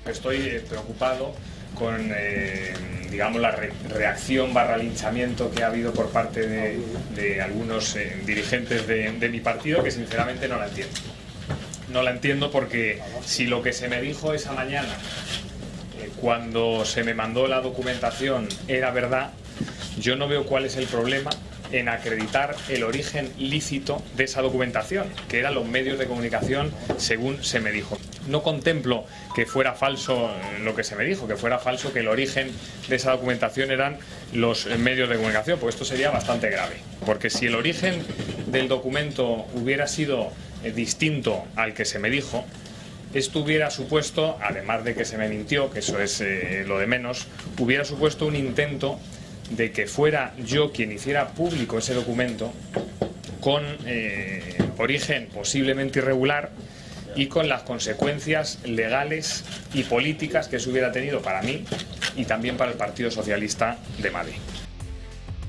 Estoy preocupado con digamos, la reacción / linchamiento que ha habido por parte de algunos dirigentes de mi partido, que sinceramente no la entiendo. No la entiendo porque si lo que se me dijo esa mañana, cuando se me mandó la documentación, era verdad, yo no veo cuál es el problema en acreditar el origen lícito de esa documentación, que eran los medios de comunicación según se me dijo. No contemplo que fuera falso lo que se me dijo, que fuera falso que el origen de esa documentación eran los medios de comunicación, pues esto sería bastante grave. Porque si el origen del documento hubiera sido distinto al que se me dijo, esto hubiera supuesto, además de que se me mintió, que eso es lo de menos, hubiera supuesto un intento de que fuera yo quien hiciera público ese documento con origen posiblemente irregular y con las consecuencias legales y políticas que eso hubiera tenido para mí y también para el Partido Socialista de Madrid.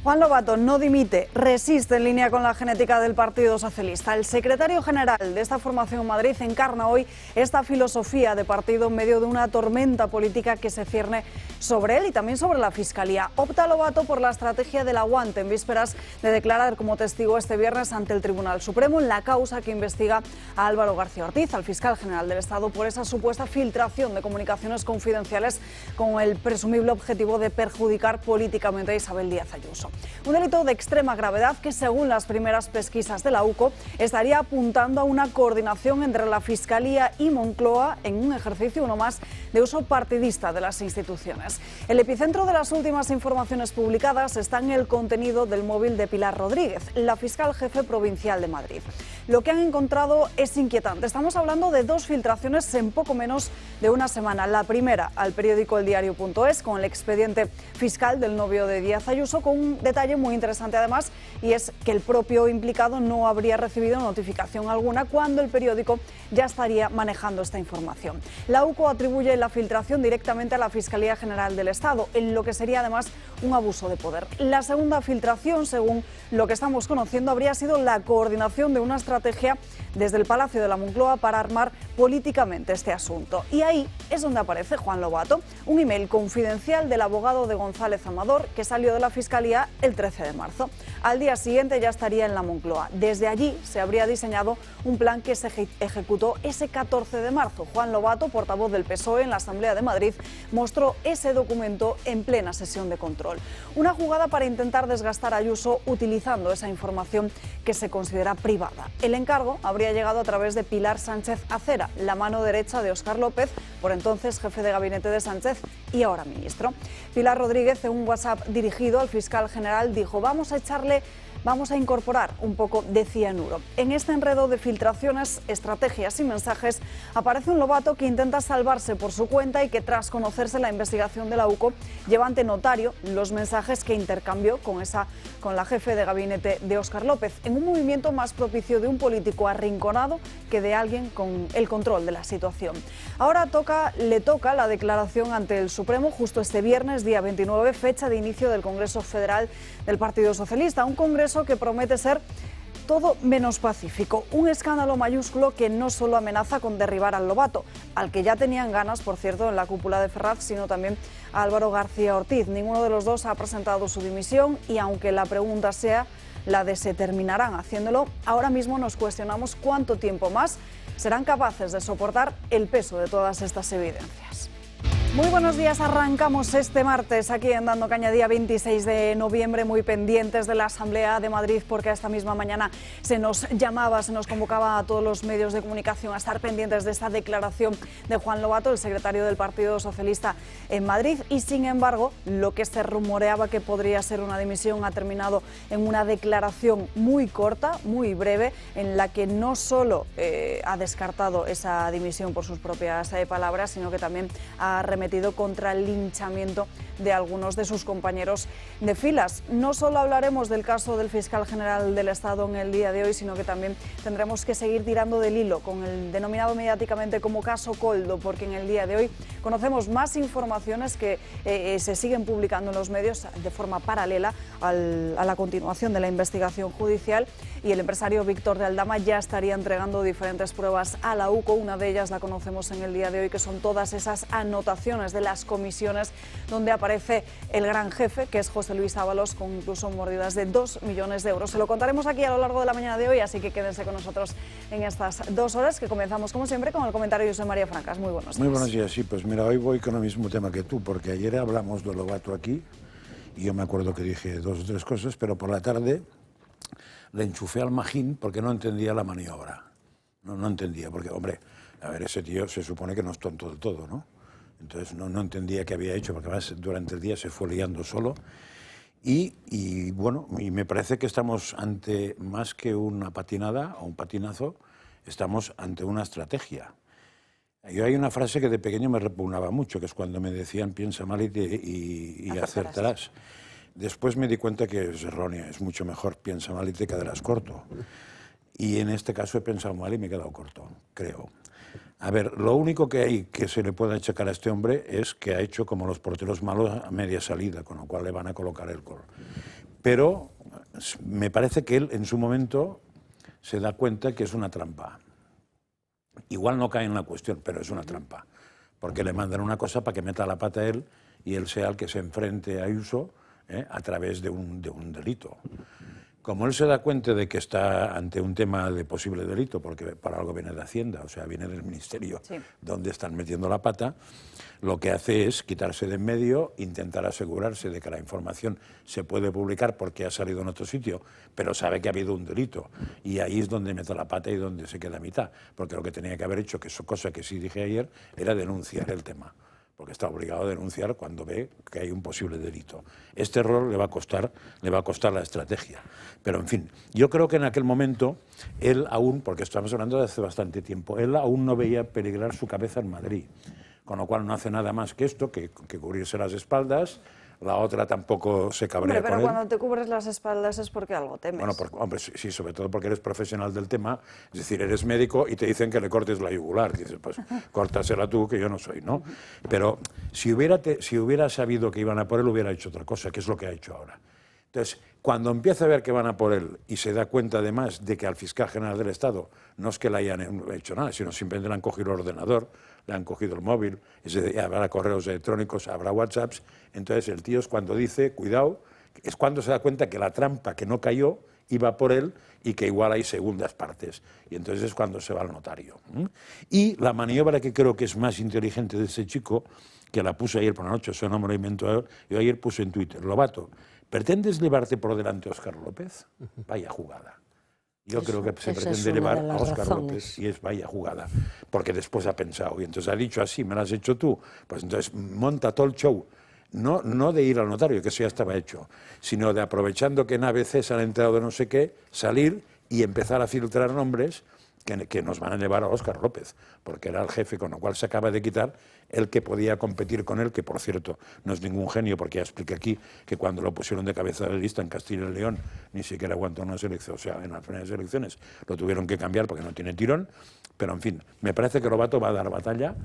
Juan Lobato no dimite, resiste en línea con la genética del Partido Socialista. El secretario general de esta formación en Madrid encarna hoy esta filosofía de partido en medio de una tormenta política que se cierne sobre él y también sobre la Fiscalía. Opta Lobato por la estrategia del aguante en vísperas de declarar como testigo este viernes ante el Tribunal Supremo en la causa que investiga a Álvaro García Ortiz, al fiscal general del Estado, por esa supuesta filtración de comunicaciones confidenciales con el presumible objetivo de perjudicar políticamente a Isabel Díaz Ayuso. Un delito de extrema gravedad que, según las primeras pesquisas de la UCO, estaría apuntando a una coordinación entre la Fiscalía y Moncloa en un ejercicio, uno más, de uso partidista de las instituciones. El epicentro de las últimas informaciones publicadas está en el contenido del móvil de Pilar Rodríguez, la fiscal jefe provincial de Madrid. Lo que han encontrado es inquietante. Estamos hablando de dos filtraciones en poco menos de una semana. La primera al periódico eldiario.es con el expediente fiscal del novio de Díaz Ayuso, con un detalle muy interesante además, y es que el propio implicado no habría recibido notificación alguna cuando el periódico ya estaría manejando esta información. La UCO atribuye la filtración directamente a la Fiscalía General del Estado, en lo que sería además un abuso de poder. La segunda filtración, según lo que estamos conociendo, habría sido la coordinación de una estrategia desde el Palacio de la Moncloa para armar políticamente este asunto. Y ahí es donde aparece Juan Lobato, un email confidencial del abogado de González Amador que salió de la Fiscalía el 13 de marzo. Al día siguiente ya estaría en la Moncloa. Desde allí se habría diseñado un plan que se ejecutó ese 14 de marzo. Juan Lobato, portavoz del PSOE en la Asamblea de Madrid, mostró ese documento en plena sesión de control. Una jugada para intentar desgastar a Ayuso utilizando esa información que se considera privada. El encargo habría llegado a través de Pilar Sánchez Acera, la mano derecha de Óscar López, por entonces jefe de gabinete de Sánchez y ahora ministro. Pilar Rodríguez, en un WhatsApp dirigido al fiscal general, dijo: vamos a incorporar un poco de cianuro. En este enredo de filtraciones, estrategias y mensajes aparece un Lobato que intenta salvarse por su cuenta y que, tras conocerse la investigación de la UCO, lleva ante notario los mensajes que intercambió con la jefe de gabinete de Óscar López, en un movimiento más propicio de un político arrinconado que de alguien con el control de la situación. Ahora le toca la declaración ante el Supremo justo este viernes, día 29, fecha de inicio del Congreso Federal del Partido Socialista, un congreso que promete ser todo menos pacífico. Un escándalo mayúsculo que no solo amenaza con derribar al Lobato, al que ya tenían ganas, por cierto, en la cúpula de Ferraz, sino también a Álvaro García Ortiz. Ninguno de los dos ha presentado su dimisión y, aunque la pregunta sea la de se terminarán haciéndolo, ahora mismo nos cuestionamos cuánto tiempo más serán capaces de soportar el peso de todas estas evidencias. Muy buenos días, arrancamos este martes aquí en Dando Caña, día 26 de noviembre, muy pendientes de la Asamblea de Madrid, porque esta misma mañana se nos convocaba a todos los medios de comunicación a estar pendientes de esta declaración de Juan Lobato, el secretario del Partido Socialista en Madrid, y sin embargo, lo que se rumoreaba que podría ser una dimisión ha terminado en una declaración muy corta, muy breve, en la que no solo ha descartado esa dimisión por sus propias palabras, sino que también ha remetido contra el linchamiento de algunos de sus compañeros de filas. No solo hablaremos del caso del fiscal general del Estado en el día de hoy, sino que también tendremos que seguir tirando del hilo con el denominado mediáticamente como caso Koldo, porque en el día de hoy Conocemos más informaciones que se siguen publicando en los medios de forma paralela a la continuación de la investigación judicial, y el empresario Víctor de Aldama ya estaría entregando diferentes pruebas a la UCO. Una de ellas la conocemos en el día de hoy, que son todas esas anotaciones de las comisiones donde aparece el gran jefe, que es José Luis Ábalos, con incluso mordidas de 2 millones de euros. Se lo contaremos aquí a lo largo de la mañana de hoy, así que quédense con nosotros en estas 2 horas, que comenzamos como siempre con el comentario de José María Francas. Muy buenos días. Muy buenos días, sí, pues mira, hoy voy con el mismo tema que tú, porque ayer hablamos de Lobato aquí, y yo me acuerdo que dije 2 o 3 cosas, pero por la tarde le enchufé al Magín porque no entendía la maniobra. No entendía, porque, hombre, a ver, ese tío se supone que no es tonto del todo, ¿no? Entonces no entendía qué había hecho, porque además durante el día se fue liando solo. Y bueno, y me parece que estamos ante, más que una patinada o un patinazo, estamos ante una estrategia. Yo hay una frase que de pequeño me repugnaba mucho, que es cuando me decían piensa mal y acertarás. Después me di cuenta que es errónea, es mucho mejor piensa mal y te quedarás corto. Y en este caso he pensado mal y me he quedado corto, creo. A ver, lo único que hay que se le puede achacar a este hombre es que ha hecho como los porteros malos a media salida, con lo cual le van a colocar el gol. Pero me parece que él en su momento se da cuenta que es una trampa. Igual no cae en la cuestión, pero es una trampa. Porque le mandan una cosa para que meta la pata a él y él sea el que se enfrente a Ayuso a través de un delito. Como él se da cuenta de que está ante un tema de posible delito, porque para algo viene de Hacienda, o sea, viene del Ministerio, sí, donde están metiendo la pata, lo que hace es quitarse de en medio, intentar asegurarse de que la información se puede publicar porque ha salido en otro sitio, pero sabe que ha habido un delito. Y ahí es donde mete la pata y donde se queda a mitad. Porque lo que tenía que haber hecho, que es cosa que sí dije ayer, era denunciar el tema. Porque está obligado a denunciar cuando ve que hay un posible delito. Este error le va a costar la estrategia. Pero, en fin, yo creo que en aquel momento, él aún, porque estamos hablando de hace bastante tiempo, él aún no veía peligrar su cabeza en Madrid. Con lo cual no hace nada más que esto, que cubrirse las espaldas. La otra tampoco se cabrea con él. Pero cuando te cubres las espaldas es porque algo temes. Bueno, hombre, sí, sobre todo porque eres profesional del tema, es decir, eres médico y te dicen que le cortes la yugular. Dices, pues córtasela tú, que yo no soy, ¿no? Pero si hubiera sabido que iban a por él, hubiera hecho otra cosa, que es lo que ha hecho ahora. Entonces, cuando empieza a ver que van a por él y se da cuenta además de que al fiscal general del Estado no es que le hayan hecho nada, sino simplemente le han cogido el ordenador, le han cogido el móvil, habrá correos electrónicos, habrá WhatsApps, entonces el tío es cuando dice, cuidado, es cuando se da cuenta que la trampa que no cayó iba por él y que igual hay segundas partes. Y entonces es cuando se va al notario. Y la maniobra que creo que es más inteligente de ese chico, que la puse ayer por la noche, eso no me lo inventó, yo ayer puse en Twitter, Lobato, ¿pretendes llevarte por delante a Óscar López? Vaya jugada. Yo creo que se pretende llevar a Óscar López y es vaya jugada, porque después ha pensado, y entonces ha dicho así, me lo has hecho tú, pues entonces monta todo el show, no de ir al notario, que eso ya estaba hecho, sino de aprovechando que en ABC se han enterado de no sé qué, salir y empezar a filtrar nombres que nos van a llevar a Óscar López, porque era el jefe, con lo cual se acaba de quitar el que podía competir con él, que por cierto no es ningún genio, porque ya expliqué aquí que cuando lo pusieron de cabeza de lista en Castilla y León ni siquiera aguantó una selección, o sea, en las primeras elecciones lo tuvieron que cambiar porque no tiene tirón, pero en fin, me parece que Lobato va a dar batalla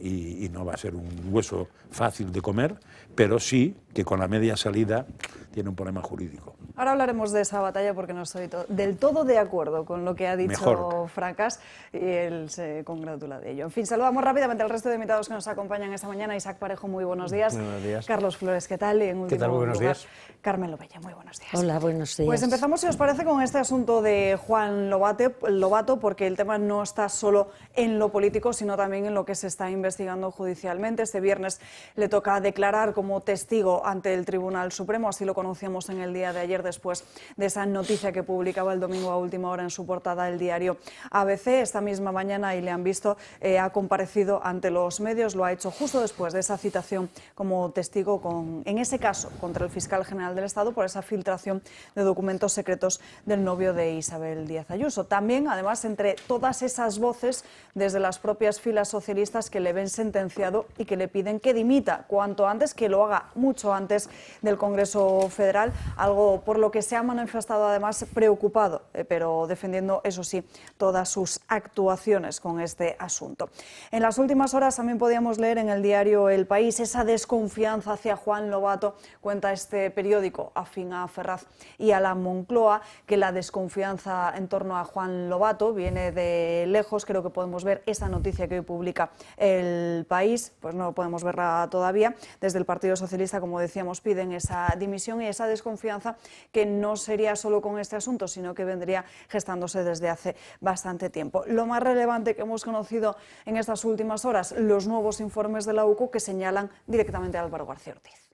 y no va a ser un hueso fácil de comer, pero sí que con la media salida tiene un problema jurídico. Ahora hablaremos de esa batalla porque no estoy del todo de acuerdo con lo que ha dicho Francas y él se congratula de ello. En fin, saludamos rápidamente al resto de invitados que nos acompañan esta mañana. Isaac Parejo, muy buenos días. Muy buenos días. Carlos Flores, ¿qué tal? Y en último Muy buenos días. Carmen Lobella, muy buenos días. Hola, buenos días. Pues empezamos, si os parece, con este asunto de Juan Lobato, porque el tema no está solo en lo político, sino también en lo que se está investigando judicialmente. Este viernes le toca declarar como testigo ante el Tribunal Supremo, así lo conocíamos en el día de ayer, después de esa noticia que publicaba el domingo a última hora en su portada el diario ABC. Esta misma mañana, y le han visto, ha comparecido ante los medios, lo ha hecho justo después de esa citación como testigo, en ese caso, contra el fiscal general del Estado por esa filtración de documentos secretos del novio de Isabel Díaz Ayuso. También, además, entre todas esas voces desde las propias filas socialistas que le ven sentenciado y que le piden que dimita cuanto antes, que lo haga mucho antes del Congreso Federal, algo por lo que se ha manifestado además preocupado, pero defendiendo, eso sí, todas sus actuaciones con este asunto. En las últimas horas también podíamos podíamos leer en el diario El País esa desconfianza hacia Juan Lobato. Cuenta este periódico, afín a Ferraz y a la Moncloa, que la desconfianza en torno a Juan Lobato viene de lejos. Creo que podemos ver esa noticia que hoy publica El País, pues no podemos verla todavía. Desde el Partido Socialista, como decíamos, piden esa dimisión y esa desconfianza que no sería solo con este asunto, sino que vendría gestándose desde hace bastante tiempo. Lo más relevante que hemos conocido en estas últimas horas, los nuevos informes de la UCO que señalan directamente a Álvaro García Ortiz.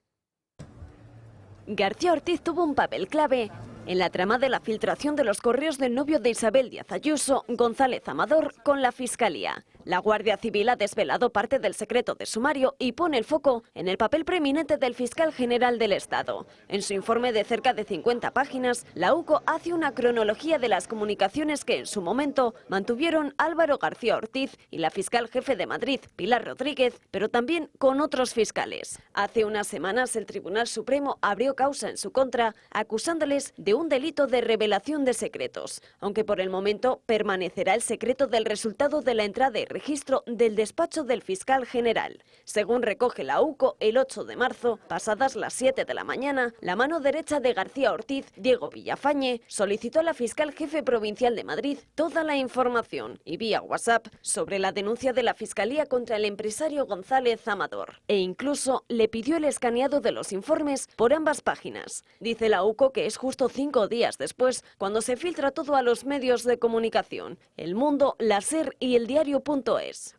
García Ortiz tuvo un papel clave en la trama de la filtración de los correos del novio de Isabel Díaz Ayuso, González Amador, con la Fiscalía. La Guardia Civil ha desvelado parte del secreto de sumario y pone el foco en el papel preeminente del fiscal general del Estado. En su informe de cerca de 50 páginas, la UCO hace una cronología de las comunicaciones que en su momento mantuvieron Álvaro García Ortiz y la fiscal jefe de Madrid, Pilar Rodríguez, pero también con otros fiscales. Hace unas semanas el Tribunal Supremo abrió causa en su contra, acusándoles de un delito de revelación de secretos, aunque por el momento permanecerá el secreto del resultado de la entrada y registro del despacho del fiscal general. Según recoge la UCO, el 8 de marzo, pasadas las 7 de la mañana, la mano derecha de García Ortiz, Diego Villafañe, solicitó a la fiscal jefe provincial de Madrid toda la información y vía WhatsApp sobre la denuncia de la Fiscalía contra el empresario González Amador, e incluso le pidió el escaneado de los informes por ambas páginas. Dice la UCO que es justo 5 días después cuando se filtra todo a los medios de comunicación, El Mundo, La SER y El Diario.es.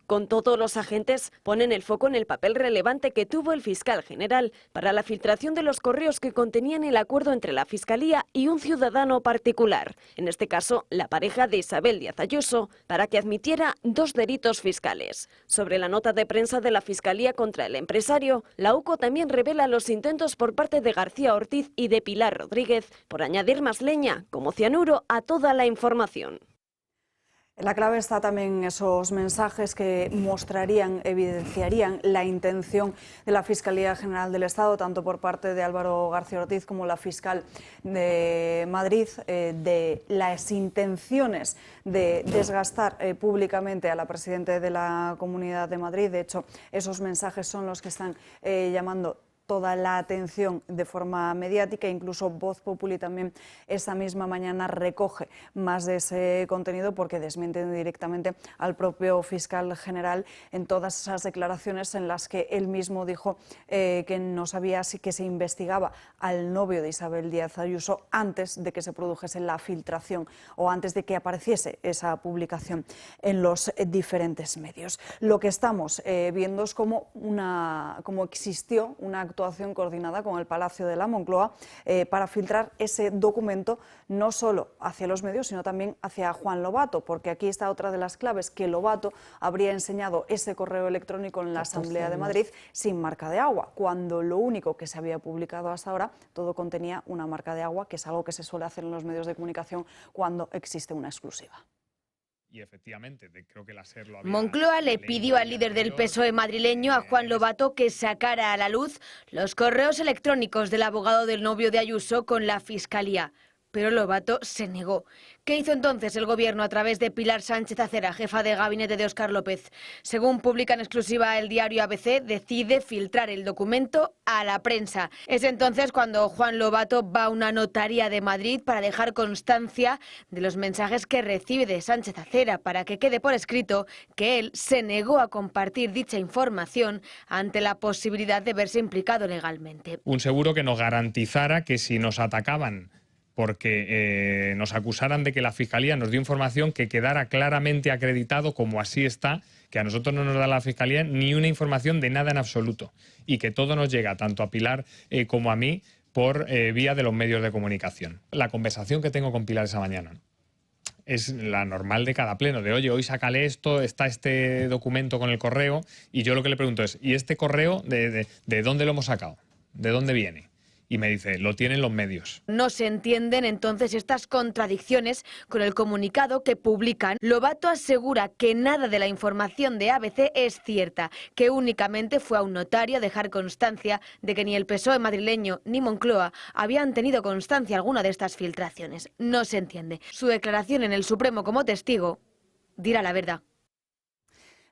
Con todo, los agentes ponen el foco en el papel relevante que tuvo el fiscal general para la filtración de los correos que contenían el acuerdo entre la Fiscalía y un ciudadano particular, en este caso la pareja de Isabel Díaz Ayuso, para que admitiera 2 delitos fiscales. Sobre la nota de prensa de la Fiscalía contra el empresario, la UCO también revela los intentos por parte de García Ortiz y de Pilar Rodríguez por añadir más leña, como cianuro, a toda la información. La clave está también en esos mensajes que mostrarían, evidenciarían la intención de la Fiscalía General del Estado, tanto por parte de Álvaro García Ortiz como la fiscal de Madrid, de las intenciones de desgastar públicamente a la presidenta de la Comunidad de Madrid. De hecho, esos mensajes son los que están llamando toda la atención de forma mediática. Incluso Voz Populi también esta misma mañana recoge más de ese contenido porque desmienten directamente al propio fiscal general en todas esas declaraciones en las que él mismo dijo que no sabía si que se investigaba al novio de Isabel Díaz Ayuso antes de que se produjese la filtración o antes de que apareciese esa publicación en los diferentes medios. Lo que estamos viendo es como existió una actuación coordinada con el Palacio de la Moncloa para filtrar ese documento no solo hacia los medios, sino también hacia Juan Lobato, porque aquí está otra de las claves, que Lobato habría enseñado ese correo electrónico en la Asamblea de Madrid sin marca de agua, cuando lo único que se había publicado hasta ahora todo contenía una marca de agua, que es algo que se suele hacer en los medios de comunicación cuando existe una exclusiva. Y efectivamente, creo que la SER lo había... Moncloa le pidió al líder del PSOE madrileño, a Juan Lobato, que sacara a la luz los correos electrónicos del abogado del novio de Ayuso con la Fiscalía. Pero Lobato se negó. ¿Qué hizo entonces el Gobierno a través de Pilar Sánchez Acera, jefa de gabinete de Óscar López? Según publica en exclusiva el diario ABC, decide filtrar el documento a la prensa. Es entonces cuando Juan Lobato va a una notaría de Madrid para dejar constancia de los mensajes que recibe de Sánchez Acera, para que quede por escrito que él se negó a compartir dicha información ante la posibilidad de verse implicado legalmente. Un seguro que nos garantizara que si nos atacaban porque nos acusaran de que la Fiscalía nos dio información, que quedara claramente acreditado, como así está, que a nosotros no nos da la Fiscalía ni una información de nada en absoluto y que todo nos llega, tanto a Pilar como a mí, por vía de los medios de comunicación. La conversación que tengo con Pilar esa mañana es la normal de cada pleno, de oye, hoy sácale esto, está este documento con el correo, y yo lo que le pregunto es, ¿y este correo de dónde lo hemos sacado? ¿De dónde viene? Y me dice, lo tienen los medios. No se entienden entonces estas contradicciones con el comunicado que publican. Lobato asegura que nada de la información de ABC es cierta, que únicamente fue a un notario a dejar constancia de que ni el PSOE madrileño ni Moncloa habían tenido constancia alguna de estas filtraciones. No se entiende. Su declaración en el Supremo como testigo dirá la verdad.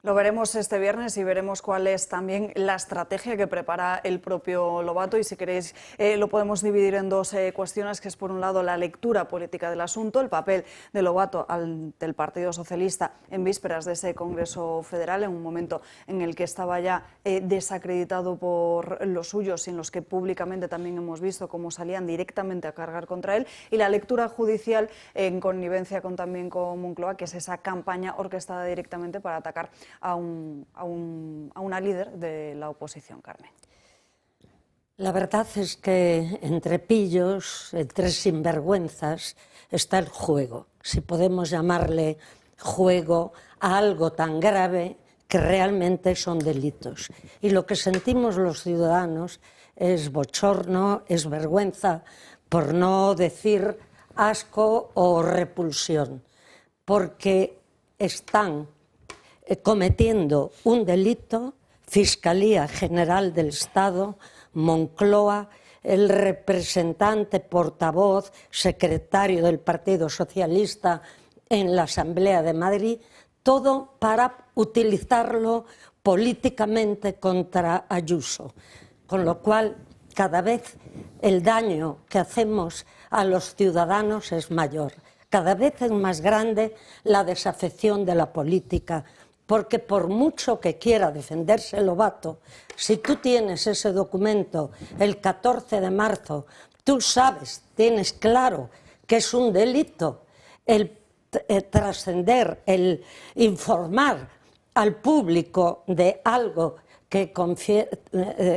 Lo veremos este viernes y veremos cuál es también la estrategia que prepara el propio Lobato, y si queréis lo podemos dividir en dos cuestiones, que es por un lado la lectura política del asunto, el papel de Lobato ante el Partido Socialista en vísperas de ese Congreso Federal, en un momento en el que estaba ya desacreditado por los suyos y en los que públicamente también hemos visto cómo salían directamente a cargar contra él, y la lectura judicial en connivencia también con Moncloa, que es esa campaña orquestada directamente para atacar a una líder de la oposición. Carmen. La verdad es que entre pillos, entre sinvergüenzas, está el juego, si podemos llamarle juego a algo tan grave que realmente son delitos. Y lo que sentimos los ciudadanos es bochorno, es vergüenza, por no decir asco o repulsión, porque están cometiendo un delito, Fiscalía General del Estado, Moncloa, el representante, portavoz, secretario del Partido Socialista en la Asamblea de Madrid, todo para utilizarlo políticamente contra Ayuso. Con lo cual, cada vez el daño que hacemos a los ciudadanos es mayor. Cada vez es más grande la desafección de la política, porque por mucho que quiera defenderse Lobato, si tú tienes ese documento el 14 de marzo, tú sabes, tienes claro que es un delito el trascender, el informar al público de algo que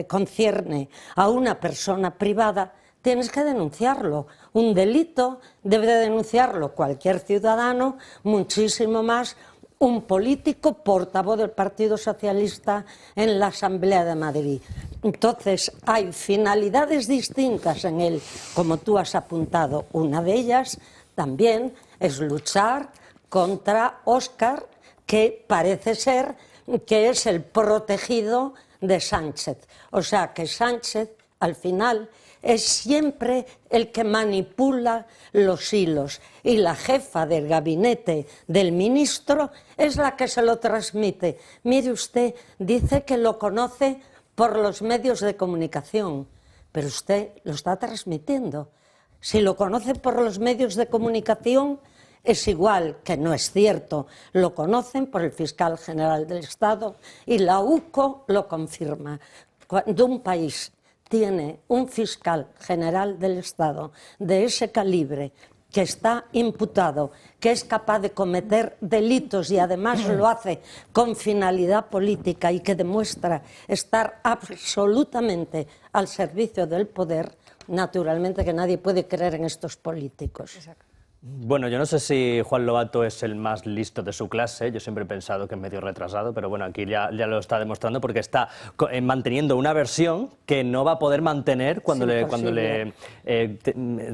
concierne a una persona privada, tienes que denunciarlo. Un delito debe de denunciarlo cualquier ciudadano, muchísimo más un político portavoz del Partido Socialista en la Asamblea de Madrid. Entonces, hay finalidades distintas en él, como tú has apuntado. Una de ellas también es luchar contra Óscar, que parece ser que es el protegido de Sánchez. O sea, que Sánchez, al final, es siempre el que manipula los hilos, y la jefa del gabinete del ministro es la que se lo transmite. Mire usted, dice que lo conoce por los medios de comunicación, pero usted lo está transmitiendo. Si lo conoce por los medios de comunicación, es igual que no es cierto. Lo conocen por el fiscal general del Estado y la UCO lo confirma. Cuando un país tiene un fiscal general del Estado de ese calibre, que está imputado, que es capaz de cometer delitos y además lo hace con finalidad política y que demuestra estar absolutamente al servicio del poder, naturalmente que nadie puede creer en estos políticos. Exacto. Bueno, yo no sé si Juan Lobato es el más listo de su clase, yo siempre he pensado que es medio retrasado, pero bueno, aquí ya lo está demostrando porque está manteniendo una versión que no va a poder mantener cuando le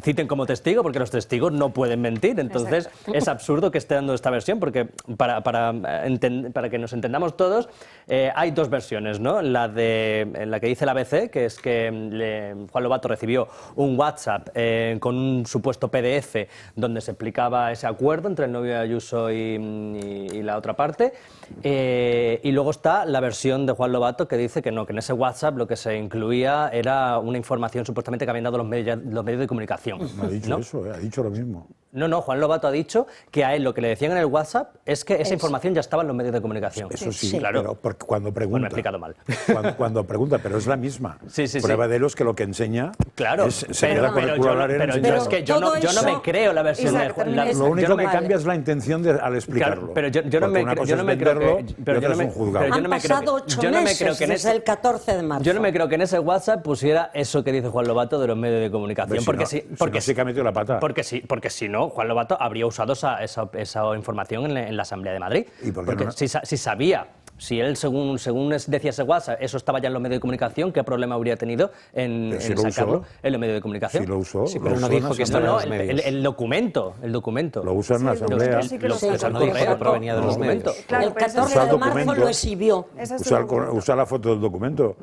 citen como testigo, porque los testigos no pueden mentir. Entonces es absurdo que esté dando esta versión, porque para que nos entendamos todos, hay dos versiones, ¿no? La que dice la ABC, que es que Juan Lobato recibió un WhatsApp con un supuesto PDF donde se explicaba ese acuerdo entre el novio de Ayuso y la otra parte, y luego está la versión de Juan Lobato que dice que no, que en ese WhatsApp lo que se incluía era una información supuestamente que habían dado los medios de comunicación. No ha dicho, ¿no? Eso, ha dicho lo mismo. No, Juan Lobato ha dicho que a él lo que le decían en el WhatsApp es que esa información ya estaba en los medios de comunicación. Eso sí, claro. Pero porque cuando pregunta... Bueno, me he explicado mal. Cuando pregunta, pero es la misma. Sí. Prueba de ello es que lo que enseña claro, es, se queda con el culo al aire. Pero es que yo no me creo la versión de Juan Lobato. Lo único que cambia es la intención al explicarlo. Claro, pero yo no me creo que desde el 14 de marzo. Yo no me creo que en ese WhatsApp pusiera eso que dice Juan Lobato de los medios de comunicación. Porque sí que ha metido la pata. Porque si no, Juan Lobato habría usado esa información en la Asamblea de Madrid. ¿Y por qué porque no? si sabía, si él según decía ese WhatsApp, eso estaba ya en los medios de comunicación, ¿qué problema habría tenido en sacarlo en los medios de comunicación? Sí lo usó. Sí, pero no dijo que estaba en los medios. El documento. Lo usa en la Asamblea. No dijo que provenía de los medios. El 14 de marzo lo exhibió. Usa la foto del documento.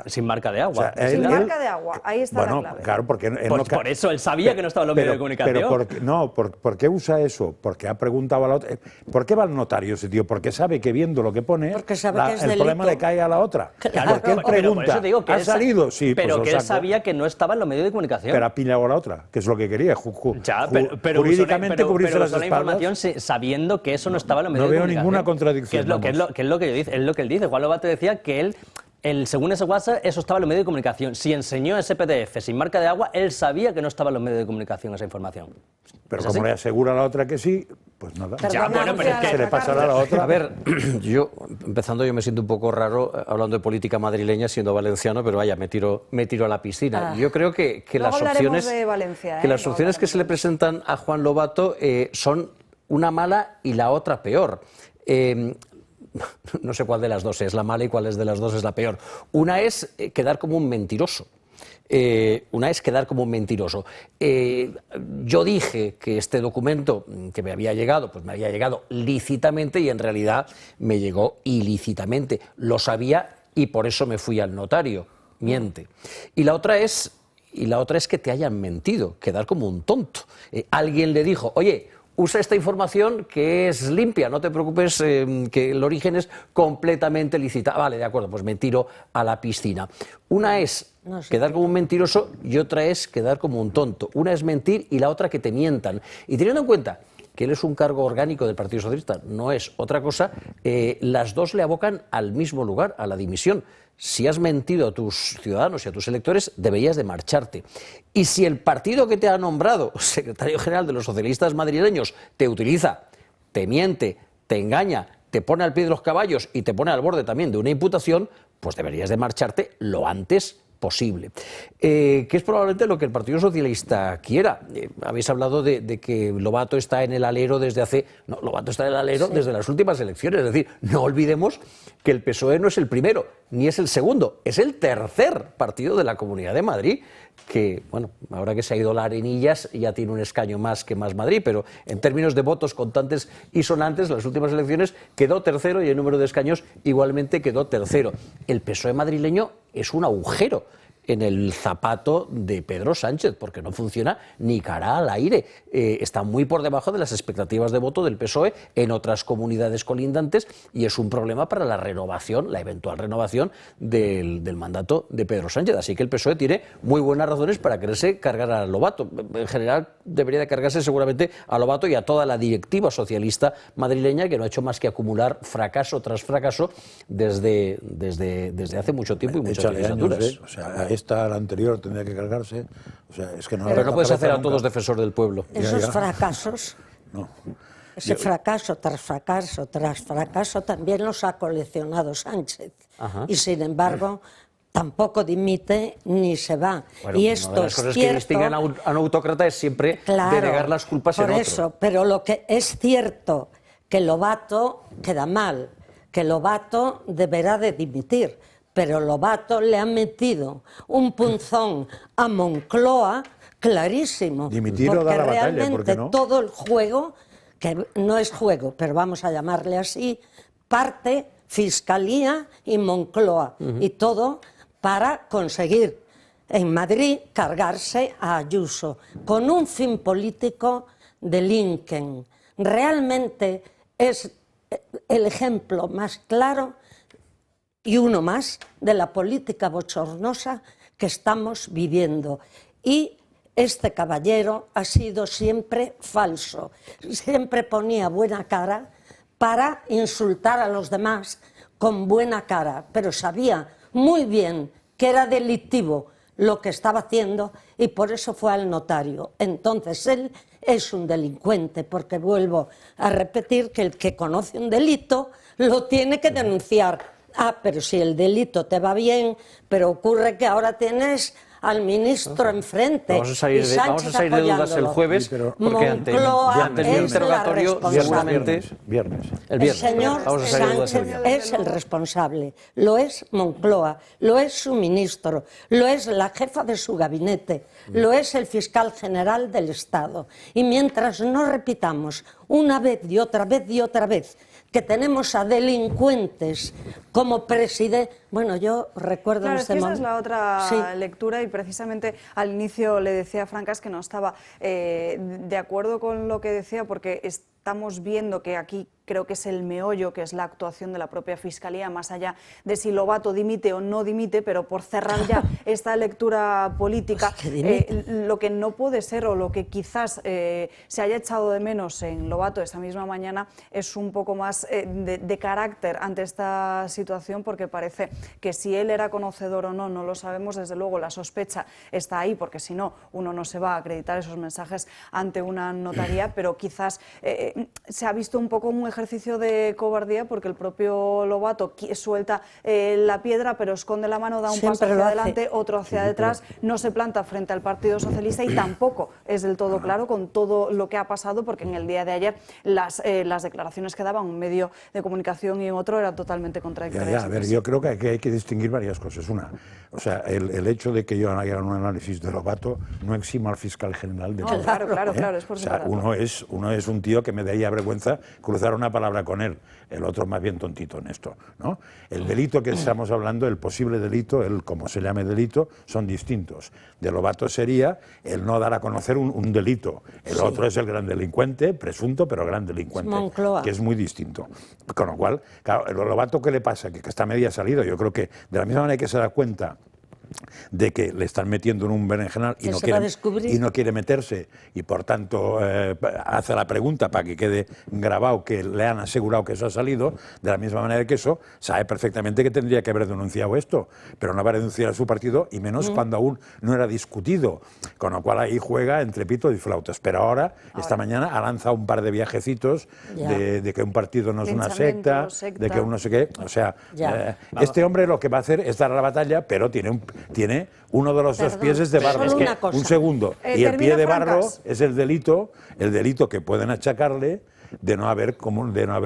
Sin marca de agua. O sea, Sin marca de agua, ahí está la clave. Claro, porque él Pues por eso él sabía que no estaba en los medios de comunicación. ¿por qué usa eso? Porque ha preguntado a la otra. ¿Por qué va al notario ese tío? Porque sabe que viendo lo que pone, Porque sabe que es el delito. problema le cae a la otra. Claro, porque él Pero por pregunta, eso te digo que ¿ha él salido? Sí, pero pues que lo él saco. sabía que no estaba en los medios de comunicación. Pero ha pillado a la otra, que es lo que quería. Ya, pero jurídicamente cubrirse las usó la espaldas. información sabiendo que eso no estaba en los No medios de veo comunicación. ninguna contradicción, Que es lo que él dice. Juan Lobato decía que él, según ese WhatsApp, eso estaba en los medios de comunicación. Si enseñó ese PDF sin marca de agua, él sabía que no estaba en los medios de comunicación esa información. Pero ¿Es como así? le asegura a la otra que sí, pues nada. Ya, bueno, pero es que se le pasará a la otra. A ver, yo, empezando, yo me siento un poco raro hablando de política madrileña siendo valenciano, pero vaya, me tiro a la piscina. Yo creo que Luego las hablaremos opciones, de Valencia, que las opciones que se le presentan a Juan Lobato son una mala y la otra peor. No sé cuál de las dos es la mala y cuál de las dos es la peor. Una es quedar como un mentiroso. Yo dije que este documento que me había llegado, pues me había llegado lícitamente y en realidad me llegó ilícitamente. Lo sabía y por eso me fui al notario. Miente. Y la otra es que te hayan mentido, quedar como un tonto. Alguien le dijo, oye, usa esta información que es limpia, no te preocupes, que el origen es completamente lícita. Vale, de acuerdo, pues me tiro a la piscina. Una es quedar como un mentiroso y otra es quedar como un tonto. Una es mentir y la otra que te mientan. Y teniendo en cuenta que él es un cargo orgánico del Partido Socialista, no es otra cosa, las dos le abocan al mismo lugar, a la dimisión. Si has mentido a tus ciudadanos y a tus electores, deberías de marcharte. Y si el partido que te ha nombrado secretario general de los socialistas madrileños te utiliza, te miente, te engaña, te pone al pie de los caballos y te pone al borde también de una imputación, pues deberías de marcharte lo antes posible. Que es probablemente lo que el Partido Socialista quiera. Habéis hablado de que Lobato está en el alero desde hace... No, Lobato está en el alero desde las últimas elecciones. Es decir, no olvidemos que el PSOE no es el primero, ni es el segundo, es el tercer partido de la Comunidad de Madrid, que, bueno, ahora que se ha ido la Arenillas ya tiene un escaño más que Más Madrid, pero en términos de votos contantes y sonantes, las últimas elecciones quedó tercero y el número de escaños igualmente quedó tercero. El PSOE madrileño es un agujero en el zapato de Pedro Sánchez, porque no funciona ni cara al aire. Está muy por debajo de las expectativas de voto del PSOE en otras comunidades colindantes y es un problema para la renovación, la eventual renovación del mandato de Pedro Sánchez. Así que el PSOE tiene muy buenas razones para quererse cargar a Lobato. En general debería de cargarse seguramente a Lobato y a toda la directiva socialista madrileña, que no ha hecho más que acumular fracaso tras fracaso desde hace mucho tiempo y muchas legislaturas. O sea, esta, la anterior, tendría que cargarse. O sea, es que no. Pero no puedes hacer a todos defensor del pueblo. Esos fracasos, No. ese fracaso tras fracaso tras fracaso también los ha coleccionado Sánchez. Y sin embargo, tampoco dimite ni se va. Bueno, y una esto de las cosas que distinguen a un autócrata es siempre delegar las culpas en otro. Por eso, pero lo que es cierto, que Lobato queda mal, que Lobato deberá de dimitir, pero Lobato le ha metido un punzón a Moncloa clarísimo. Dimitir o porque dar la batalla, realmente ¿por qué no? todo el juego, que no es juego, pero vamos a llamarle así, parte Fiscalía y Moncloa. Y todo para conseguir en Madrid cargarse a Ayuso, con un fin político de Lincoln. Realmente es el ejemplo más claro y uno más de la política bochornosa que estamos viviendo. Y este caballero ha sido siempre falso, siempre ponía buena cara para insultar a los demás con buena cara, pero sabía muy bien que era delictivo lo que estaba haciendo y por eso fue al notario. Entonces él es un delincuente, porque vuelvo a repetir que el que conoce un delito lo tiene que denunciar. Ah, pero si el delito te va bien, pero ocurre que ahora tienes al ministro enfrente. Vamos a salir de dudas el jueves, porque ante el interrogatorio seguramente... Viernes. El viernes. El señor Vamos a salir de dudas el Sánchez viernes. es el responsable, lo es Moncloa, lo es su ministro, lo es la jefa de su gabinete, lo es el fiscal general del Estado. Y mientras no repitamos una vez y otra vez que tenemos a delincuentes como presidente. Bueno, yo recuerdo Claro, en es que esa es la otra lectura, y precisamente al inicio le decía a Francas que no estaba de acuerdo con lo que decía, porque estamos viendo que aquí creo que es el meollo, que es la actuación de la propia Fiscalía, más allá de si Lobato dimite o no dimite, pero por cerrar ya esta lectura política, lo que no puede ser, o lo que quizás se haya echado de menos en Lobato esta misma mañana, es un poco más de carácter ante esta situación, porque parece que si él era conocedor o no, no lo sabemos. Desde luego la sospecha está ahí, porque si no, uno no se va a acreditar esos mensajes ante una notaría, pero quizás se ha visto un poco un ejercicio de cobardía, porque el propio Lobato suelta la piedra, pero esconde la mano, da un paso hacia adelante, otro hacia detrás, no se planta frente al Partido Socialista, y tampoco es del todo claro con todo lo que ha pasado, porque en el día de ayer las declaraciones que daba un medio de comunicación y otro eran totalmente contradictorias. A ver, yo creo que hay que distinguir varias cosas. Una, o sea, el hecho de que yo haga un análisis de Lobato no exima al fiscal general de todo. Claro, es por separado. O sea, uno es un tío que me daría vergüenza cruzar una palabra con él, el otro más bien tontito en esto, ¿no? El delito que estamos hablando, el posible delito, el como se llame delito, son distintos. De Lobato sería el no dar a conocer un delito. El otro es el gran delincuente, presunto, pero gran delincuente, que es muy distinto. Con lo cual, claro, el Lobato, ¿qué le pasa? Que está media salido. Yo creo que de la misma manera que se da cuenta de que le están metiendo en un berenjenal y no quiere meterse, y por tanto hace la pregunta para que quede grabado que le han asegurado que eso ha salido, de la misma manera que eso, sabe perfectamente que tendría que haber denunciado esto, pero no va a denunciar a su partido, y menos cuando aún no era discutido, con lo cual ahí juega entre pito y flautas. Pero ahora, esta mañana, ha lanzado un par de viajecitos de que un partido no es una secta, de que uno sé qué, o sea, este hombre lo que va a hacer es dar la batalla, pero tiene uno de los dos pies es de barro. Es que, un segundo. Y el pie de barro es el delito que pueden achacarle de no haber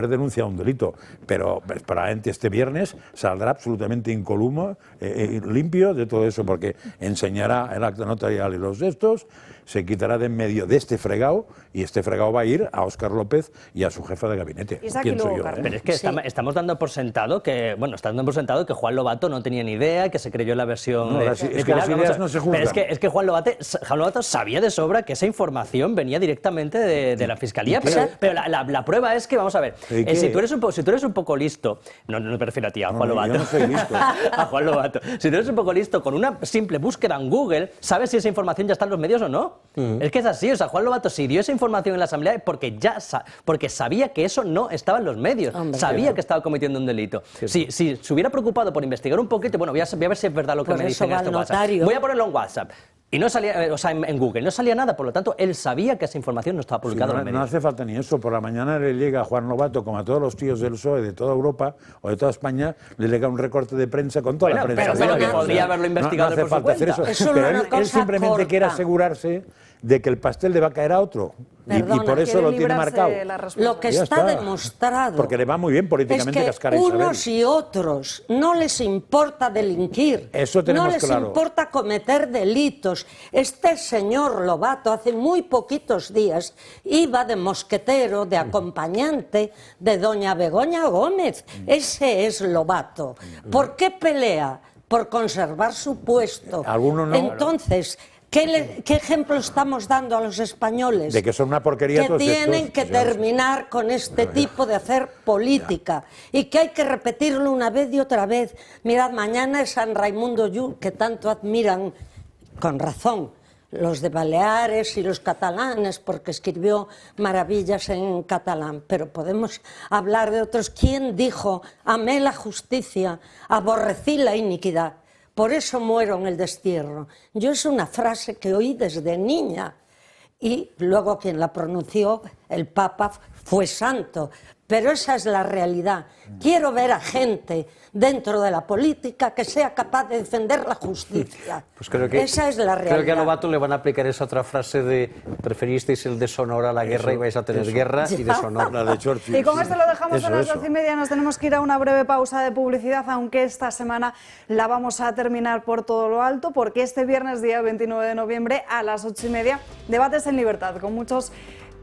denunciado un delito. Pero probablemente este viernes saldrá absolutamente incólume, limpio de todo eso, porque enseñará el acta notarial y los de estos, se quitará de en medio de este fregado, y este fregado va a ir a Óscar López y a su jefa de gabinete, pienso yo. Pero es que estamos dando por sentado que, Juan Lobato no tenía ni idea, que se creyó la versión es que las ideas no se juzgan. Pero es que Juan Lobato sabía de sobra que esa información venía directamente de la Fiscalía, pero la prueba es que, vamos a ver, si tú eres un poco listo, no me refiero a ti, a Juan Lobato. Yo no soy listo. A Juan Lobato. Si tú eres un poco listo, con una simple búsqueda en Google, sabes si esa información ya está en los medios o no. Es que es así, o sea, Juan Lobato si dio esa información en la Asamblea porque sabía que eso no estaba en los medios, sabía que estaba cometiendo un delito. Si se hubiera preocupado por investigar un poquito, bueno, voy a ver si es verdad lo que me dicen en este WhatsApp. Voy a ponerlo en WhatsApp. Y no salía, o sea, en Google no salía nada, por lo tanto, él sabía que esa información no estaba publicada en los medios. No hace falta ni eso. Por la mañana le llega a Juan Lobato, como a todos los tíos del PSOE de toda Europa o de toda España, le llega un recorte de prensa con toda la prensa. Pero que podría haberlo investigado por su cuenta. No hace falta hacer eso. Pero él simplemente quiere asegurarse de que el pastel le va a caer a otro. Y por eso lo tiene marcado. Lo que está demostrado. Porque le va muy bien políticamente cascar a Isabel. Unos y otros no les importa delinquir. Eso tenemos claro. No les importa cometer delitos. Este señor Lobato hace muy poquitos días iba de mosquetero, de acompañante de doña Begoña Gómez. Ese es Lobato. ¿Por qué pelea? Por conservar su puesto. Algunos no. Entonces, ¿qué ejemplo estamos dando a los españoles? De que son una porquería que todos tienen estos, que terminar con este tipo de hacer política y que hay que repetirlo una vez y otra vez. Mirad, mañana es San Raimundo Llull, que tanto admiran, con razón, los de Baleares y los catalanes, porque escribió maravillas en catalán, pero podemos hablar de otros. ¿Quién dijo, amé la justicia, aborrecí la iniquidad? Por eso muero en el destierro. Yo es una frase que oí desde niña y luego quien la pronunció, el Papa, fue santo. Pero esa es la realidad. Quiero ver a gente dentro de la política que sea capaz de defender la justicia. Pues creo que, esa es la realidad. Creo que a Lobato le van a aplicar esa otra frase de preferisteis el deshonor a la guerra y vais a tener guerra y deshonor. La de Churchill. Y con esto lo dejamos a las 12:30. Nos tenemos que ir a una breve pausa de publicidad, aunque esta semana la vamos a terminar por todo lo alto, porque este viernes, día 29 de noviembre, a las 8:30, debates en libertad, con muchos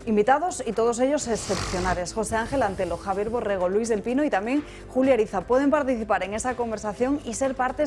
invitados y todos ellos excepcionales. José Ángel Antelo, Javier Borrego, Luis del Pino y también Julia Ariza pueden participar en esa conversación y ser parte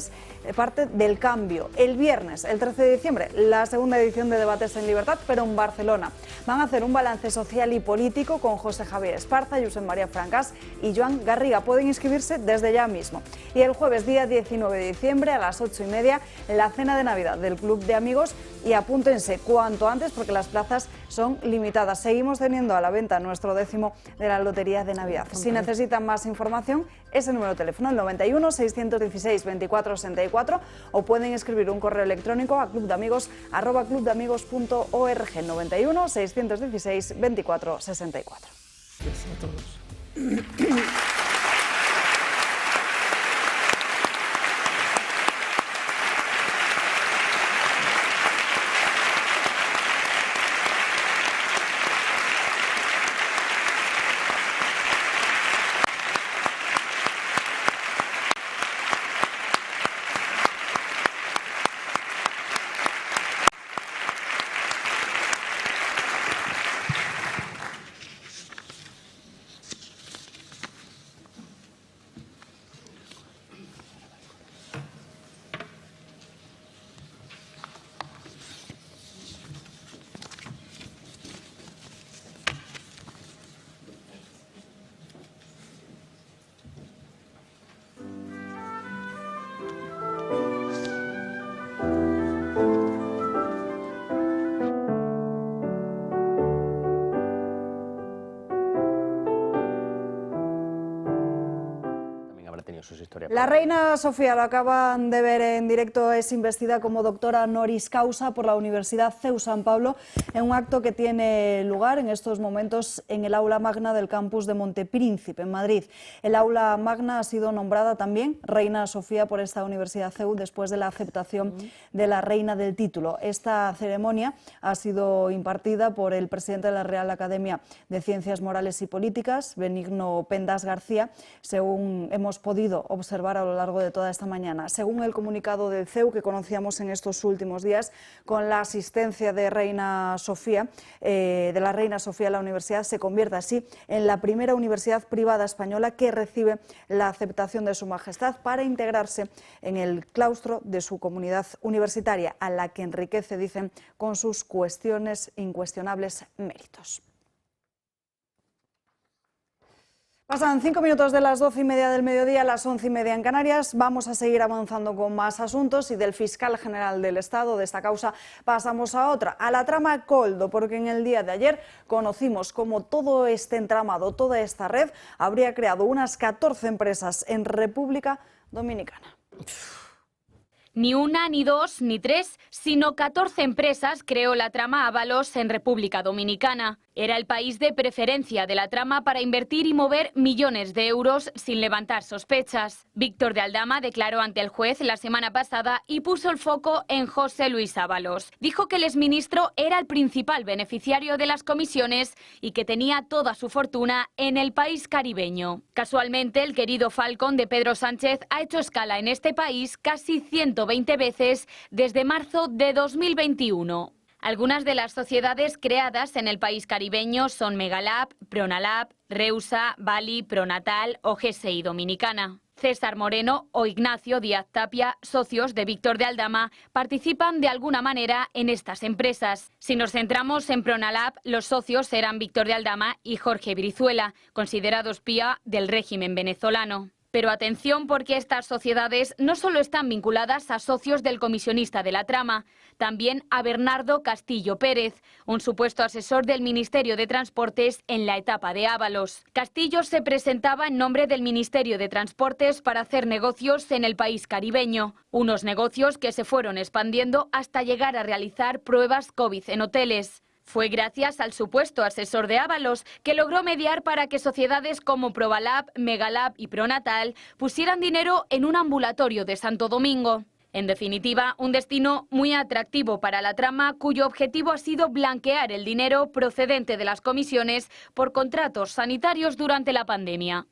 del cambio. El viernes, el 13 de diciembre, la segunda edición de Debates en Libertad, pero en Barcelona. Van a hacer un balance social y político con José Javier Esparza, Josep María Francas y Joan Garriga. Pueden inscribirse desde ya mismo. Y el jueves, día 19 de diciembre, a las 8:30, la cena de Navidad del Club de Amigos, y apúntense cuanto antes porque las plazas son limitadas. Seguimos teniendo a la venta nuestro 10º de la Lotería de Navidad. Si necesitan más información, ese número de teléfono, el 91 616 24 64, o pueden escribir un correo electrónico a clubdeamigos@clubdeamigos.org. 91 616 24 64. Gracias a todos. La reina Sofía, lo acaban de ver en directo, es investida como doctora honoris causa por la Universidad CEU San Pablo en un acto que tiene lugar en estos momentos en el aula magna del campus de Montepríncipe, en Madrid. El aula magna ha sido nombrada también reina Sofía por esta Universidad CEU después de la aceptación de la reina del título. Esta ceremonia ha sido impartida por el presidente de la Real Academia de Ciencias Morales y Políticas, Benigno Pendas García, según hemos podido observar a lo largo de toda esta mañana. Según el comunicado del CEU que conocíamos en estos últimos días, con la asistencia de Reina Sofía, la universidad se convierte así en la primera universidad privada española que recibe la aceptación de Su Majestad para integrarse en el claustro de su comunidad universitaria, a la que enriquece, dicen, con sus incuestionables méritos. Pasan 5 minutos de las 12:30 del mediodía a las 11:30 en Canarias. Vamos a seguir avanzando con más asuntos y del fiscal general del Estado de esta causa pasamos a otra, a la trama Coldo, porque en el día de ayer conocimos cómo todo este entramado, toda esta red, habría creado unas 14 empresas en República Dominicana. Ni una, ni dos, ni tres, sino 14 empresas creó la trama Ábalos en República Dominicana. Era el país de preferencia de la trama para invertir y mover millones de euros sin levantar sospechas. Víctor de Aldama declaró ante el juez la semana pasada y puso el foco en José Luis Ábalos. Dijo que el exministro era el principal beneficiario de las comisiones y que tenía toda su fortuna en el país caribeño. Casualmente, el querido Falcon de Pedro Sánchez ha hecho escala en este país casi 120 veces desde marzo de 2021. Algunas de las sociedades creadas en el país caribeño son Megalab, Pronalab, Reusa, Bali, Pronatal o GSI Dominicana. César Moreno o Ignacio Díaz Tapia, socios de Víctor de Aldama, participan de alguna manera en estas empresas. Si nos centramos en Pronalab, los socios eran Víctor de Aldama y Jorge Brizuela, considerados pía del régimen venezolano. Pero atención, porque estas sociedades no solo están vinculadas a socios del comisionista de la trama, también a Bernardo Castillo Pérez, un supuesto asesor del Ministerio de Transportes en la etapa de Ábalos. Castillo se presentaba en nombre del Ministerio de Transportes para hacer negocios en el país caribeño, unos negocios que se fueron expandiendo hasta llegar a realizar pruebas COVID en hoteles. Fue gracias al supuesto asesor de Ábalos que logró mediar para que sociedades como Provalab, Megalab y Pronatal pusieran dinero en un ambulatorio de Santo Domingo. En definitiva, un destino muy atractivo para la trama, cuyo objetivo ha sido blanquear el dinero procedente de las comisiones por contratos sanitarios durante la pandemia.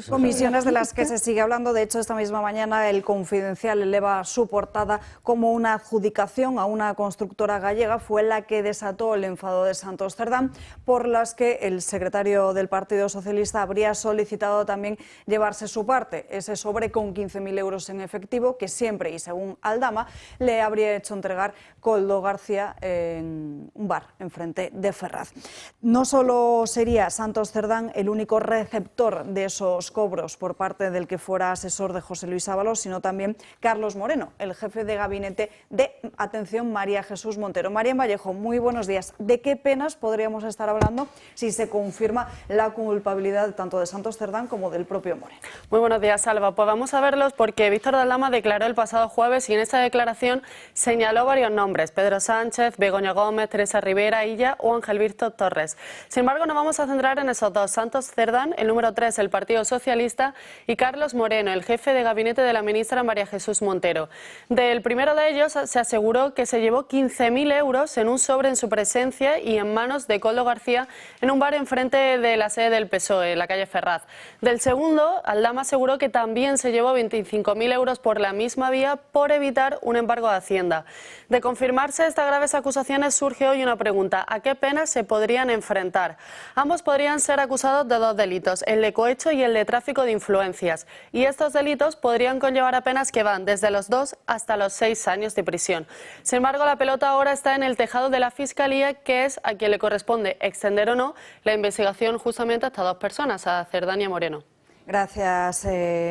Comisiones de las que se sigue hablando. De hecho, esta misma mañana el Confidencial eleva su portada como una adjudicación a una constructora gallega fue la que desató el enfado de Santos Cerdán, por las que el secretario del Partido Socialista habría solicitado también llevarse su parte, ese sobre con 15.000 euros en efectivo que siempre, y según Aldama, le habría hecho entregar Koldo García en un bar enfrente de Ferraz. No solo sería Santos Cerdán el único receptor de esos cobros por parte del que fuera asesor de José Luis Ábalos, sino también Carlos Moreno, el jefe de gabinete de, atención, María Jesús Montero. Marian Vallejo, muy buenos días. ¿De qué penas podríamos estar hablando si se confirma la culpabilidad tanto de Santos Cerdán como del propio Moreno? Muy buenos días, Alba. Pues vamos a verlos porque Víctor de Aldama declaró el pasado jueves y en esta declaración señaló varios nombres: Pedro Sánchez, Begoña Gómez, Teresa Rivera, Illa o Ángel Víctor Torres. Sin embargo, nos vamos a centrar en esos dos: Santos Cerdán, el número 3 del Partido Socialista, y Carlos Moreno, el jefe de gabinete de la ministra María Jesús Montero. Del primero de ellos se aseguró que se llevó 15.000 euros en un sobre en su presencia y en manos de Koldo García en un bar enfrente de la sede del PSOE, en la calle Ferraz. Del segundo, Aldama aseguró que también se llevó 25.000 euros por la misma vía por evitar un embargo de Hacienda. De confirmarse estas graves acusaciones surge hoy una pregunta: ¿a qué penas se podrían enfrentar? Ambos podrían ser acusados de dos delitos, el de cohecho y el de tráfico de influencias, y estos delitos podrían conllevar a penas que van desde los 2 hasta los 6 años de prisión. Sin embargo, la pelota ahora está en el tejado de la Fiscalía, que es a quien le corresponde extender o no la investigación justamente a estas dos personas, a Cerdán y a Moreno. Gracias,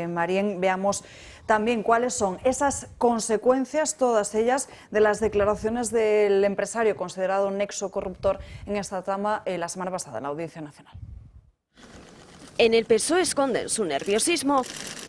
Marien. Veamos también cuáles son esas consecuencias, todas ellas, de las declaraciones del empresario considerado nexo corruptor en esta trama la semana pasada en la Audiencia Nacional. En el PSOE esconden su nerviosismo,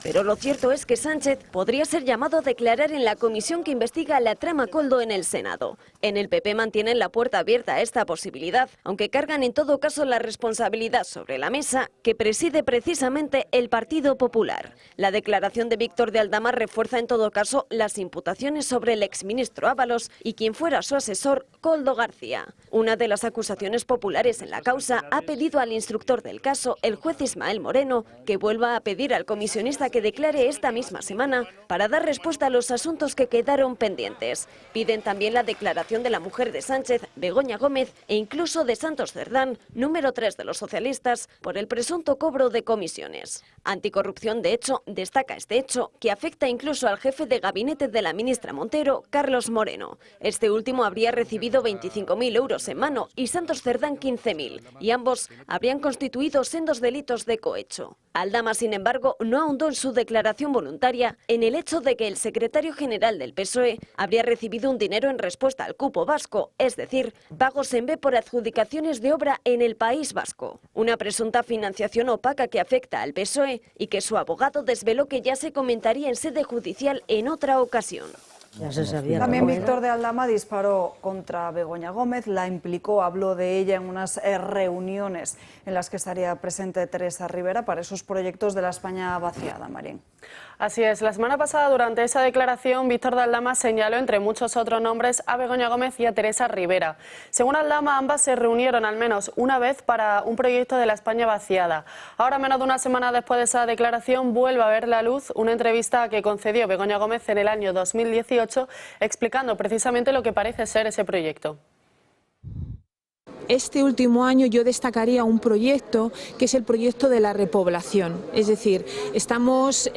pero lo cierto es que Sánchez podría ser llamado a declarar en la comisión que investiga la trama Koldo en el Senado. En el PP mantienen la puerta abierta a esta posibilidad, aunque cargan en todo caso la responsabilidad sobre la mesa que preside precisamente el Partido Popular. La declaración de Víctor de Aldama refuerza en todo caso las imputaciones sobre el exministro Ábalos y quien fuera su asesor, Koldo García. Una de las acusaciones populares en la causa ha pedido al instructor del caso, el juez Ismael Moreno, que vuelva a pedir al comisionista que declare esta misma semana para dar respuesta a los asuntos que quedaron pendientes. Piden también la declaración de la mujer de Sánchez, Begoña Gómez, e incluso de Santos Cerdán, número 3 de los socialistas, por el presunto cobro de comisiones. Anticorrupción, de hecho, destaca este hecho, que afecta incluso al jefe de gabinete de la ministra Montero, Carlos Moreno. Este último habría recibido 25.000 euros en mano y Santos Cerdán 15.000, y ambos habrían constituido sendos delitos de cohecho. Aldama, sin embargo, no ahondó en su declaración voluntaria en el hecho de que el secretario general del PSOE habría recibido un dinero en respuesta al cupo vasco, es decir, pagos en B por adjudicaciones de obra en el País Vasco. Una presunta financiación opaca que afecta al PSOE y que su abogado desveló que ya se comentaría en sede judicial en otra ocasión. También Víctor de Aldama disparó contra Begoña Gómez, la implicó, habló de ella en unas reuniones en las que estaría presente Teresa Rivera para esos proyectos de la España vaciada, Marín. Así es, la semana pasada durante esa declaración Víctor de Aldama señaló entre muchos otros nombres a Begoña Gómez y a Teresa Rivera. Según Aldama, ambas se reunieron al menos una vez para un proyecto de la España vaciada. Ahora, menos de una semana después de esa declaración, vuelve a ver la luz una entrevista que concedió Begoña Gómez en el año 2018 explicando precisamente lo que parece ser ese proyecto. Este último año yo destacaría un proyecto que es el proyecto de la repoblación, es decir, estamos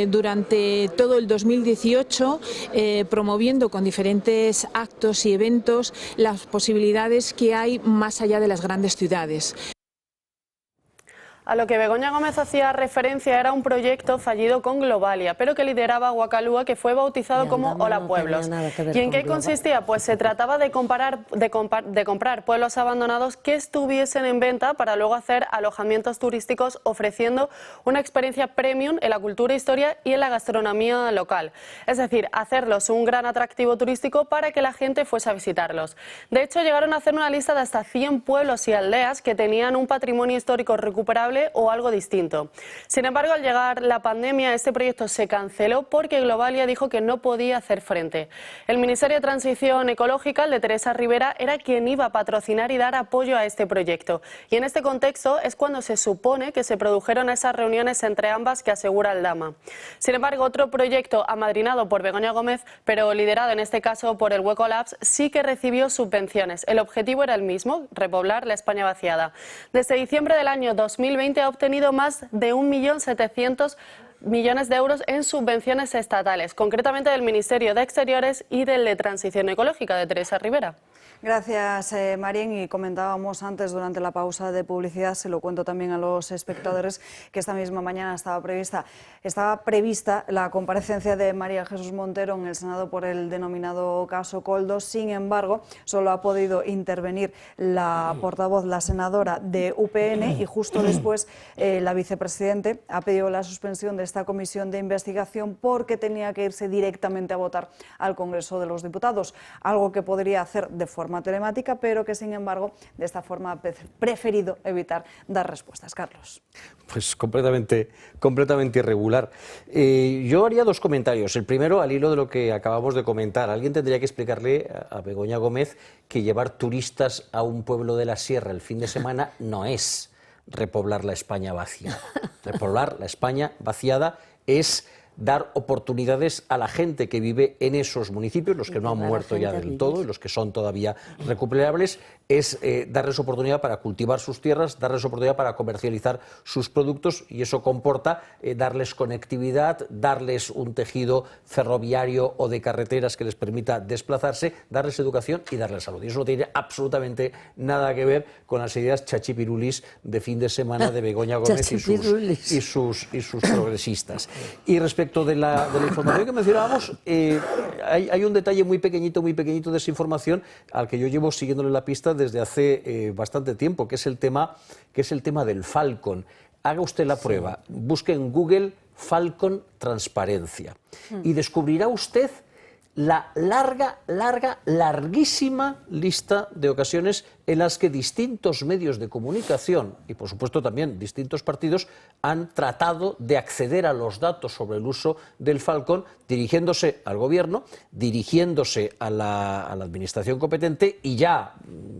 durante todo el 2018 promoviendo con diferentes actos y eventos las posibilidades que hay más allá de las grandes ciudades. A lo que Begoña Gómez hacía referencia era un proyecto fallido con Globalia, pero que lideraba Guacalúa, que fue bautizado como Hola Pueblos. ¿Y en qué consistía? Pues se trataba de comprar pueblos abandonados que estuviesen en venta para luego hacer alojamientos turísticos ofreciendo una experiencia premium en la cultura, historia y en la gastronomía local. Es decir, hacerlos un gran atractivo turístico para que la gente fuese a visitarlos. De hecho, llegaron a hacer una lista de hasta 100 pueblos y aldeas que tenían un patrimonio histórico recuperable B o algo distinto. Sin embargo, al llegar la pandemia, este proyecto se canceló porque Globalia dijo que no podía hacer frente. El Ministerio de Transición Ecológica, el de Teresa Rivera, era quien iba a patrocinar y dar apoyo a este proyecto. Y en este contexto es cuando se supone que se produjeron esas reuniones entre ambas que asegura Aldama. Sin embargo, otro proyecto amadrinado por Begoña Gómez, pero liderado en este caso por el Hueco Labs, sí que recibió subvenciones. El objetivo era el mismo, repoblar la España vaciada. Desde diciembre del año 2020 ha obtenido más de 1.700.000.000 de euros en subvenciones estatales, concretamente del Ministerio de Exteriores y del de Transición Ecológica de Teresa Rivera. Gracias, Marien. Y comentábamos antes, durante la pausa de publicidad, se lo cuento también a los espectadores, que esta misma mañana estaba prevista la comparecencia de María Jesús Montero en el Senado por el denominado caso Koldo. Sin embargo, solo ha podido intervenir la portavoz, la senadora de UPN, y justo después la vicepresidente ha pedido la suspensión de esta comisión de investigación porque tenía que irse directamente a votar al Congreso de los Diputados, algo que podría hacer de forma telemática, pero que sin embargo de esta forma ha preferido evitar dar respuestas. Carlos. Pues completamente irregular. Yo haría dos comentarios. El primero, al hilo de lo que acabamos de comentar. Alguien tendría que explicarle a Begoña Gómez que llevar turistas a un pueblo de la sierra el fin de semana no es repoblar la España vaciada. Repoblar la España vaciada es dar oportunidades a la gente que vive en esos municipios, los que no han muerto ya del todo y los que son todavía recuperables, es darles oportunidad para cultivar sus tierras, darles oportunidad para comercializar sus productos, y eso comporta darles conectividad, darles un tejido ferroviario o de carreteras que les permita desplazarse, darles educación y darles salud. Y eso no tiene absolutamente nada que ver con las ideas chachipirulis de fin de semana de Begoña Gómez y sus progresistas. Y respecto de la información que mencionábamos, hay un detalle muy pequeñito de esa información al que yo llevo siguiéndole la pista desde hace bastante tiempo, que es el tema del Falcon. Haga usted la prueba, busque en Google Falcon transparencia y descubrirá usted la larguísima lista de ocasiones en las que distintos medios de comunicación y, por supuesto, también distintos partidos han tratado de acceder a los datos sobre el uso del Falcon, dirigiéndose al Gobierno, dirigiéndose a la Administración competente y ya,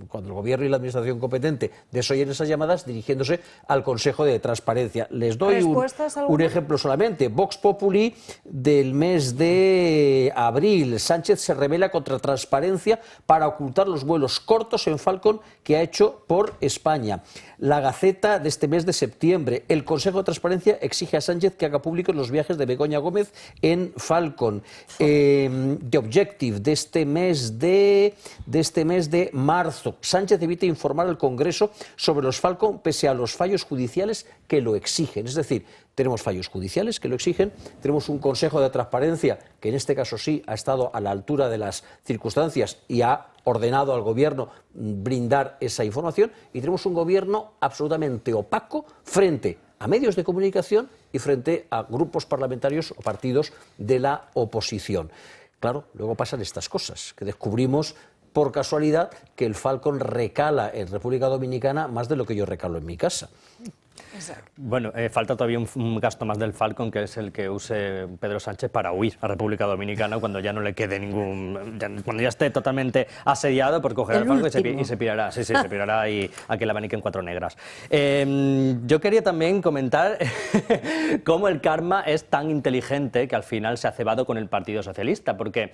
cuando el Gobierno y la Administración competente desoyen esas llamadas, dirigiéndose al Consejo de Transparencia. Les doy un ejemplo solamente. Vox Populi del mes de abril. Sánchez se rebela contra transparencia para ocultar los vuelos cortos en Falcon que ha hecho por España. La Gaceta de este mes de septiembre. El Consejo de Transparencia exige a Sánchez que haga públicos los viajes de Begoña Gómez en Falcon. The Objective de este mes de marzo. Sánchez evita informar al Congreso sobre los Falcon pese a los fallos judiciales que lo exigen. Es decir, tenemos fallos judiciales que lo exigen, tenemos un Consejo de Transparencia que en este caso sí ha estado a la altura de las circunstancias y ha ordenado al Gobierno brindar esa información, y tenemos un Gobierno absolutamente opaco frente a medios de comunicación y frente a grupos parlamentarios o partidos de la oposición. Claro, luego pasan estas cosas, que descubrimos por casualidad que el Falcon recala en República Dominicana más de lo que yo recalo en mi casa. Exacto. Bueno, falta todavía un gasto más del Falcon, que es el que use Pedro Sánchez para huir a República Dominicana cuando ya no le quede cuando ya esté totalmente asediado, pues cogerá el Falcon y se pirará. Sí, se pirará y a que le abaniquen cuatro negras. Yo quería también comentar cómo el karma es tan inteligente que al final se ha cebado con el Partido Socialista, porque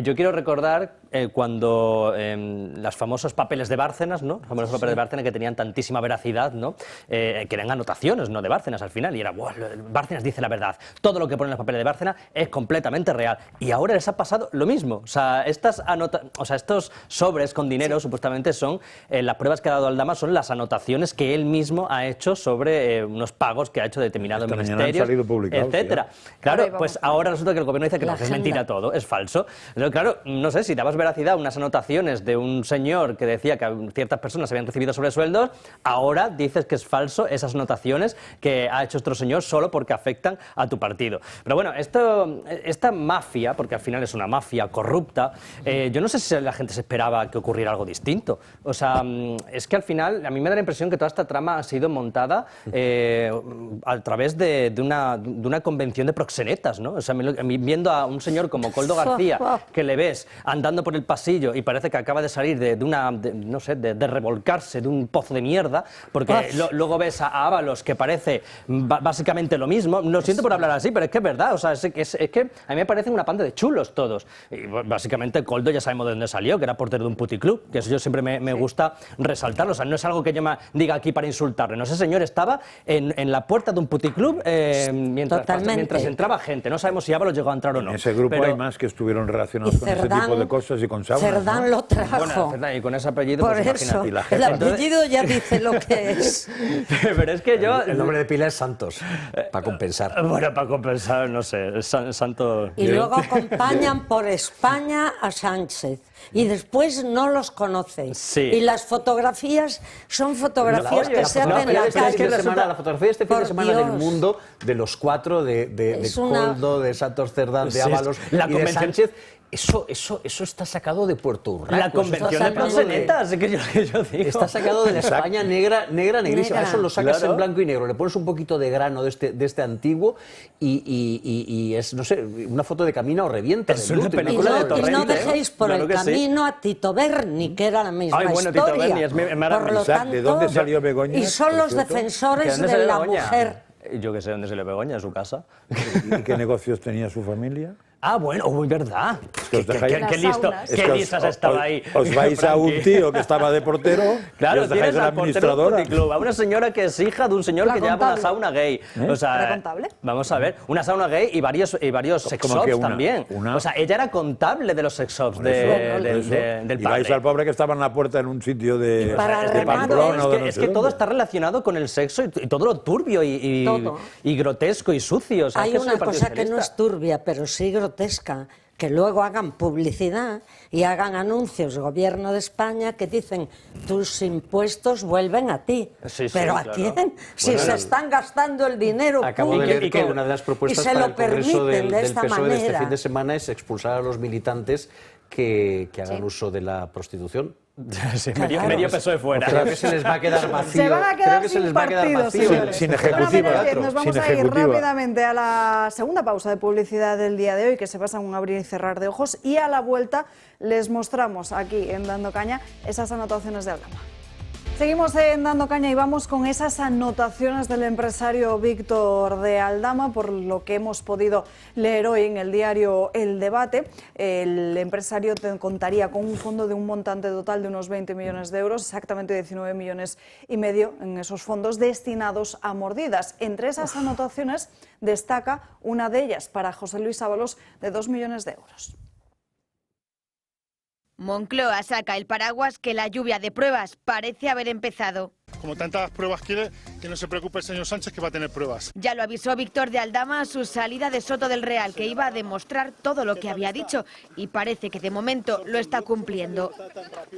yo quiero recordar cuando los famosos papeles de Bárcenas, ¿no? Los famosos papeles de Bárcenas que tenían tantísima veracidad, ¿no? Que eran anotaciones, no de Bárcenas al final, y era, Bárcenas dice la verdad, todo lo que pone en los papeles de Bárcenas es completamente real, y ahora les ha pasado lo mismo. O sea, estos sobres con dinero supuestamente son, las pruebas que ha dado Aldama son las anotaciones que él mismo ha hecho sobre unos pagos que ha hecho determinado ministerio, etcétera. Claro, pues ahora resulta que el Gobierno dice que no, es mentira todo, es falso. Pero claro, no sé, si dabas veracidad a unas anotaciones de un señor que decía que ciertas personas habían recibido sobresueldos, ahora dices que es falso esas anotaciones operaciones que ha hecho otro señor solo porque afectan a tu partido. Pero bueno, esta mafia, porque al final es una mafia corrupta, yo no sé si la gente se esperaba que ocurriera algo distinto. O sea, es que al final a mí me da la impresión que toda esta trama ha sido montada a través de una convención de proxenetas, ¿no? O sea, viendo a un señor como Koldo García, que le ves andando por el pasillo y parece que acaba de salir de revolcarse de un pozo de mierda, porque luego ves a Ábalos, que parece básicamente lo mismo. Lo siento por hablar así, pero es que es verdad. O sea, es que a mí me parecen una panda de chulos todos. Y básicamente Koldo ya sabemos de dónde salió, que era portero de un puticlub, que eso yo siempre me gusta resaltarlo. O sea, no es algo que yo me diga aquí para insultarle. No, ese señor estaba en la puerta de un puticlub mientras entraba gente. No sabemos si Ábalos llegó a entrar o no. En ese grupo hay más que estuvieron relacionados con ese tipo de cosas y con saunas. Cerdán, ¿no? Lo trajo. Bueno, Cerdán, y con ese apellido, por pues eso, imagínate. el apellido ya dice lo que es. Pero es que yo... El nombre de pila es Santos, para compensar. Bueno, para compensar, no sé, Santo... Y luego acompañan por España a Sánchez. Y después no los conocen. Sí. Y las fotografías son fotografías que se hacen en la calle. La fotografía de este fin de semana del Mundo, de los cuatro, de Koldo, de Santos Cerdán, de Ábalos y de Sánchez, eso está sacado de Puerto Urraco. La convención de proxenetas, que yo digo. Está sacado de la España negrísima. Eso lo sacas en blanco y negro, le pones un poquito de grano de este antiguo y es, no sé, una foto de Camina o Revienta. Es una película de Torrente. Y no dejéis por el camino a Tito Berni, que era la misma historia. Tito Berni es maravilloso. ¿De dónde salió Begoña? Y son los defensores de la mujer. Yo que sé dónde salió Begoña, en su casa. ¿Y qué negocios tenía su familia? Ah, bueno, muy verdad. Qué listo, qué listas estaba ahí. Os vais a un tío que estaba de portero, claro, y os dejáis a la administradora. A una señora que es hija de un señor que lleva una sauna gay. O sea, ¿era contable? Vamos a ver, una sauna gay y varios sex shops también. O sea, ella era contable de los sex shops del padre. Y vais al pobre que estaba en la puerta en un sitio de Pamplona. Es que todo está relacionado con el sexo y todo lo turbio y grotesco y sucio. O sea, hay una cosa que no es turbia, pero sí grotesca, que luego hagan publicidad y hagan anuncios Gobierno de España que dicen tus impuestos vuelven a ti. Pero ¿a quién? Si se están gastando el dinero acabo público de leer que una de las propuestas para el Congreso del PSOE de este fin de semana es expulsar a los militantes que hagan uso de la prostitución. Sí, medio PSOE fuera. Creo que se les va a quedar vacío. Se van a quedar sin partido, señores. Sin ejecutiva. Nos vamos a ir rápidamente a la segunda pausa de publicidad del día de hoy, que se basa en un abrir y cerrar de ojos, y a la vuelta les mostramos aquí en Dando Caña esas anotaciones de Aldama. Seguimos en Dando Caña y vamos con esas anotaciones del empresario Víctor de Aldama, por lo que hemos podido leer hoy en el diario El Debate. El empresario contaría con un fondo de un montante total de unos 20 millones de euros, exactamente 19,5 millones en esos fondos destinados a mordidas. Entre esas anotaciones destaca una de ellas para José Luis Ábalos de 2 millones de euros. Moncloa saca el paraguas que la lluvia de pruebas parece haber empezado. Como tantas pruebas quiere, que no se preocupe el señor Sánchez, que va a tener pruebas. Ya lo avisó Víctor de Aldama a su salida de Soto del Real, que iba a demostrar todo lo que había dicho, y parece que de momento lo está cumpliendo.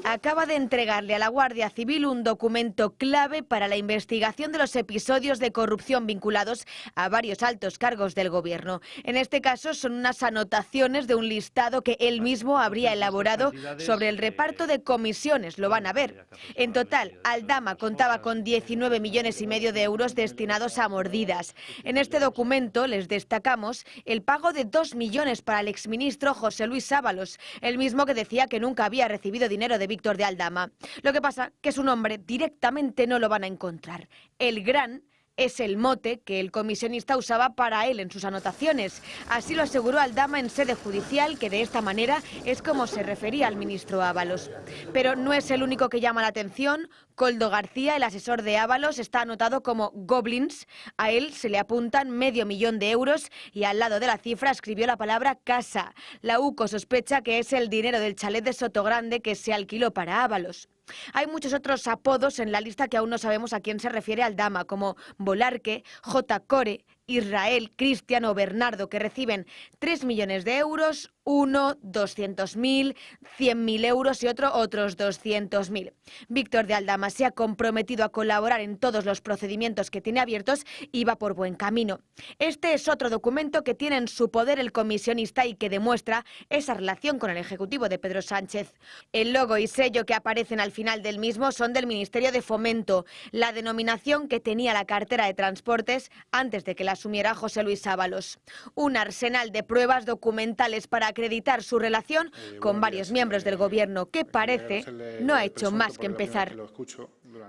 Acaba de entregarle a la Guardia Civil un documento clave para la investigación de los episodios de corrupción vinculados a varios altos cargos del gobierno. En este caso son unas anotaciones de un listado que él mismo habría elaborado sobre el reparto de comisiones. Lo van a ver. En total, Aldama contaba con 19,5 millones de euros destinados a mordidas. En este documento les destacamos el pago de 2 millones para el exministro José Luis Ábalos, el mismo que decía que nunca había recibido dinero de Víctor de Aldama. Lo que pasa que su nombre directamente no lo van a encontrar. El Gran es el mote que el comisionista usaba para él en sus anotaciones. Así lo aseguró Aldama en sede judicial, que de esta manera es como se refería al ministro Ábalos. Pero no es el único que llama la atención. Koldo García, el asesor de Ábalos, está anotado como Goblins. A él se le apuntan 500,000 euros y al lado de la cifra escribió la palabra casa. La UCO sospecha que es el dinero del chalet de Sotogrande que se alquiló para Ábalos. Hay muchos otros apodos en la lista que aún no sabemos a quién se refiere Aldama, como Volarque, J. Core, Israel, Cristian o Bernardo, que reciben 3 millones de euros, uno 200.000, 100.000 euros y otros 200.000. Víctor de Aldama se ha comprometido a colaborar en todos los procedimientos que tiene abiertos y va por buen camino. Este es otro documento que tiene en su poder el comisionista y que demuestra esa relación con el Ejecutivo de Pedro Sánchez. El logo y sello que aparecen al final del mismo son del Ministerio de Fomento, la denominación que tenía la cartera de Transportes antes de que la asumiera José Luis Ábalos. Un arsenal de pruebas documentales para acreditar su relación con varios miembros del Gobierno, que parece no ha hecho más que empezar.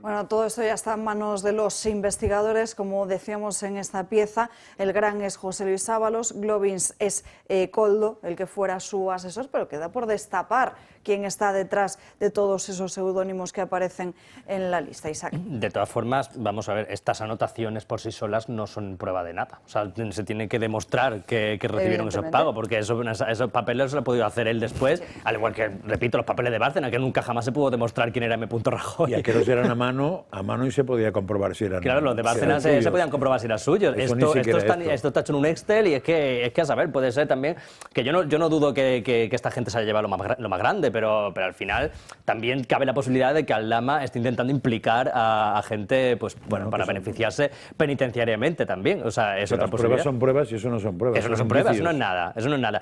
Bueno, todo esto ya está en manos de los investigadores, como decíamos en esta pieza. El gran es José Luis Ábalos, Globins es Koldo, el que fuera su asesor, pero queda por destapar quién está detrás de todos esos seudónimos que aparecen en la lista. Isaac. De todas formas, vamos a ver, estas anotaciones por sí solas no son prueba de nada. O sea, se tiene que demostrar que recibieron esos pagos, porque esos papeles los ha podido hacer él después, al igual que, repito, los papeles de Bárcena, que nunca jamás se pudo demostrar quién era M. Rajoy. Y aquellos eran a mano y se podía comprobar si eran. Claro, los de Bárcena se podían comprobar si eran suyos. Esto está hecho en un Excel y es que a saber, puede ser también, que yo no dudo que esta gente se haya llevado lo más grande, pero al final también cabe la posibilidad de que Aldama esté intentando implicar a gente, pues bueno, para beneficiarse penitenciariamente también. O sea, es otra posibilidad. Pruebas son pruebas y eso no son pruebas. Eso no son pruebas, eso no es nada.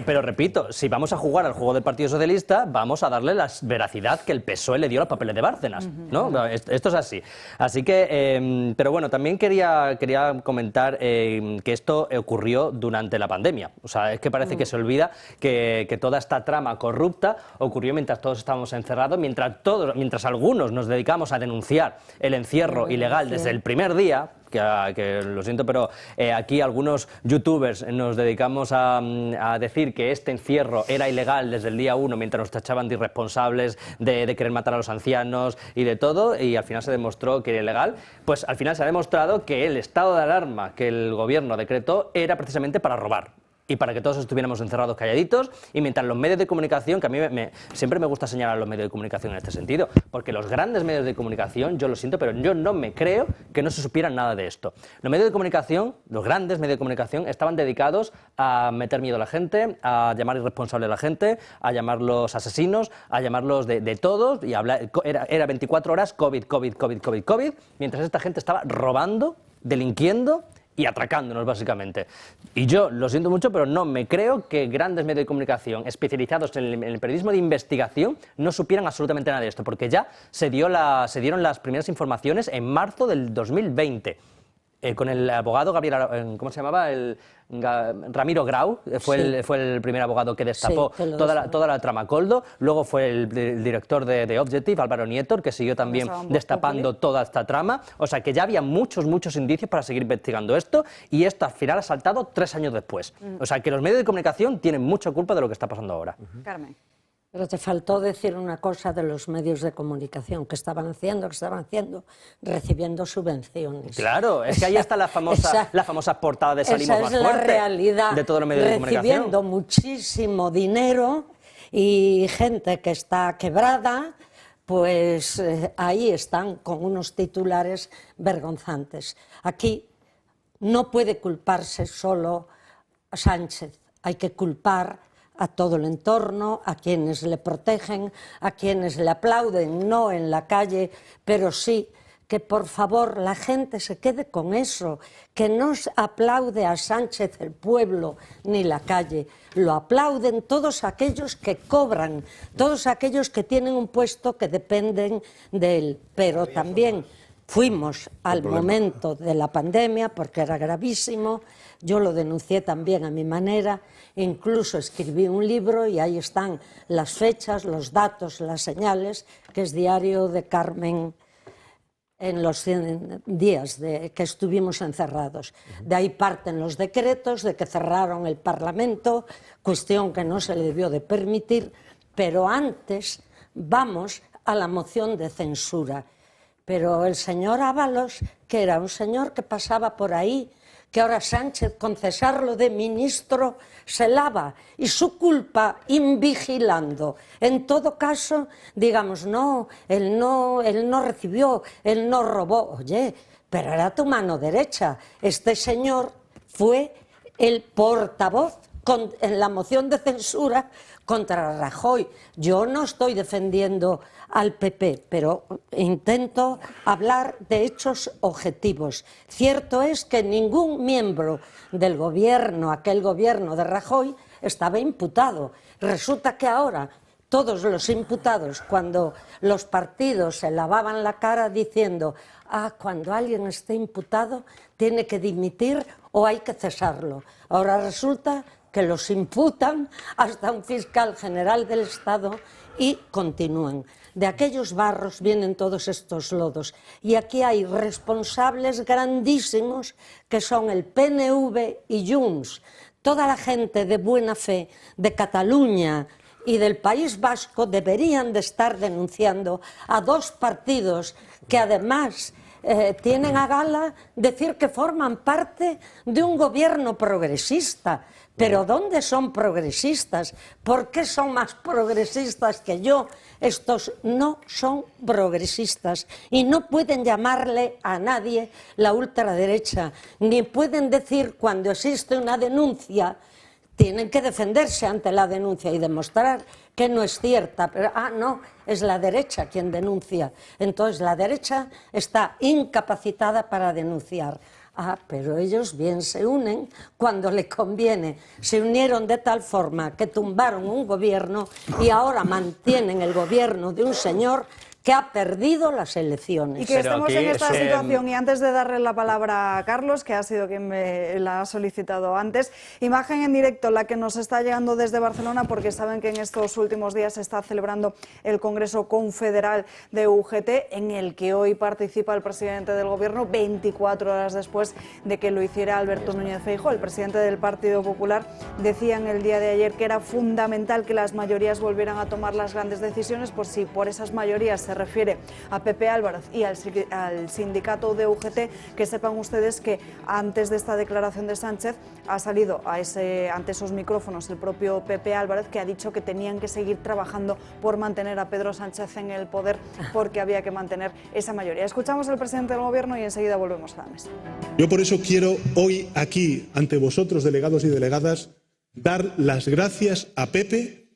Pero repito, si vamos a jugar al juego del Partido Socialista, vamos a darle la veracidad que el PSOE le dio a los papeles de Bárcenas, ¿no? Esto es así. Así que, pero bueno, también quería comentar que esto ocurrió durante la pandemia. O sea, es que parece que se olvida que toda esta trama corrupta ocurrió mientras todos estábamos encerrados, mientras algunos nos dedicamos a denunciar el encierro ilegal desde el primer día. Que lo siento, pero aquí algunos youtubers nos dedicamos a decir que este encierro era ilegal desde el día 1, mientras nos tachaban de irresponsables, de querer matar a los ancianos y de todo, y al final se demostró que era ilegal. Pues al final se ha demostrado que el estado de alarma que el gobierno decretó era precisamente para robar. Y para que todos estuviéramos encerrados calladitos, y mientras los medios de comunicación, que a mí siempre me gusta señalar a los medios de comunicación en este sentido, porque los grandes medios de comunicación, yo lo siento, pero yo no me creo que no se supieran nada de esto. Los medios de comunicación, los grandes medios de comunicación, estaban dedicados a meter miedo a la gente, a llamar irresponsable a la gente, a llamarlos asesinos, a llamarlos de todos, y hablar, era 24 horas COVID, mientras esta gente estaba robando, delinquiendo y atracándonos, básicamente. Y yo lo siento mucho, pero no me creo que grandes medios de comunicación especializados en el periodismo de investigación no supieran absolutamente nada de esto, porque ya se dieron las primeras informaciones en marzo del 2020. Con el abogado Gabriel, ¿cómo se llamaba? Ramiro Grau, fue el primer abogado que destapó toda la trama Koldo. Luego fue el director de Objective, Álvaro Nieto, que siguió también destapando toda esta trama. O sea que ya había muchos indicios para seguir investigando esto, y esto al final ha saltado 3 años después. O sea que los medios de comunicación tienen mucha culpa de lo que está pasando ahora. Carmen. Pero te faltó decir una cosa de los medios de comunicación, que estaban haciendo, recibiendo subvenciones. Claro, es que ahí está la famosa portada de Salimos Más Fuerte. Esa es la realidad, de todos los medios de comunicación. Recibiendo muchísimo dinero y gente que está quebrada, pues ahí están con unos titulares vergonzantes. Aquí no puede culparse solo a Sánchez, hay que culpar a todo el entorno, a quienes le protegen, a quienes le aplauden, no en la calle, pero sí que por favor la gente se quede con eso, que no aplaude a Sánchez el pueblo ni la calle, lo aplauden todos aquellos que cobran, todos aquellos que tienen un puesto que dependen de él, pero también fuimos al momento de la pandemia porque era gravísimo. Yo lo denuncié también a mi manera, incluso escribí un libro y ahí están las fechas, los datos, las señales, que es Diario de Carmen en los 100 días que estuvimos encerrados. De ahí parten los decretos de que cerraron el Parlamento, cuestión que no se le debió de permitir, pero antes vamos a la moción de censura. Pero el señor Ábalos, que era un señor que pasaba por ahí, que ahora Sánchez, con cesarlo de ministro, se lava, y su culpa invigilando. En todo caso, digamos, no, él no recibió, él no robó. Oye, pero era tu mano derecha. Este señor fue el portavoz en la moción de censura contra Rajoy. Yo no estoy defendiendo al PP, pero intento hablar de hechos objetivos. Cierto es que ningún miembro del gobierno, aquel gobierno de Rajoy, estaba imputado. Resulta que ahora todos los imputados, cuando los partidos se lavaban la cara diciendo cuando alguien esté imputado tiene que dimitir o hay que cesarlo. Ahora resulta que los imputan hasta un fiscal general del Estado y continúan. De aquellos barros vienen todos estos lodos. Y aquí hay responsables grandísimos que son el PNV y Junts. Toda la gente de buena fe de Cataluña y del País Vasco deberían de estar denunciando a dos partidos que además tienen a gala decir que forman parte de un gobierno progresista. Pero ¿dónde son progresistas? ¿Por qué son más progresistas que yo? Estos no son progresistas y no pueden llamarle a nadie la ultraderecha, ni pueden decir cuando existe una denuncia, tienen que defenderse ante la denuncia y demostrar que no es cierta, pero no, es la derecha quien denuncia. Entonces la derecha está incapacitada para denunciar. Pero ellos bien se unen cuando le conviene. Se unieron de tal forma que tumbaron un gobierno y ahora mantienen el gobierno de un señor que ha perdido las elecciones. Y que estemos en esta situación, y antes de darle la palabra a Carlos, que ha sido quien me la ha solicitado antes, imagen en directo la que nos está llegando desde Barcelona, porque saben que en estos últimos días se está celebrando el Congreso Confederal de UGT, en el que hoy participa el presidente del Gobierno, 24 horas después de que lo hiciera Alberto Núñez Feijóo. El presidente del Partido Popular decía en el día de ayer que era fundamental que las mayorías volvieran a tomar las grandes decisiones, por si por esas mayorías se refiere a Pepe Álvarez y al sindicato de UGT, que sepan ustedes que antes de esta declaración de Sánchez ha salido ante esos micrófonos el propio Pepe Álvarez, que ha dicho que tenían que seguir trabajando por mantener a Pedro Sánchez en el poder, porque había que mantener esa mayoría. Escuchamos al presidente del Gobierno y enseguida volvemos a la mesa. Yo por eso quiero hoy aquí, ante vosotros, delegados y delegadas, dar las gracias a Pepe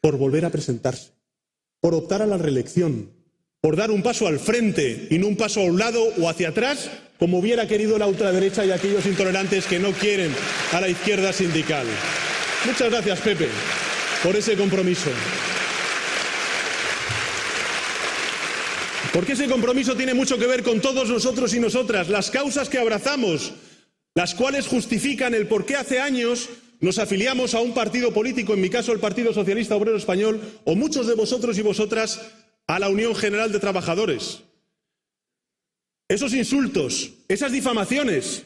por volver a presentarse, por optar a la reelección, por dar un paso al frente y no un paso a un lado o hacia atrás, como hubiera querido la ultraderecha y aquellos intolerantes que no quieren a la izquierda sindical. Muchas gracias, Pepe, por ese compromiso. Porque ese compromiso tiene mucho que ver con todos nosotros y nosotras, las causas que abrazamos, las cuales justifican el por qué hace años nos afiliamos a un partido político, en mi caso el Partido Socialista Obrero Español, o muchos de vosotros y vosotras a la Unión General de Trabajadores. Esos insultos, esas difamaciones,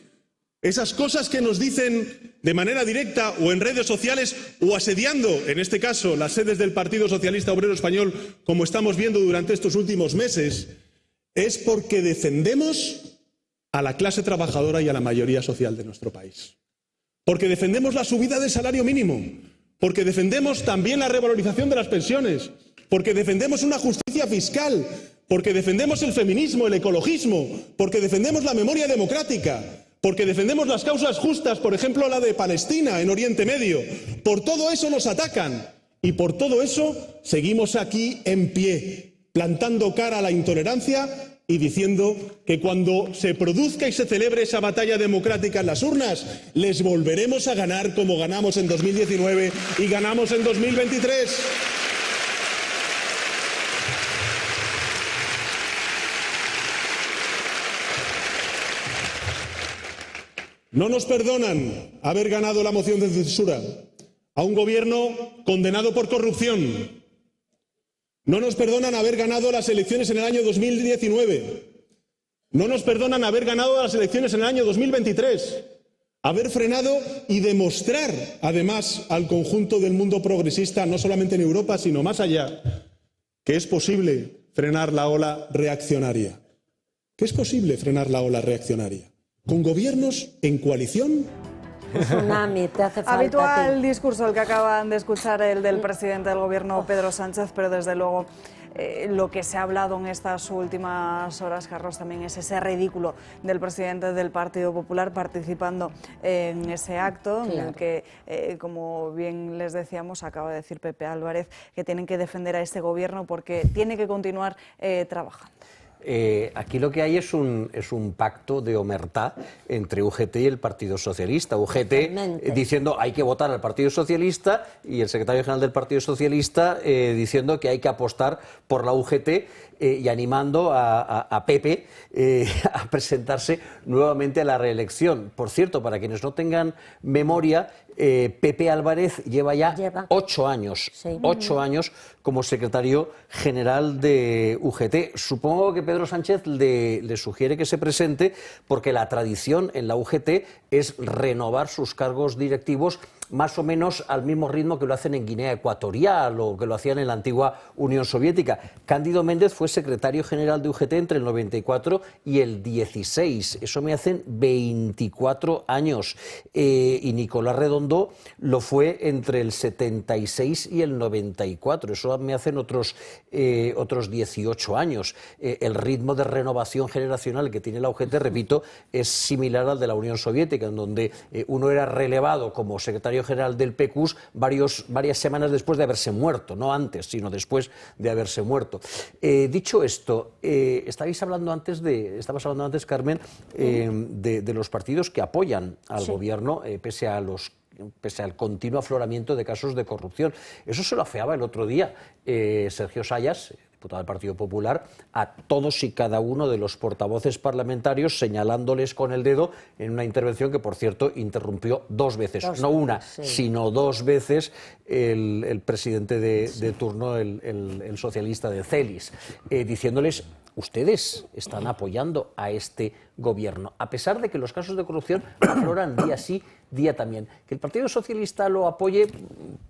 esas cosas que nos dicen de manera directa o en redes sociales o asediando, en este caso, las sedes del Partido Socialista Obrero Español, como estamos viendo durante estos últimos meses, es porque defendemos a la clase trabajadora y a la mayoría social de nuestro país. Porque defendemos la subida del salario mínimo, porque defendemos también la revalorización de las pensiones, porque defendemos una justicia fiscal, porque defendemos el feminismo, el ecologismo, porque defendemos la memoria democrática, porque defendemos las causas justas, por ejemplo la de Palestina en Oriente Medio. Por todo eso nos atacan y por todo eso seguimos aquí en pie, plantando cara a la intolerancia y diciendo que cuando se produzca y se celebre esa batalla democrática en las urnas, les volveremos a ganar como ganamos en 2019 y ganamos en 2023. No nos perdonan haber ganado la moción de censura a un gobierno condenado por corrupción. No nos perdonan haber ganado las elecciones en el año 2019. No nos perdonan haber ganado las elecciones en el año 2023. Haber frenado y demostrar, además, al conjunto del mundo progresista, no solamente en Europa, sino más allá, que es posible frenar la ola reaccionaria. Que es posible frenar la ola reaccionaria. Con gobiernos en coalición Un tsunami, te hace falta. Habitual discurso el que acaban de escuchar, el del presidente del Gobierno, Pedro Sánchez, pero desde luego lo que se ha hablado en estas últimas horas, Carlos, también es ese ridículo del presidente del Partido Popular participando en ese acto, en el que, como bien les decíamos, acaba de decir Pepe Álvarez que tienen que defender a este Gobierno porque tiene que continuar trabajando. Aquí lo que hay es un pacto de omertá entre UGT y el Partido Socialista. UGT diciendo hay que votar al Partido Socialista y el secretario general del Partido Socialista diciendo que hay que apostar por la UGT y animando a Pepe a presentarse nuevamente a la reelección. Por cierto, para quienes no tengan memoria, Pepe Álvarez lleva 8 años, 8 años como secretario general de UGT. Supongo que Pedro Sánchez le sugiere que se presente porque la tradición en la UGT es renovar sus cargos directivos más o menos al mismo ritmo que lo hacen en Guinea Ecuatorial o que lo hacían en la antigua Unión Soviética. Cándido Méndez fue secretario general de UGT entre el 94 y el 16. Eso me hacen 24 años. Y Nicolás Redondo lo fue entre el 76 y el 94. Eso me hacen otros 18 años. El ritmo de renovación generacional que tiene la UGT, repito, es similar al de la Unión Soviética, en donde uno era relevado como secretario general del PQS varias semanas después de haberse muerto, no antes, sino después de haberse muerto. Dicho esto, estabas hablando antes, Carmen, de los partidos que apoyan al gobierno pese al continuo afloramiento de casos de corrupción. Eso se lo afeaba el otro día Sergio Sayas, diputado del Partido Popular, a todos y cada uno de los portavoces parlamentarios, señalándoles con el dedo en una intervención que, por cierto, interrumpió 2 veces, no una, sino 2 veces el presidente de turno, el socialista de Celis, diciéndoles: ustedes están apoyando a este gobierno, a pesar de que los casos de corrupción afloran día sí, día también. Que el Partido Socialista lo apoye,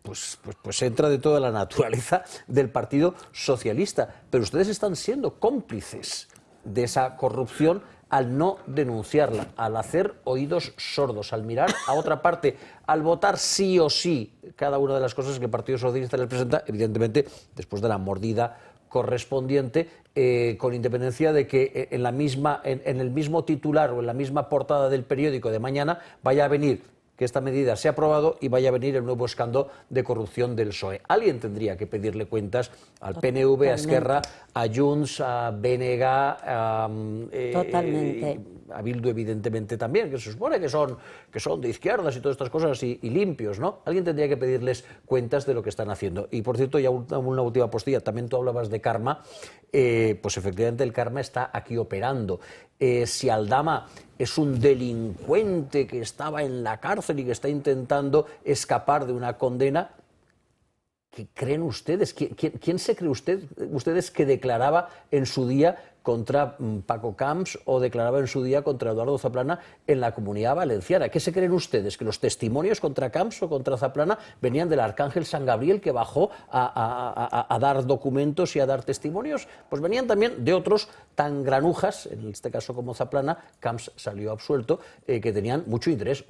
pues entra de toda la naturaleza del Partido Socialista, pero ustedes están siendo cómplices de esa corrupción al no denunciarla, al hacer oídos sordos, al mirar a otra parte, al votar sí o sí cada una de las cosas que el Partido Socialista les presenta, evidentemente después de la mordida correspondiente, con independencia de que en el mismo titular o en la misma portada del periódico de mañana vaya a venir que esta medida se ha aprobado y vaya a venir el nuevo escándalo de corrupción del PSOE. Alguien tendría que pedirle cuentas al PNV, a Esquerra, a Junts, a BNG, a Bildu evidentemente también, que se supone que son de izquierdas y todas estas cosas y limpios, ¿no? Alguien tendría que pedirles cuentas de lo que están haciendo. Y por cierto, ya una última postilla, también tú hablabas de karma, pues efectivamente el karma está aquí operando. Si Aldama es un delincuente que estaba en la cárcel y que está intentando escapar de una condena, ¿qué creen ustedes? ¿Quién se cree ustedes que declaraba en su día contra Paco Camps o declaraba en su día contra Eduardo Zaplana en la Comunidad Valenciana? ¿Qué se creen ustedes? ¿Que los testimonios contra Camps o contra Zaplana venían del Arcángel San Gabriel que bajó a dar documentos y a dar testimonios? Pues venían también de otros tan granujas, en este caso como Zaplana. Camps salió absuelto, que tenían mucho interés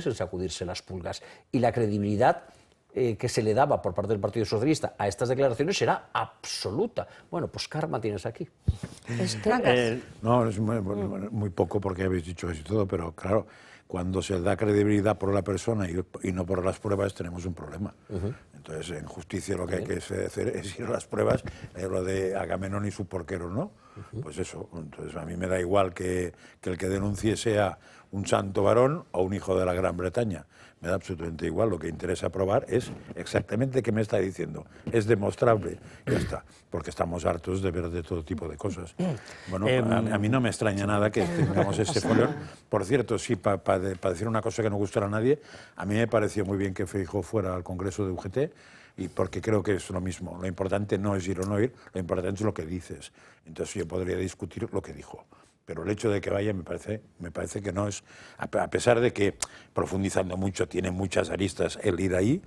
en sacudirse las pulgas. Y la credibilidad que se le daba por parte del Partido Socialista a estas declaraciones era absoluta. Bueno, pues karma tienes aquí. No, es muy poco porque habéis dicho eso y todo, pero claro, cuando se da credibilidad por la persona y no por las pruebas, tenemos un problema. Entonces, en justicia lo que hay que hacer es ir a las pruebas, lo de Agamenón y su porquero, ¿no? Pues eso, entonces a mí me da igual que el que denuncie sea un santo varón o un hijo de la Gran Bretaña. Me da absolutamente igual, lo que interesa probar es exactamente qué me está diciendo. Es demostrable, ya está, porque estamos hartos de ver de todo tipo de cosas. Bueno, a mí no me extraña nada que tengamos ese follón. Por cierto, sí, para decir una cosa que no gustará a nadie, a mí me pareció muy bien que Feijóo fuera al Congreso de UGT, y porque creo que es lo mismo. Lo importante no es ir o no ir, lo importante es lo que dices. Entonces yo podría discutir lo que dijo. Pero el hecho de que vaya me parece que no es, a pesar de que profundizando mucho tiene muchas aristas el ir ahí,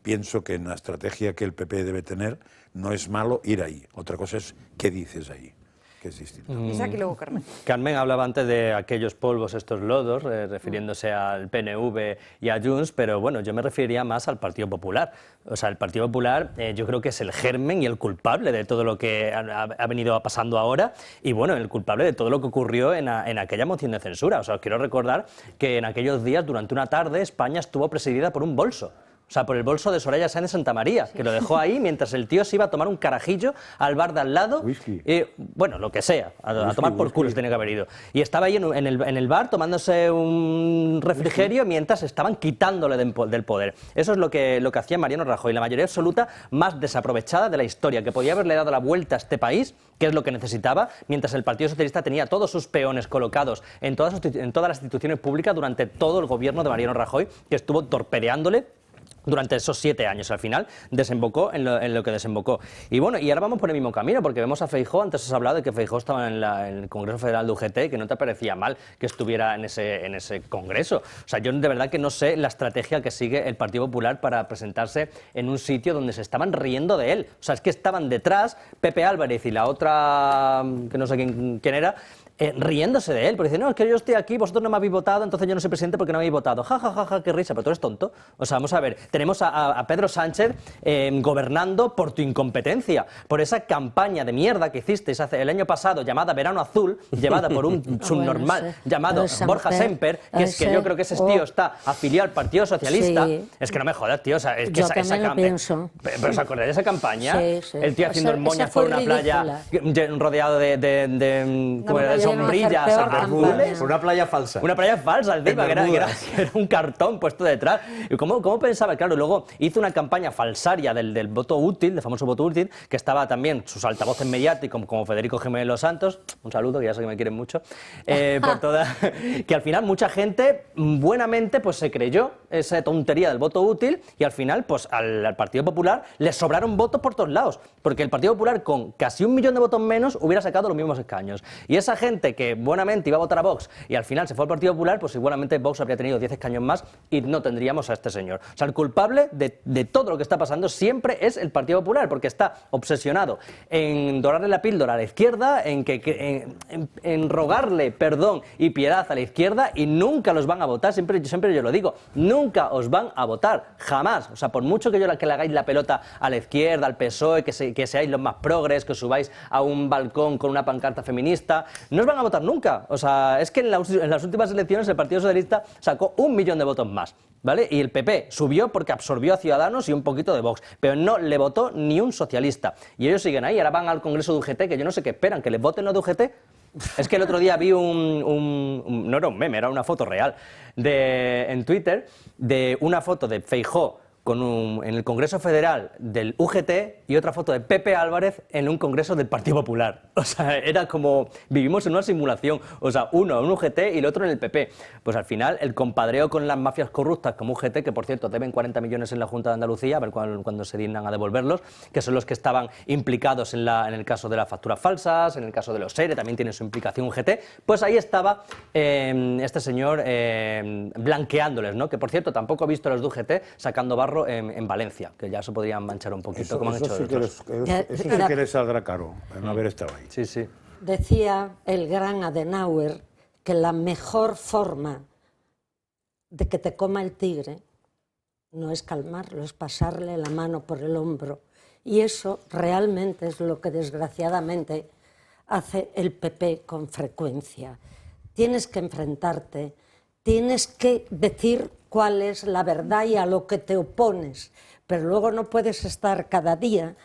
pienso que en la estrategia que el PP debe tener no es malo ir ahí. Otra cosa es qué dices ahí. que es distinto. Isaac y luego Carmen. Carmen hablaba antes de aquellos polvos, estos lodos, refiriéndose al PNV y a Junts, pero bueno, yo me referiría más al Partido Popular. O sea, el Partido Popular yo creo que es el germen y el culpable de todo lo que ha venido pasando ahora y bueno, el culpable de todo lo que ocurrió en aquella moción de censura. O sea, os quiero recordar que en aquellos días, durante una tarde, España estuvo presidida por un bolso. O sea, por el bolso de Soraya Sáenz de Santamaría, que lo dejó ahí mientras el tío se iba a tomar un carajillo al bar de al lado. Whisky. Bueno, lo que sea, a tomar por culo se tenía que haber ido. Y estaba ahí en el bar tomándose un refrigerio mientras estaban quitándole del poder. Eso es lo que hacía Mariano Rajoy, la mayoría absoluta más desaprovechada de la historia, que podía haberle dado la vuelta a este país, que es lo que necesitaba, mientras el Partido Socialista tenía todos sus peones colocados en todas las instituciones públicas durante todo el gobierno de Mariano Rajoy, que estuvo torpedeándole durante esos 7 años. Al final desembocó en lo que desembocó. Y bueno, y ahora vamos por el mismo camino, porque vemos a Feijóo. Antes os he hablado de que Feijóo estaba en el Congreso Federal de UGT y que no te parecía mal que estuviera en ese congreso. O sea, yo de verdad que no sé la estrategia que sigue el Partido Popular para presentarse en un sitio donde se estaban riendo de él. O sea, es que estaban detrás Pepe Álvarez y la otra, que no sé quién era, riéndose de él, porque dice, no, es que yo estoy aquí, vosotros no me habéis votado, entonces yo no soy presidente porque no me habéis votado. Ja, ja, ja, ja, qué risa, pero tú eres tonto. O sea, vamos a ver, tenemos a Pedro Sánchez gobernando por tu incompetencia, por esa campaña de mierda que hicisteis el año pasado llamada Verano Azul, llevada por un subnormal llamado Borja Semper, que es que yo creo que ese tío está afiliado al Partido Socialista. Sí. Es que no me jodas, tío, o sea, es que esa campaña... ¿Pero os acordáis de esa campaña? Sí, sí. El tío haciendo el moñas por una playa rodeado de ¿cómo era? Sombrillas azules. Una playa falsa. Una playa falsa, encima, que era un cartón puesto detrás. ¿Y cómo pensaba? Claro, luego hizo una campaña falsaria del voto útil, del famoso voto útil, que estaba también sus altavoces mediáticos, como Federico Jiménez Los Santos, un saludo, que ya sé que me quieren mucho, por toda... que al final mucha gente buenamente pues se creyó esa tontería del voto útil y al final pues al Partido Popular le sobraron votos por todos lados, porque el Partido Popular con casi 1 millón de votos menos hubiera sacado los mismos escaños. Y esa gente que buenamente iba a votar a Vox y al final se fue al Partido Popular, pues igualmente Vox habría tenido 10 escaños más y no tendríamos a este señor. O sea, el culpable de todo lo que está pasando siempre es el Partido Popular, porque está obsesionado en dorarle la píldora a la izquierda, en rogarle perdón y piedad a la izquierda y nunca los van a votar, siempre yo lo digo, nunca os van a votar, jamás. O sea, por mucho que le hagáis la pelota a la izquierda, al PSOE, que seáis los más progres, que os subáis a un balcón con una pancarta feminista, no os van a votar nunca. O sea, es que en las últimas elecciones el Partido Socialista sacó 1 millón de votos más, ¿vale? Y el PP subió porque absorbió a Ciudadanos y un poquito de Vox, pero no le votó ni un socialista. Y ellos siguen ahí, ahora van al Congreso de UGT, que yo no sé qué esperan, que les voten los de UGT. Es que el otro día vi no era un meme, era una foto real, en Twitter, de una foto de Feijóo en el Congreso Federal del UGT y otra foto de Pepe Álvarez en un Congreso del Partido Popular. O sea, era como, vivimos en una simulación. O sea, uno en un UGT y el otro en el PP. Pues al final, el compadreo con las mafias corruptas como UGT, que por cierto deben 40 millones en la Junta de Andalucía, a ver cuándo se dignan a devolverlos, que son los que estaban implicados en el caso de las facturas falsas, en el caso de los ERE, también tiene su implicación UGT, pues ahí estaba este señor blanqueándoles, ¿no? Que por cierto, tampoco he visto a los de UGT sacando barro en Valencia, que ya se podrían manchar un poquito, como han hecho otros. Eso sí que les saldrá caro, no haber estado ahí. Sí, sí. Decía el gran Adenauer que la mejor forma de que te coma el tigre no es calmarlo, es pasarle la mano por el hombro. Y eso realmente es lo que desgraciadamente hace el PP con frecuencia. Tienes que enfrentarte, tienes que decir cuál es la verdad y a lo que te opones, pero luego no puedes estar cada día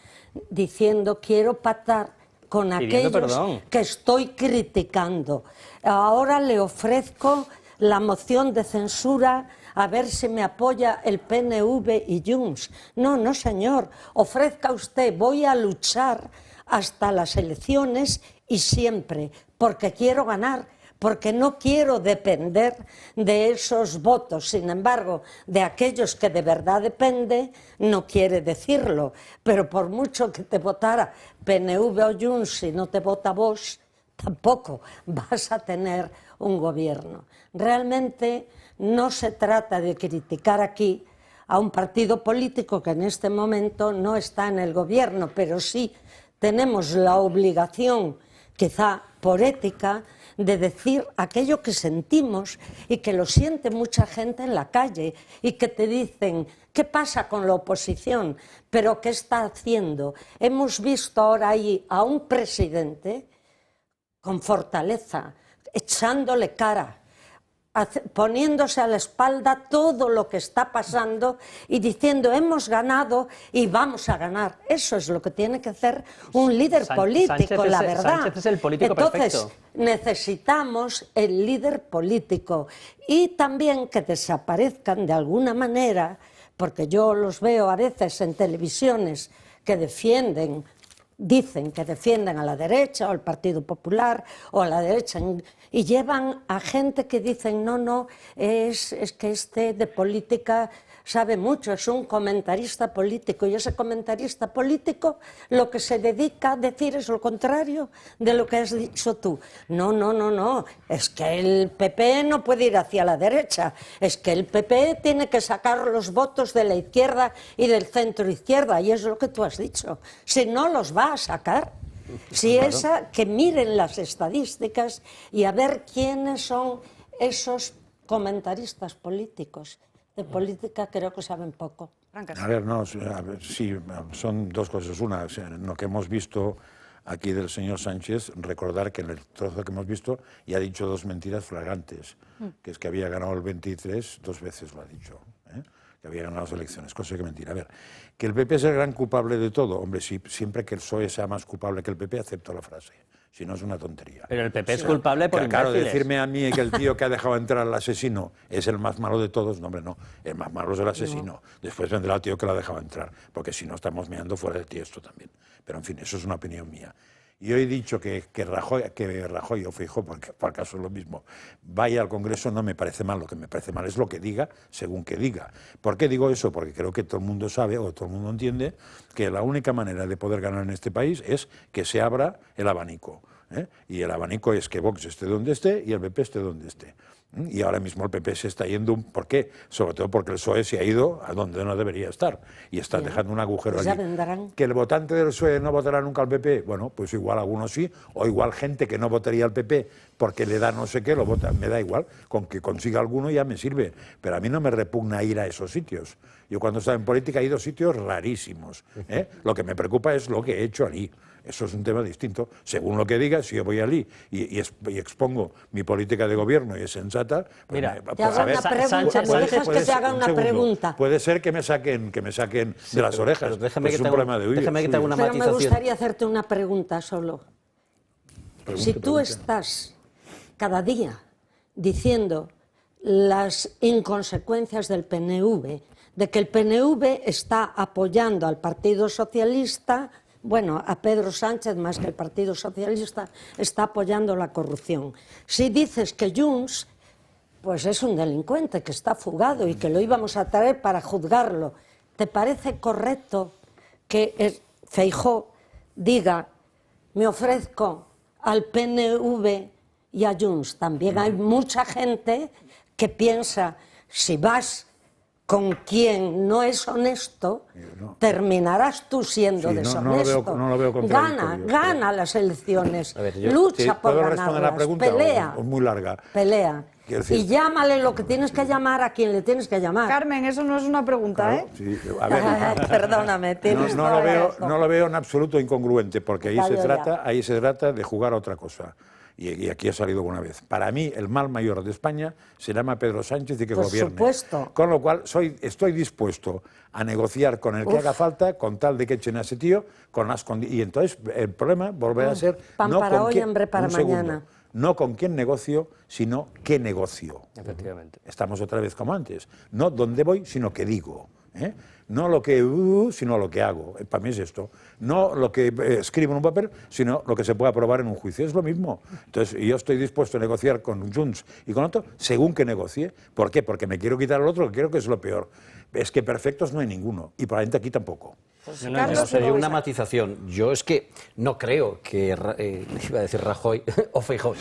diciendo quiero pactar con aquellos que estoy criticando. Ahora le ofrezco la moción de censura a ver si me apoya el PNV y Junts. No, no señor, ofrezca usted, voy a luchar hasta las elecciones y siempre, porque quiero ganar, porque no quiero depender de esos votos. Sin embargo, de aquellos que de verdad depende, no quiere decirlo. Pero por mucho que te votara PNV o Junts, si no te vota Vox, tampoco vas a tener un gobierno. Realmente no se trata de criticar aquí a un partido político que en este momento no está en el gobierno, pero sí tenemos la obligación quizá por ética, de decir aquello que sentimos y que lo siente mucha gente en la calle y que te dicen, ¿qué pasa con la oposición? ¿Pero qué está haciendo? Hemos visto ahora ahí a un presidente con fortaleza, echándole cara, poniéndose a la espalda todo lo que está pasando y diciendo hemos ganado y vamos a ganar. Eso es lo que tiene que hacer un líder político, la verdad. Sánchez es el político Entonces, perfecto. Necesitamos el líder político y también que desaparezcan de alguna manera, porque yo los veo a veces en televisiones que defienden, dicen que defienden a la derecha o al Partido Popular o a la derecha y llevan a gente que dicen no, es que este de política sabe mucho, es un comentarista político y ese comentarista político lo que se dedica a decir es lo contrario de lo que has dicho tú. No, es que el PP no puede ir hacia la derecha, es que el PP tiene que sacar los votos de la izquierda y del centro izquierda y es lo que tú has dicho. Si no los va a sacar, si esa, que miren las estadísticas y a ver quiénes son esos comentaristas políticos. De política creo que saben poco. A ver, sí, son dos cosas. Una, lo que hemos visto aquí del señor Sánchez, recordar que en el trozo que hemos visto ya ha dicho dos mentiras flagrantes, que es que había ganado el 23, 2 veces lo ha dicho, que había ganado las elecciones, cosa que mentira. A ver, que el PP es el gran culpable de todo, hombre, sí, siempre que el PSOE sea más culpable que el PP, acepto la frase. Si no, es una tontería. Pero el PP es culpable por Claro, imbéciles. decirme a mí que el tío que ha dejado entrar al asesino es el más malo de todos, no, hombre, no. El más malo es el asesino. No. Después vendrá el tío que lo ha dejado entrar, porque si no estamos mirando fuera de Tiesto también. Pero, en fin, eso es una opinión mía. Yo he dicho que Rajoy o Feijóo, porque por acaso es lo mismo, vaya al Congreso, no me parece mal. Lo que me parece mal es lo que diga, según que diga. ¿Por qué digo eso? Porque creo que todo el mundo sabe o todo el mundo entiende que la única manera de poder ganar en este país es que se abra el abanico. Y el abanico es que Vox esté donde esté y el PP esté donde esté. Y ahora mismo el PP se está yendo. ¿Por qué? Sobre todo porque el PSOE se ha ido a donde no debería estar y está dejando un agujero allí. ¿Que el votante del PSOE no votará nunca al PP? Bueno, pues igual algunos sí, o igual gente que no votaría al PP porque le da no sé qué, lo vota. Me da igual, con que consiga alguno ya me sirve. Pero a mí no me repugna ir a esos sitios. Yo cuando estaba en política he ido a sitios rarísimos. Lo que me preocupa es lo que he hecho allí. Eso es un tema distinto. Según lo que diga, si yo voy allí y expongo mi política de gobierno y es sensata, pues mira, te hago una pregunta, ¿me dejas que te haga una pregunta? Puede ser que me saquen de las orejas. Déjame es un problema de huir. Déjame que te haga una pero matización. Me gustaría hacerte una pregunta solo. Si tú estás cada día diciendo las inconsecuencias del PNV, de que el PNV está apoyando al Partido Socialista, bueno, a Pedro Sánchez más que el Partido Socialista, está apoyando la corrupción. Si dices que Junts, pues es un delincuente que está fugado y que lo íbamos a traer para juzgarlo, ¿te parece correcto que Feijóo diga, me ofrezco al PNV y a Junts? También hay mucha gente que piensa, si vas con quien no es honesto, terminarás tú siendo deshonesto. No lo veo contradictorio. Gana las elecciones, lucha por ganarlas, la pregunta, pelea, muy larga. Pelea. Y llámale lo que tienes que llamar a quien le tienes que llamar. Carmen, eso no es una pregunta, claro, sí, a ver, perdóname, tienes no lo veo en absoluto incongruente, porque ahí se trata de jugar a otra cosa. Y aquí ha salido una vez. Para mí, el mal mayor de España se llama Pedro Sánchez y que gobierne. Supuesto. Con lo cual, estoy dispuesto a negociar con el que haga falta, con tal de que echen a ese tío, y entonces el problema volverá a ser... Pan no para con hoy, quién, hambre para mañana. No con quién negocio, sino qué negocio. Efectivamente. Estamos otra vez como antes. No dónde voy, sino qué digo. No lo que sino lo que hago. Para mí es esto. No lo que escribo en un papel, sino lo que se puede aprobar en un juicio. Es lo mismo. Entonces, yo estoy dispuesto a negociar con Junts y con otro, según que negocie. ¿Por qué? Porque me quiero quitar al otro, que creo que es lo peor. Es que perfectos no hay ninguno. Y probablemente aquí tampoco. Sería una matización. Yo es que no creo que, iba a decir Rajoy o Feijóo,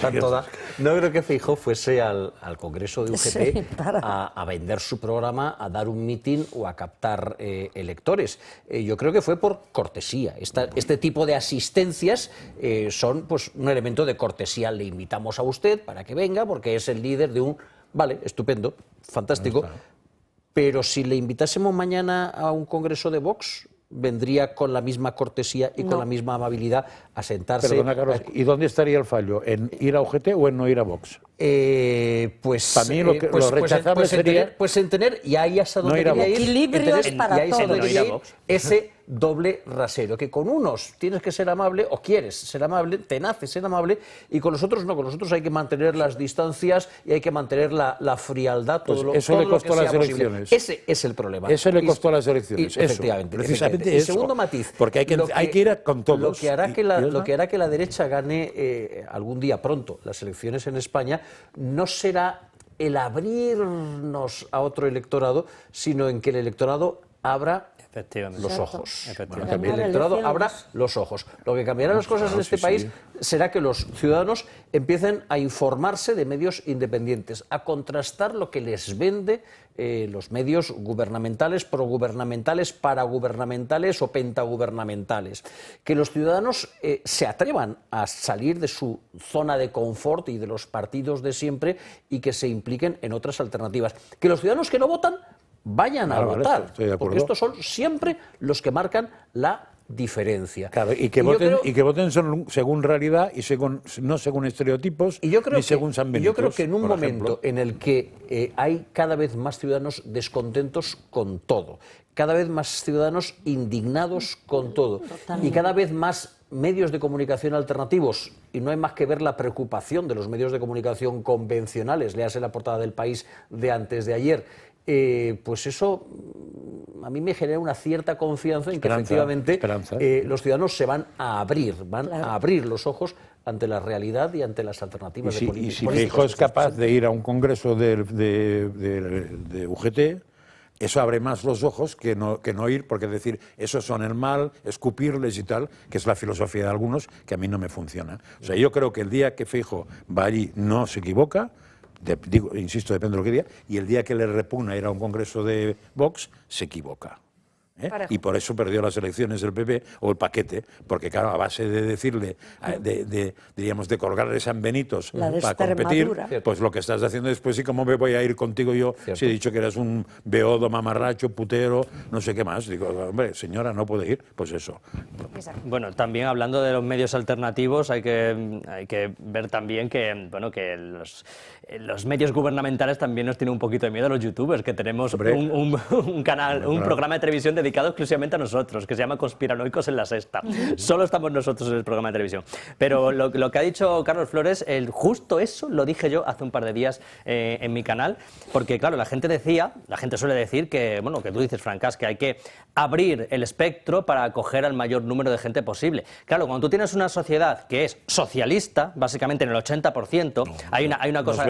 no creo que Feijóo fuese al Congreso de UGT a vender su programa, a dar un mitin o a captar electores. Yo creo que fue por cortesía. Este tipo de asistencias son pues un elemento de cortesía. Le invitamos a usted para que venga porque es el líder de un... Vale, estupendo, fantástico. Pero si le invitásemos mañana a un congreso de Vox, vendría con la misma cortesía y con la misma amabilidad a sentarse. Perdona, Carlos, ¿y dónde estaría el fallo? ¿En ir a UGT o en no ir a Vox? Pues para mí lo rechazable sería... Pues en tener, y ahí hasta donde quería ir, equilibrios para todos. Ese doble rasero, que con unos tienes que ser amable o quieres ser amable, te nace ser amable, y con los otros no, con los otros hay que mantener las distancias y hay que mantener la frialdad, eso le costó las elecciones. Ese es el problema. Eso le costó las elecciones. Efectivamente. Precisamente el segundo matiz. Porque hay que ir con todos. Lo que hará que la derecha gane algún día pronto las elecciones en España no será el abrirnos a otro electorado, sino en que el electorado abra los ojos. El electorado abra los ojos. Lo que cambiará las cosas en este país será que los ciudadanos empiecen a informarse de medios independientes, a contrastar lo que les vende los medios gubernamentales, progubernamentales, paragubernamentales o pentagubernamentales. Que los ciudadanos se atrevan a salir de su zona de confort y de los partidos de siempre y que se impliquen en otras alternativas. Que los ciudadanos que no votan vayan a votar, porque estos son siempre los que marcan la diferencia. Claro, y que voten según realidad y no según estereotipos ni según San Benito. Yo creo que en un momento en el que hay cada vez más ciudadanos descontentos con todo, cada vez más ciudadanos indignados con todo y cada vez más medios de comunicación alternativos, y no hay más que ver la preocupación de los medios de comunicación convencionales, léase la portada del País de antes de ayer, pues eso a mí me genera una cierta confianza en que efectivamente los ciudadanos se van a abrir los ojos ante la realidad y ante las alternativas de política. Y si Feijóo es capaz de ir a un congreso de UGT, eso abre más los ojos que no ir, porque decir, esos son el mal, escupirles y tal, que es la filosofía de algunos, que a mí no me funciona. O sea, yo creo que el día que Feijóo va allí no se equivoca, insisto, depende de lo que diga, y el día que le repugna ir a un congreso de Vox, se equivoca. Y por eso perdió las elecciones el PP o el paquete, porque claro, a base de decirle, diríamos, de colgarle San Benitos para competir, pues lo que estás haciendo después, y cómo me voy a ir contigo yo si he dicho que eras un beodo, mamarracho, putero, no sé qué más. Digo, hombre, señora, no puede ir, pues eso. Bueno, también hablando de los medios alternativos, hay que ver también que, bueno, que los medios gubernamentales también nos tienen un poquito de miedo a los youtubers, que tenemos un canal, un programa de televisión dedicado exclusivamente a nosotros, que se llama Conspiranoicos en la Sexta. Solo estamos nosotros en el programa de televisión. Pero lo que ha dicho Carlos Flores, justo eso lo dije yo hace un par de días en mi canal, porque claro, la gente suele decir que, bueno, que tú dices, Francas, que hay que abrir el espectro para acoger al mayor número de gente posible. Claro, cuando tú tienes una sociedad que es socialista, básicamente en el 80%, hay una cosa...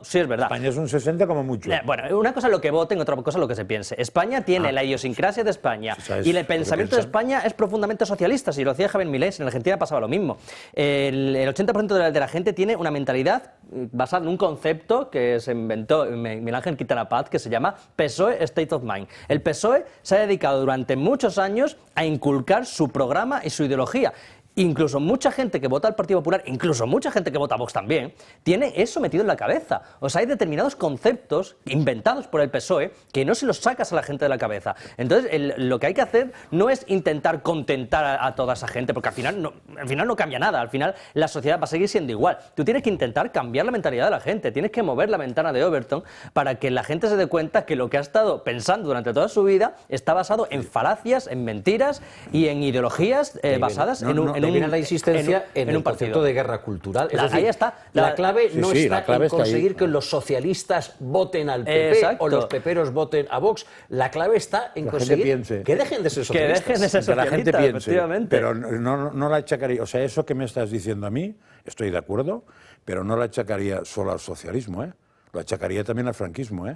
sí, es verdad. España es un 60 como mucho. Bueno, una cosa es lo que voten, otra cosa es lo que se piense. España tiene la idiosincrasia de España y el pensamiento de España es profundamente socialista. Si lo hacía Javier Milei, en Argentina pasaba lo mismo. El 80% de la gente tiene una mentalidad basada en un concepto que se inventó Miguel Ángel Quintana Paz, que se llama PSOE State of Mind. El PSOE se ha dedicado durante muchos años a inculcar su programa y su ideología. Incluso mucha gente que vota al Partido Popular, incluso mucha gente que vota a Vox también, tiene eso metido en la cabeza. O sea, hay determinados conceptos inventados por el PSOE que no se los sacas a la gente de la cabeza. Entonces, lo que hay que hacer no es intentar contentar a toda esa gente, porque al final no cambia nada. Al final la sociedad va a seguir siendo igual. Tú tienes que intentar cambiar la mentalidad de la gente, tienes que mover la ventana de Overton para que la gente se dé cuenta que lo que ha estado pensando durante toda su vida está basado en falacias, en mentiras y en ideologías basadas en un la insistencia en un concepto de guerra cultural. Es decir, ahí está. La clave no está en conseguir que los socialistas voten al PP o los peperos voten a Vox. La clave está en conseguir que dejen de ser socialistas. Que dejen de ser socialistas, que la gente piense, efectivamente. Pero no la achacaría. O sea, eso que me estás diciendo a mí, estoy de acuerdo, pero no la achacaría solo al socialismo, lo achacaría también al franquismo,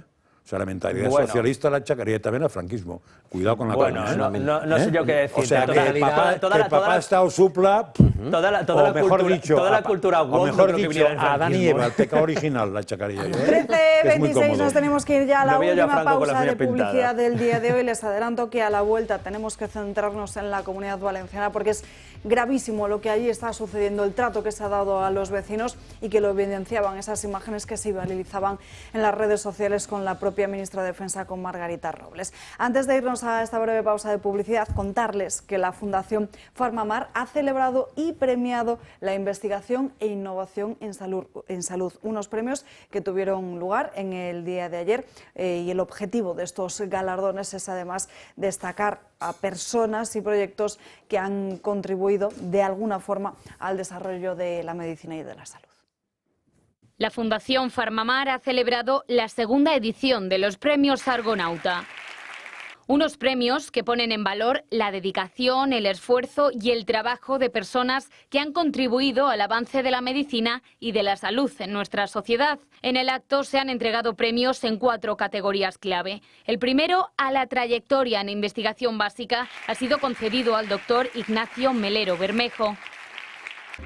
O sea, la mentalidad socialista la achacaría también al franquismo. Cuidado con la cosa. No sé yo qué decir. O sea, que el papá está o supla, o mejor dicho, a Adán y Eva, el pecado original, la achacaría yo. 13:26, nos tenemos que ir ya a la última pausa de publicidad del día de hoy. Les adelanto que a la vuelta tenemos que centrarnos en la Comunidad Valenciana porque es gravísimo lo que allí está sucediendo, el trato que se ha dado a los vecinos y que lo evidenciaban esas imágenes que se viralizaban en las redes sociales con la propia ministra de Defensa, con Margarita Robles. Antes de irnos a esta breve pausa de publicidad, contarles que la Fundación Farmamar ha celebrado y premiado la investigación e innovación en salud, unos premios que tuvieron lugar en el día de ayer y el objetivo de estos galardones es además destacar a personas y proyectos que han contribuido de alguna forma al desarrollo de la medicina y de la salud. La Fundación Farmamar ha celebrado la segunda edición de los premios Argonauta. Unos premios que ponen en valor la dedicación, el esfuerzo y el trabajo de personas que han contribuido al avance de la medicina y de la salud en nuestra sociedad. En el acto se han entregado premios en 4 categorías clave. El primero, a la trayectoria en investigación básica, ha sido concedido al doctor Ignacio Melero Bermejo.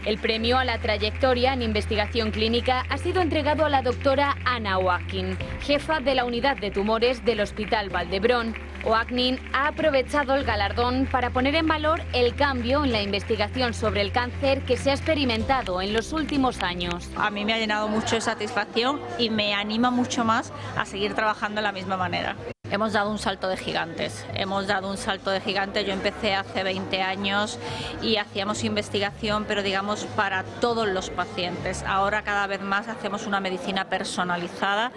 El premio a la trayectoria en investigación clínica ha sido entregado a la doctora Ana Oaknin, jefa de la unidad de tumores del Hospital Valdebrón. Oaknin ha aprovechado el galardón para poner en valor el cambio en la investigación sobre el cáncer que se ha experimentado en los últimos años. A mí me ha llenado mucho de satisfacción y me anima mucho más a seguir trabajando de la misma manera. Hemos dado un salto de gigantes, Yo empecé hace 20 años y hacíamos investigación, pero digamos para todos los pacientes. Ahora cada vez más hacemos una medicina personalizada.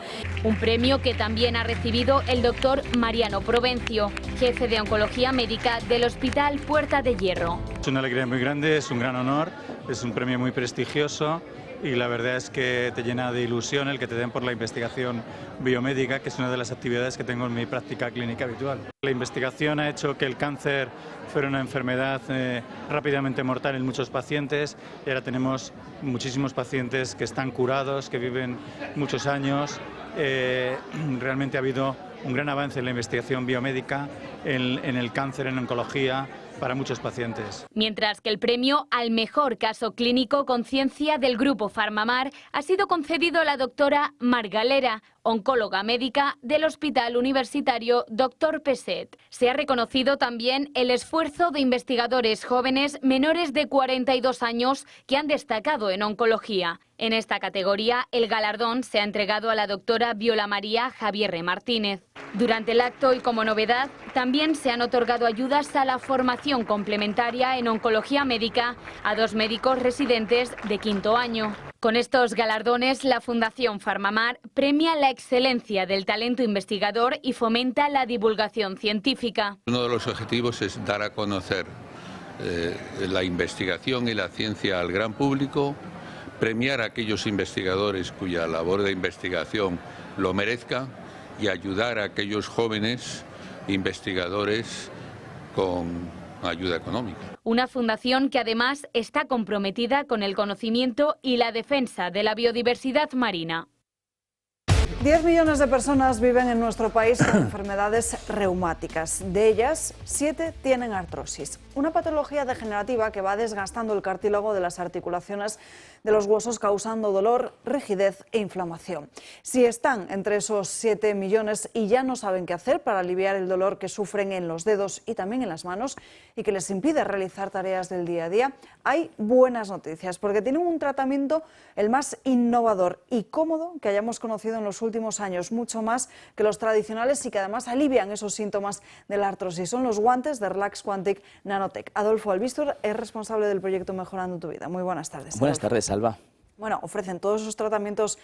Un premio que también ha recibido el doctor Mariano Provencio, jefe de oncología médica del Hospital Puerta de Hierro. Es una alegría muy grande, es un gran honor, es un premio muy prestigioso. Y la verdad es que te llena de ilusión el que te den por la investigación biomédica, que es una de las actividades que tengo en mi práctica clínica habitual. La investigación ha hecho que el cáncer fuera una enfermedad rápidamente mortal en muchos pacientes y ahora tenemos muchísimos pacientes que están curados, que viven muchos años. Realmente ha habido un gran avance en la investigación biomédica, en el cáncer, en oncología, para muchos pacientes. Mientras que el premio al mejor caso clínico con ciencia del Grupo Farmamar ha sido concedido a la doctora Mar Galera, oncóloga médica del Hospital Universitario Dr. Peset. Se ha reconocido también el esfuerzo de investigadores jóvenes menores de 42 años que han destacado en oncología. En esta categoría, el galardón se ha entregado a la doctora Viola María Javierre Martínez. Durante el acto y como novedad, también se han otorgado ayudas a la formación complementaria en oncología médica a 2 médicos residentes de 5º año. Con estos galardones, la Fundación Farmamar premia la excelencia del talento investigador y fomenta la divulgación científica. Uno de los objetivos es dar a conocer la investigación y la ciencia al gran público, premiar a aquellos investigadores cuya labor de investigación lo merezca y ayudar a aquellos jóvenes investigadores con ayuda económica. Una fundación que además está comprometida con el conocimiento y la defensa de la biodiversidad marina. 10 millones de personas viven en nuestro país con enfermedades reumáticas. De ellas, 7 tienen artrosis, una patología degenerativa que va desgastando el cartílago de las articulaciones de los huesos, causando dolor, rigidez e inflamación. Si están entre esos 7 millones y ya no saben qué hacer para aliviar el dolor que sufren en los dedos y también en las manos y que les impide realizar tareas del día a día, hay buenas noticias porque tienen un tratamiento el más innovador y cómodo que hayamos conocido en los últimos años, mucho más que los tradicionales y que además alivian esos síntomas de la artrosis. Son los guantes de Relax Quantic Nanotech. Adolfo Albistur es responsable del proyecto Mejorando tu Vida. Muy buenas tardes. Buenas tardes, Alba. Bueno, ofrecen todos esos tratamientos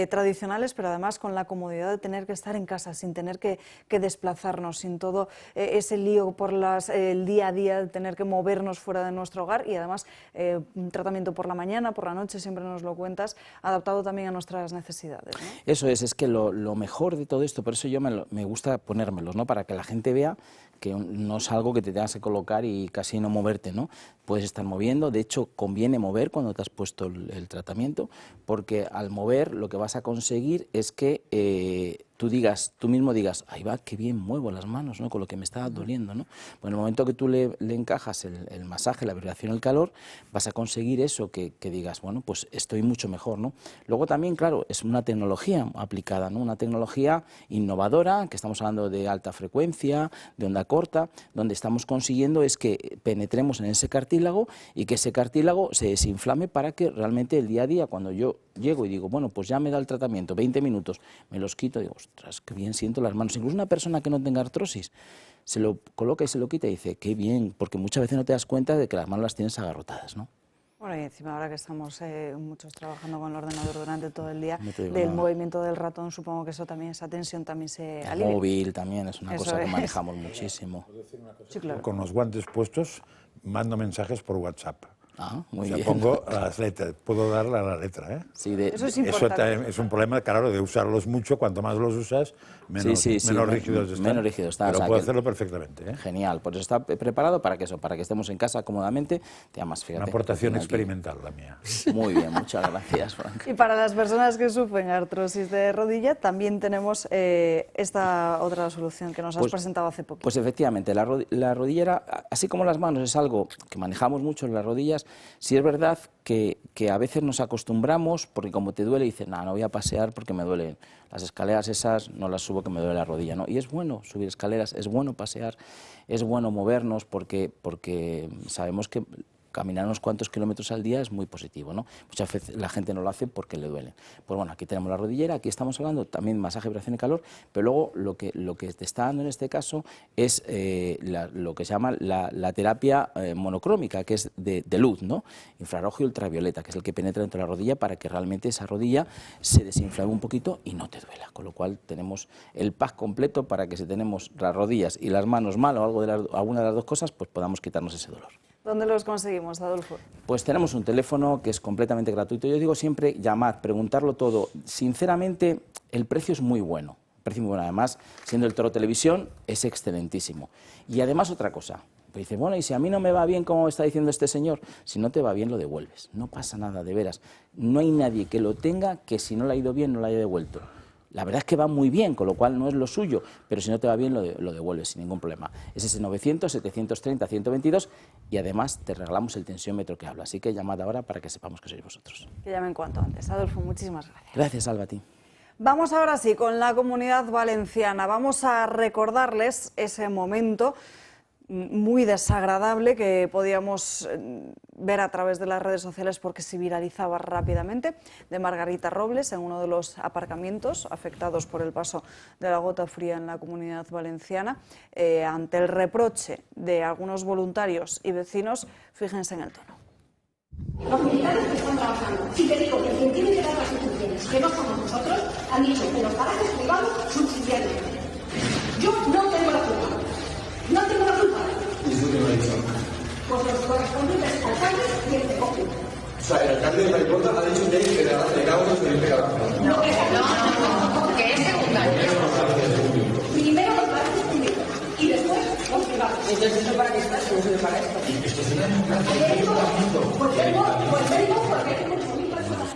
tradicionales, pero además con la comodidad de tener que estar en casa, sin tener que desplazarnos, sin todo ese lío por el día a día, de tener que movernos fuera de nuestro hogar y además un tratamiento por la mañana, por la noche, siempre nos lo cuentas, adaptado también a nuestras necesidades, ¿no? Eso es que lo mejor de todo esto, por eso yo me gusta ponérmelos, ¿no? Para que la gente vea que no es algo que te tengas que colocar y casi no moverte, ¿no? Puedes estar moviendo, de hecho conviene mover cuando te has puesto el tratamiento, porque al mover lo que vas a conseguir es que tú mismo digas, ahí va, qué bien muevo las manos, ¿no? Con lo que me está doliendo, ¿no? Pues en el momento que tú le encajas el masaje, la vibración, el calor, vas a conseguir eso, que digas, bueno, pues estoy mucho mejor, ¿no? Luego también, claro, es una tecnología aplicada, ¿no? Una tecnología innovadora, que estamos hablando de alta frecuencia, de onda corta, donde estamos consiguiendo es que penetremos en ese cartílago y que ese cartílago se desinflame para que realmente el día a día, cuando yo llego y digo, bueno, pues ya me da el tratamiento, 20 minutos, me los quito, digo, ostras, qué bien siento las manos. Incluso una persona que no tenga artrosis se lo coloca y se lo quita y dice, qué bien, porque muchas veces no te das cuenta de que las manos las tienes agarrotadas, ¿no? Bueno, y encima ahora que estamos muchos trabajando con el ordenador durante todo el día, del nada. movimiento del ratón, supongo que eso también, esa tensión también se alivia. El móvil también es una Eso cosa que es. manejamos muchísimo. Sí, claro. Con los guantes puestos, mando mensajes por WhatsApp. Ah, muy o sea, bien. pongo las letras, puedo darle a la letra, ¿eh? Sí, Eso es Eso importante. también es un problema, claro, de usarlos mucho. Cuanto más los usas, menos, menos rígidos están. Menos rígidos están. Pero o sea, puedo que- hacerlo perfectamente, ¿eh? Genial, por eso está preparado para que eso, para que estemos en casa cómodamente. Te amas, fíjate. Una aportación Aquí. experimental la mía. Muy bien, muchas gracias, Frank. Y para las personas que sufren artrosis de rodilla, también tenemos esta otra solución que nos has presentado hace poco. Pues efectivamente, la rodillera, así como las manos, es algo que manejamos mucho en las rodillas. Sí es verdad que a veces nos acostumbramos, porque como te duele, dices, no voy a pasear porque me duelen. Las escaleras esas no las subo que me duele la rodilla, ¿no? Y es bueno subir escaleras, es bueno pasear, es bueno movernos porque sabemos que caminar unos cuantos kilómetros al día es muy positivo, ¿no? Muchas veces la gente no lo hace porque le duelen. Pues bueno, aquí tenemos la rodillera, aquí estamos hablando también masaje, vibración y calor, pero luego lo que te está dando en este caso es lo que se llama la terapia monocrómica, que es de luz, ¿no? Infrarrojo y ultravioleta, que es el que penetra dentro de la rodilla para que realmente esa rodilla se desinflame un poquito y no te duela. Con lo cual tenemos el pack completo para que si tenemos las rodillas y las manos mal o alguna de las dos cosas, pues podamos quitarnos ese dolor. ¿Dónde los conseguimos, Adolfo? Pues tenemos un teléfono que es completamente gratuito. Yo digo siempre, llamad, preguntarlo todo. Sinceramente, el precio es muy bueno. El precio muy bueno. Además, siendo el Toro Televisión, es excelentísimo. Y además otra cosa. Pues dice, bueno, y si a mí no me va bien, como está diciendo este señor, si no te va bien, lo devuelves. No pasa nada, de veras. No hay nadie que lo tenga que si no le ha ido bien, no lo haya devuelto. La verdad es que va muy bien, con lo cual no es lo suyo, pero si no te va bien lo devuelves sin ningún problema. Es ese 900-730-122 y además te regalamos el tensiómetro que habla. Así que llamad ahora para que sepamos que sois vosotros. Que llamen cuanto antes. Adolfo, muchísimas gracias. Gracias, Alba, a ti. Vamos ahora sí con la Comunidad Valenciana. Vamos a recordarles ese momento muy desagradable que podíamos ver a través de las redes sociales porque se viralizaba rápidamente, de Margarita Robles en uno de los aparcamientos afectados por el paso de la gota fría en la Comunidad Valenciana. Ante el reproche de algunos voluntarios y vecinos, fíjense en el tono. Los militares que están trabajando, si te digo que quien tiene que dar las instrucciones, que no somos nosotros, han dicho que los parajes privados subsidiariamente. Yo no tengo la culpa. No tengo la culpa. ¿Y eso qué me ha dicho? Pues los correspondientes alcaldes y el CECOPI. O sea, el alcalde de Paiporta ha dicho que hay que pegar unos que pegar. No, que es secundario. Primero los parajes públicos y después los privados. Entonces, ¿eso para qué está? ¿Eso no sirve para esto? Esto es un Pues vengo porque hay muchas mil personas.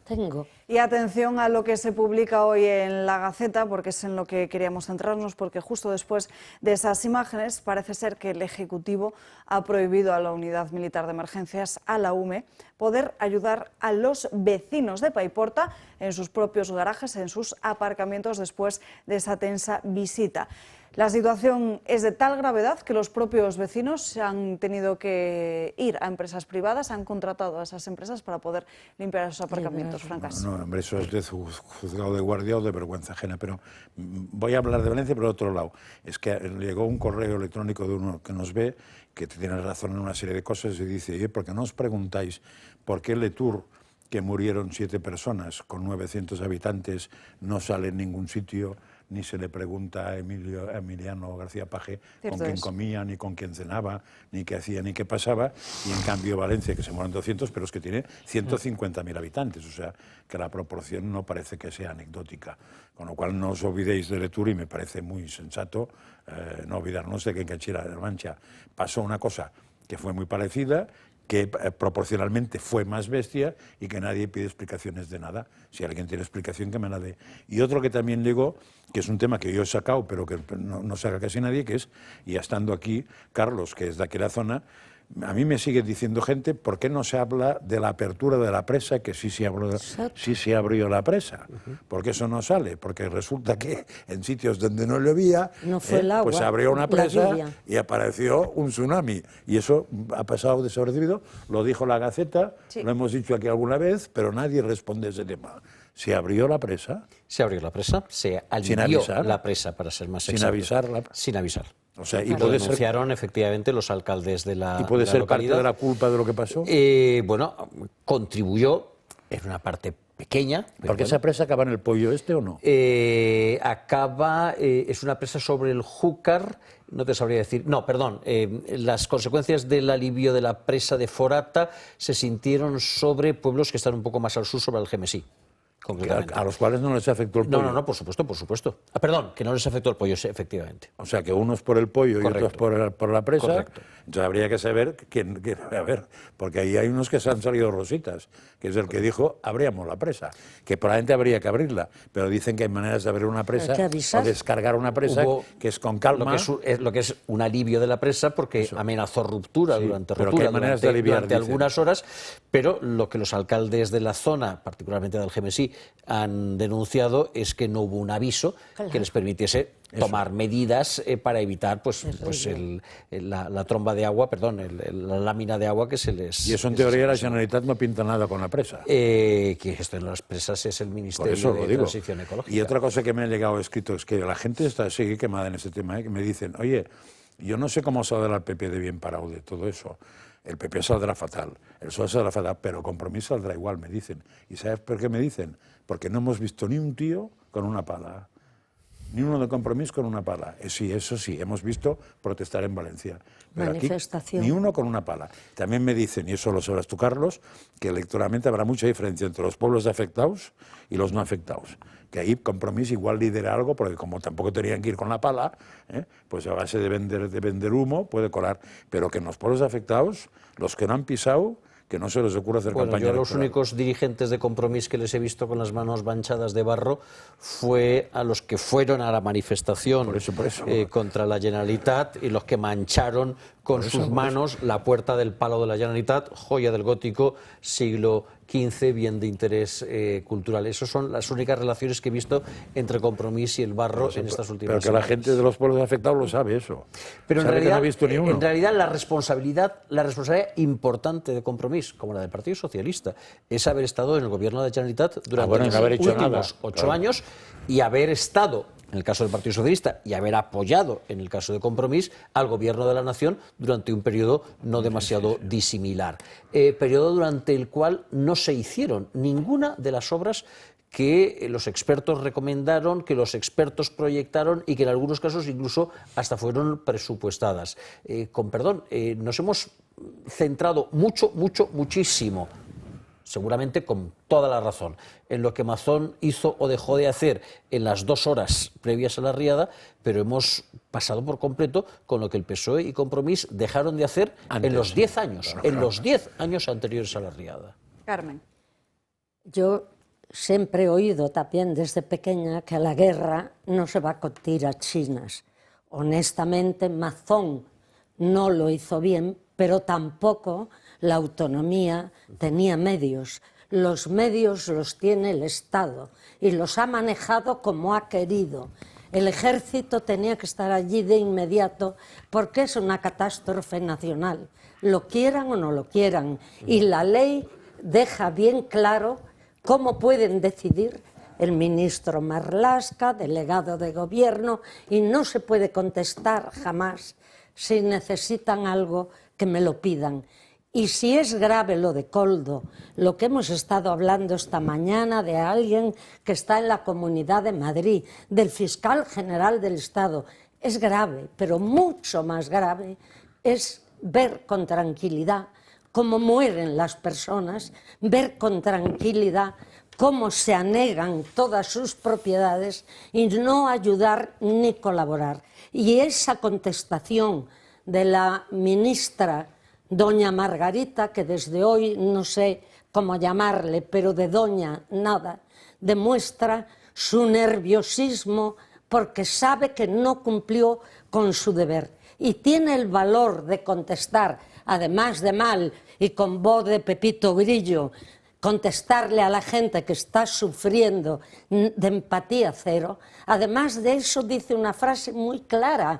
Tengo. Y atención a lo que se publica hoy en La Gaceta, porque es en lo que queríamos centrarnos, porque justo después de esas imágenes parece ser que el Ejecutivo ha prohibido a la Unidad Militar de Emergencias, a la UME, poder ayudar a los vecinos de Paiporta en sus propios garajes, en sus aparcamientos después de esa tensa visita. La situación es de tal gravedad que los propios vecinos se han tenido que ir a empresas privadas, han contratado a esas empresas para poder limpiar esos aparcamientos, Francas. No, hombre, eso es de juzgado de guardia o de vergüenza ajena, pero voy a hablar de Valencia, pero de otro lado. Es que llegó un correo electrónico de uno que nos ve, que tiene razón en una serie de cosas, y dice, oye, ¿por qué no os preguntáis por qué Letour, que murieron 7 personas con 900 habitantes, no sale en ningún sitio, ni se le pregunta a Emiliano García Paje con quién comía, ni con quién cenaba, ni qué hacía, ni qué pasaba, y en cambio Valencia, que se mueren 200, pero es que tiene 150.000 habitantes, o sea, que la proporción no parece que sea anecdótica. Con lo cual no os olvidéis de Letour, y me parece muy sensato no olvidarnos de que en Cachira de la Mancha pasó una cosa que fue muy parecida, que proporcionalmente fue más bestia y que nadie pide explicaciones de nada. Si alguien tiene explicación, que me la dé. Y otro que también digo, que es un tema que yo he sacado, pero que no saca casi nadie, que es, y estando aquí, Carlos, que es de aquella zona, a mí me sigue diciendo gente, ¿por qué no se habla de la apertura de la presa, que sí se abrió la presa? Porque eso no sale, porque resulta que en sitios donde no llovía, no fue el agua, pues se abrió una presa y apareció un tsunami. Y eso ha pasado desapercibido, lo dijo la Gaceta, lo hemos dicho aquí alguna vez, pero nadie responde a ese tema. ¿Se abrió la presa? Se abrió la presa, se alivió la presa, para ser más exacto. Sin avisar. O sea, y lo denunciaron efectivamente los alcaldes de la localidad. ¿Y puede ser parte de la culpa de lo que pasó? Bueno, contribuyó, es una parte pequeña. ¿Porque esa presa acaba en el Pollo Este o no? Es una presa sobre el Júcar, no te sabría decir. No, perdón, las consecuencias del alivio de la presa de Forata se sintieron sobre pueblos que están un poco más al sur, sobre Algemesí. A los cuales no les afectó el pollo. No, por supuesto. Perdón, que no les afectó el pollo, sí, efectivamente. O sea, que unos por el pollo y otros por la presa. Correcto. Entonces habría que saber quién. A ver, porque ahí hay unos que se han salido rositas, que es el que dijo, abríamos la presa, que probablemente habría que abrirla, pero dicen que hay maneras de abrir una presa o descargar una presa que es con calma. Lo que es un alivio de la presa, porque amenazó ruptura durante algunas horas, pero lo que los alcaldes de la zona, particularmente de Algemesí, han denunciado es que no hubo un aviso que les permitiese tomar medidas para evitar la tromba de agua, la lámina de agua que se les... Y eso en teoría la Generalitat no pinta nada con la presa. Que esto en las presas es el Ministerio de Transición Ecológica. Y otra cosa que me ha llegado escrito es que la gente sigue quemada en este tema, que me dicen, oye, yo no sé cómo saldrá el PP de bien parado de todo eso. El PP saldrá fatal, el PSOE saldrá fatal, pero Compromís saldrá igual, me dicen. ¿Y sabes por qué me dicen? Porque no hemos visto ni un tío con una pala. Ni uno de Compromís con una pala. Sí, eso sí, hemos visto protestar en Valencia. Pero manifestación. Aquí, ni uno con una pala. También me dicen, y eso lo sabrás tú, Carlos, que electoralmente habrá mucha diferencia entre los pueblos afectados y los no afectados. Que ahí Compromís igual lidera algo, porque como tampoco tenían que ir con la pala, pues a base de vender humo puede colar. Pero que en los pueblos afectados, los que no han pisado, que no se les ocurre hacer campaña electoral. Yo los únicos dirigentes de Compromís que les he visto con las manos manchadas de barro fue a los que fueron a la manifestación contra la Generalitat y los que mancharon con sus manos la puerta del Palo de la Generalitat, joya del gótico, siglo XV, bien de interés cultural. Esas son las únicas relaciones que he visto entre Compromís y el barro en estas últimas semanas. Pero que la gente de los pueblos afectados lo sabe eso. Pero en realidad la responsabilidad importante de Compromís, como la del Partido Socialista, es haber estado en el gobierno de la Generalitat durante los últimos 8 años y haber estado, en el caso del Partido Socialista, y haber apoyado, en el caso de Compromís, al Gobierno de la Nación durante un periodo no demasiado disimilar. Periodo durante el cual no se hicieron ninguna de las obras que los expertos recomendaron, que los expertos proyectaron y que en algunos casos incluso hasta fueron presupuestadas. Con perdón, nos hemos centrado muchísimo, seguramente con toda la razón, en lo que Mazón hizo o dejó de hacer en las 2 horas previas a la riada, pero hemos pasado por completo con lo que el PSOE y Compromís dejaron de hacer en los 10 años, los 10 años anteriores a la riada. Carmen. Yo siempre he oído también desde pequeña que la guerra no se va con tiras chinas. Honestamente, Mazón no lo hizo bien, pero tampoco la autonomía tenía medios. Los medios los tiene el Estado y los ha manejado como ha querido. El ejército tenía que estar allí de inmediato porque es una catástrofe nacional, lo quieran o no lo quieran. Y la ley deja bien claro cómo pueden decidir el ministro Marlaska, delegado de gobierno, y no se puede contestar jamás si necesitan algo que me lo pidan. Y si es grave lo de Koldo, lo que hemos estado hablando esta mañana de alguien que está en la Comunidad de Madrid, del fiscal general del Estado, es grave, pero mucho más grave es ver con tranquilidad cómo mueren las personas, ver con tranquilidad cómo se anegan todas sus propiedades y no ayudar ni colaborar. Y esa contestación de la ministra doña Margarita, que desde hoy no sé cómo llamarle, pero de doña nada, demuestra su nerviosismo porque sabe que no cumplió con su deber y tiene el valor de contestar, además de mal y con voz de Pepito Grillo, contestarle a la gente que está sufriendo de empatía cero. Además de eso dice una frase muy clara: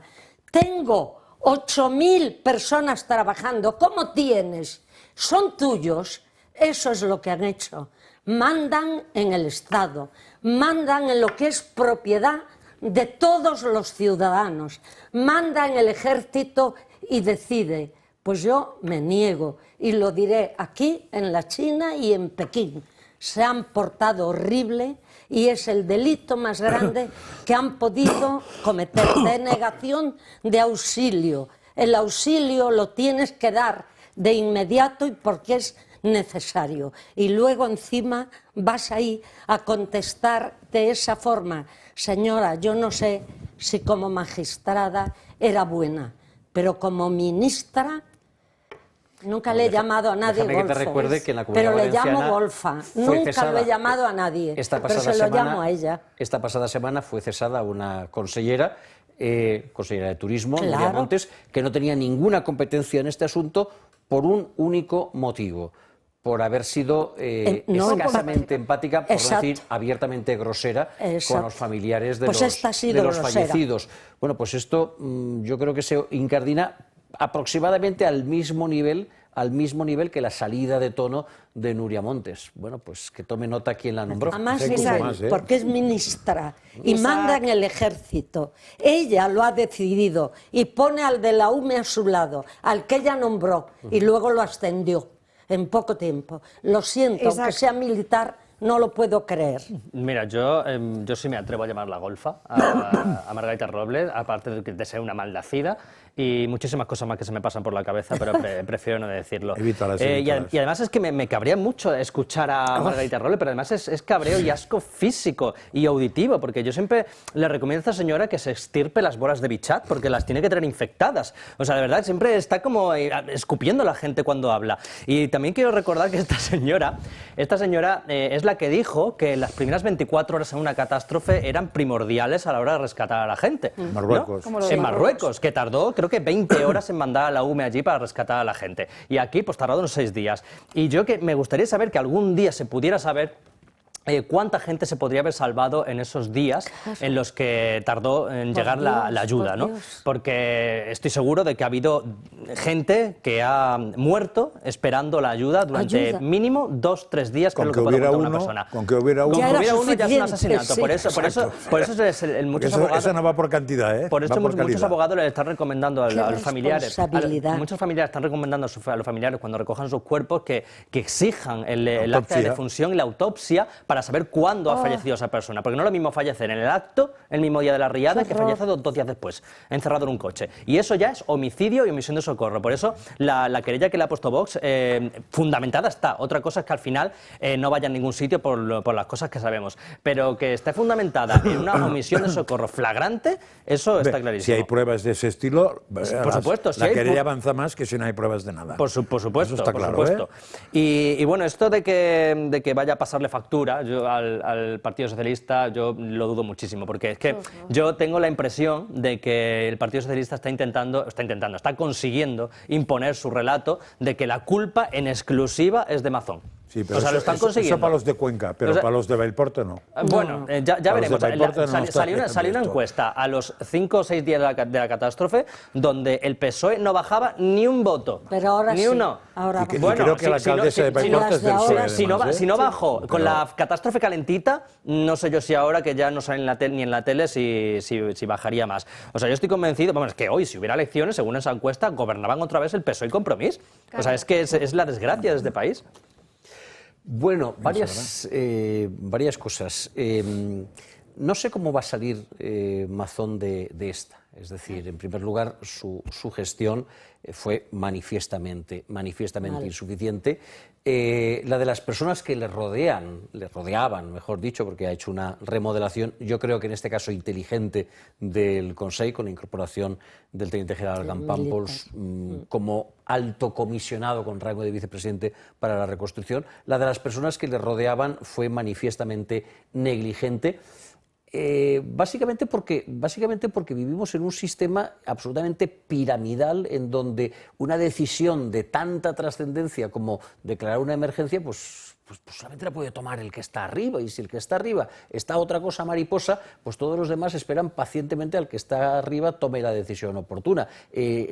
tengo 8.000 personas trabajando, ¿cómo tienes? Son tuyos. Eso es lo que han hecho. Mandan en el Estado, mandan en lo que es propiedad de todos los ciudadanos, manda en el ejército y decide. Pues yo me niego y lo diré aquí, en la China y en Pekín. Se han portado horrible y es el delito más grande que han podido cometer, denegación de auxilio. El auxilio lo tienes que dar de inmediato y porque es necesario. Y luego encima vas ahí a contestar de esa forma. Señora, yo no sé si como magistrada era buena, pero como ministra nunca le he llamado a nadie golfo, que te recuerde que en la Comunidad pero le Valenciana llamo golfa. fue Nunca cesada. lo he llamado a nadie, pero se lo llamo a ella. Esta pasada semana fue cesada una consellera de Turismo, Claro. Nuria Montes, que no tenía ninguna competencia en este asunto por un único motivo: por haber sido escasamente empática, por no decir abiertamente grosera, con los familiares de Pues los fallecidos. Bueno, pues esto yo creo que se incardina aproximadamente al mismo nivel que la salida de tono de Nuria Montes. Bueno, pues que tome nota quién la nombró. Además, porque es ministra y manda en el ejército. Ella lo ha decidido y pone al de la UME a su lado, al que ella nombró, y luego lo ascendió en poco tiempo. Lo siento, aunque sea militar, no lo puedo creer. Mira, yo sí me atrevo a llamarla golfa a Margarita Robles, aparte de ser una maldacida y muchísimas cosas más que se me pasan por la cabeza, pero prefiero no decirlo. Evítalas. Y además es que me cabrea mucho escuchar a Margarita Robles, pero además es cabreo y asco físico y auditivo, porque yo siempre le recomiendo a esta señora que se extirpe las bolas de bichat, porque las tiene que tener infectadas. O sea, de verdad, siempre está como escupiendo a la gente cuando habla. Y también quiero recordar que esta señora es la que dijo que las primeras 24 horas en una catástrofe eran primordiales a la hora de rescatar a la gente. Marruecos. ¿No? En Marruecos, que tardó creo que 20 horas en mandar a la UME allí para rescatar a la gente. Y aquí pues tardó unos 6 días. Y yo que me gustaría saber que algún día se pudiera saber cuánta gente se podría haber salvado en esos días en los que tardó en llegar la ayuda, ¿no? Porque estoy seguro de que ha habido gente que ha muerto esperando la ayuda durante mínimo 2-3 días, que es lo que puede contar una persona. Con que hubiera uno, ya es un asesinato. Sí, por eso muchos abogados... Eso no va por cantidad, ¿eh? Por eso muchos calidad. Abogados le están recomendando a los familiares. Muchos familiares están recomendando a los familiares cuando recojan sus cuerpos que exijan el acta de defunción y la autopsia para saber cuándo ha fallecido esa persona. Porque no es lo mismo fallecer en el acto, el mismo día de la riada, que fallecer 2 días después, encerrado en un coche. Y eso ya es homicidio y omisión de socorro. Por eso la querella que le ha puesto Vox, fundamentada está. Otra cosa es que al final no vaya a ningún sitio por las cosas que sabemos. Pero que esté fundamentada en una omisión de socorro flagrante, eso está clarísimo. Si hay pruebas de ese estilo, por supuesto, la querella avanza más que si no hay pruebas de nada. Por supuesto, eso está claro, por supuesto. Y bueno, esto de que vaya a pasarle factura al Partido Socialista, yo lo dudo muchísimo, porque es que yo tengo la impresión de que el Partido Socialista está consiguiendo imponer su relato de que la culpa en exclusiva es de Mazón. Sí, pero lo están consiguiendo. Eso para los de Cuenca, pero para los de Belporte no. Bueno, ya veremos. Salió una encuesta a los 5 o 6 días de la catástrofe donde el PSOE no bajaba ni un voto. Pero ahora ni uno. Ahora bueno, creo que la alcaldesa de Belporte es del PSOE. Si no bajó con la catástrofe calentita, no sé yo si ahora que ya no sale ni en la tele si bajaría más. O sea, yo estoy convencido, vamos, es que hoy si hubiera elecciones, según esa encuesta, gobernaban otra vez el PSOE y Compromís. Claro. O sea, es que es la desgracia de este país. Bueno, varias cosas. No sé cómo va a salir Mazón de esta. Es decir, en primer lugar, su gestión fue manifiestamente insuficiente. La de las personas que le rodeaban, mejor dicho, porque ha hecho una remodelación, yo creo que en este caso inteligente, del Consell, con la incorporación del teniente general Campampols como alto comisionado con rango de vicepresidente para la reconstrucción. La de las personas que le rodeaban fue manifiestamente negligente. Básicamente porque vivimos en un sistema absolutamente piramidal en donde una decisión de tanta trascendencia como declarar una emergencia, pues solamente la puede tomar el que está arriba, y si el que está arriba está otra cosa mariposa, pues todos los demás esperan pacientemente al que está arriba tome la decisión oportuna.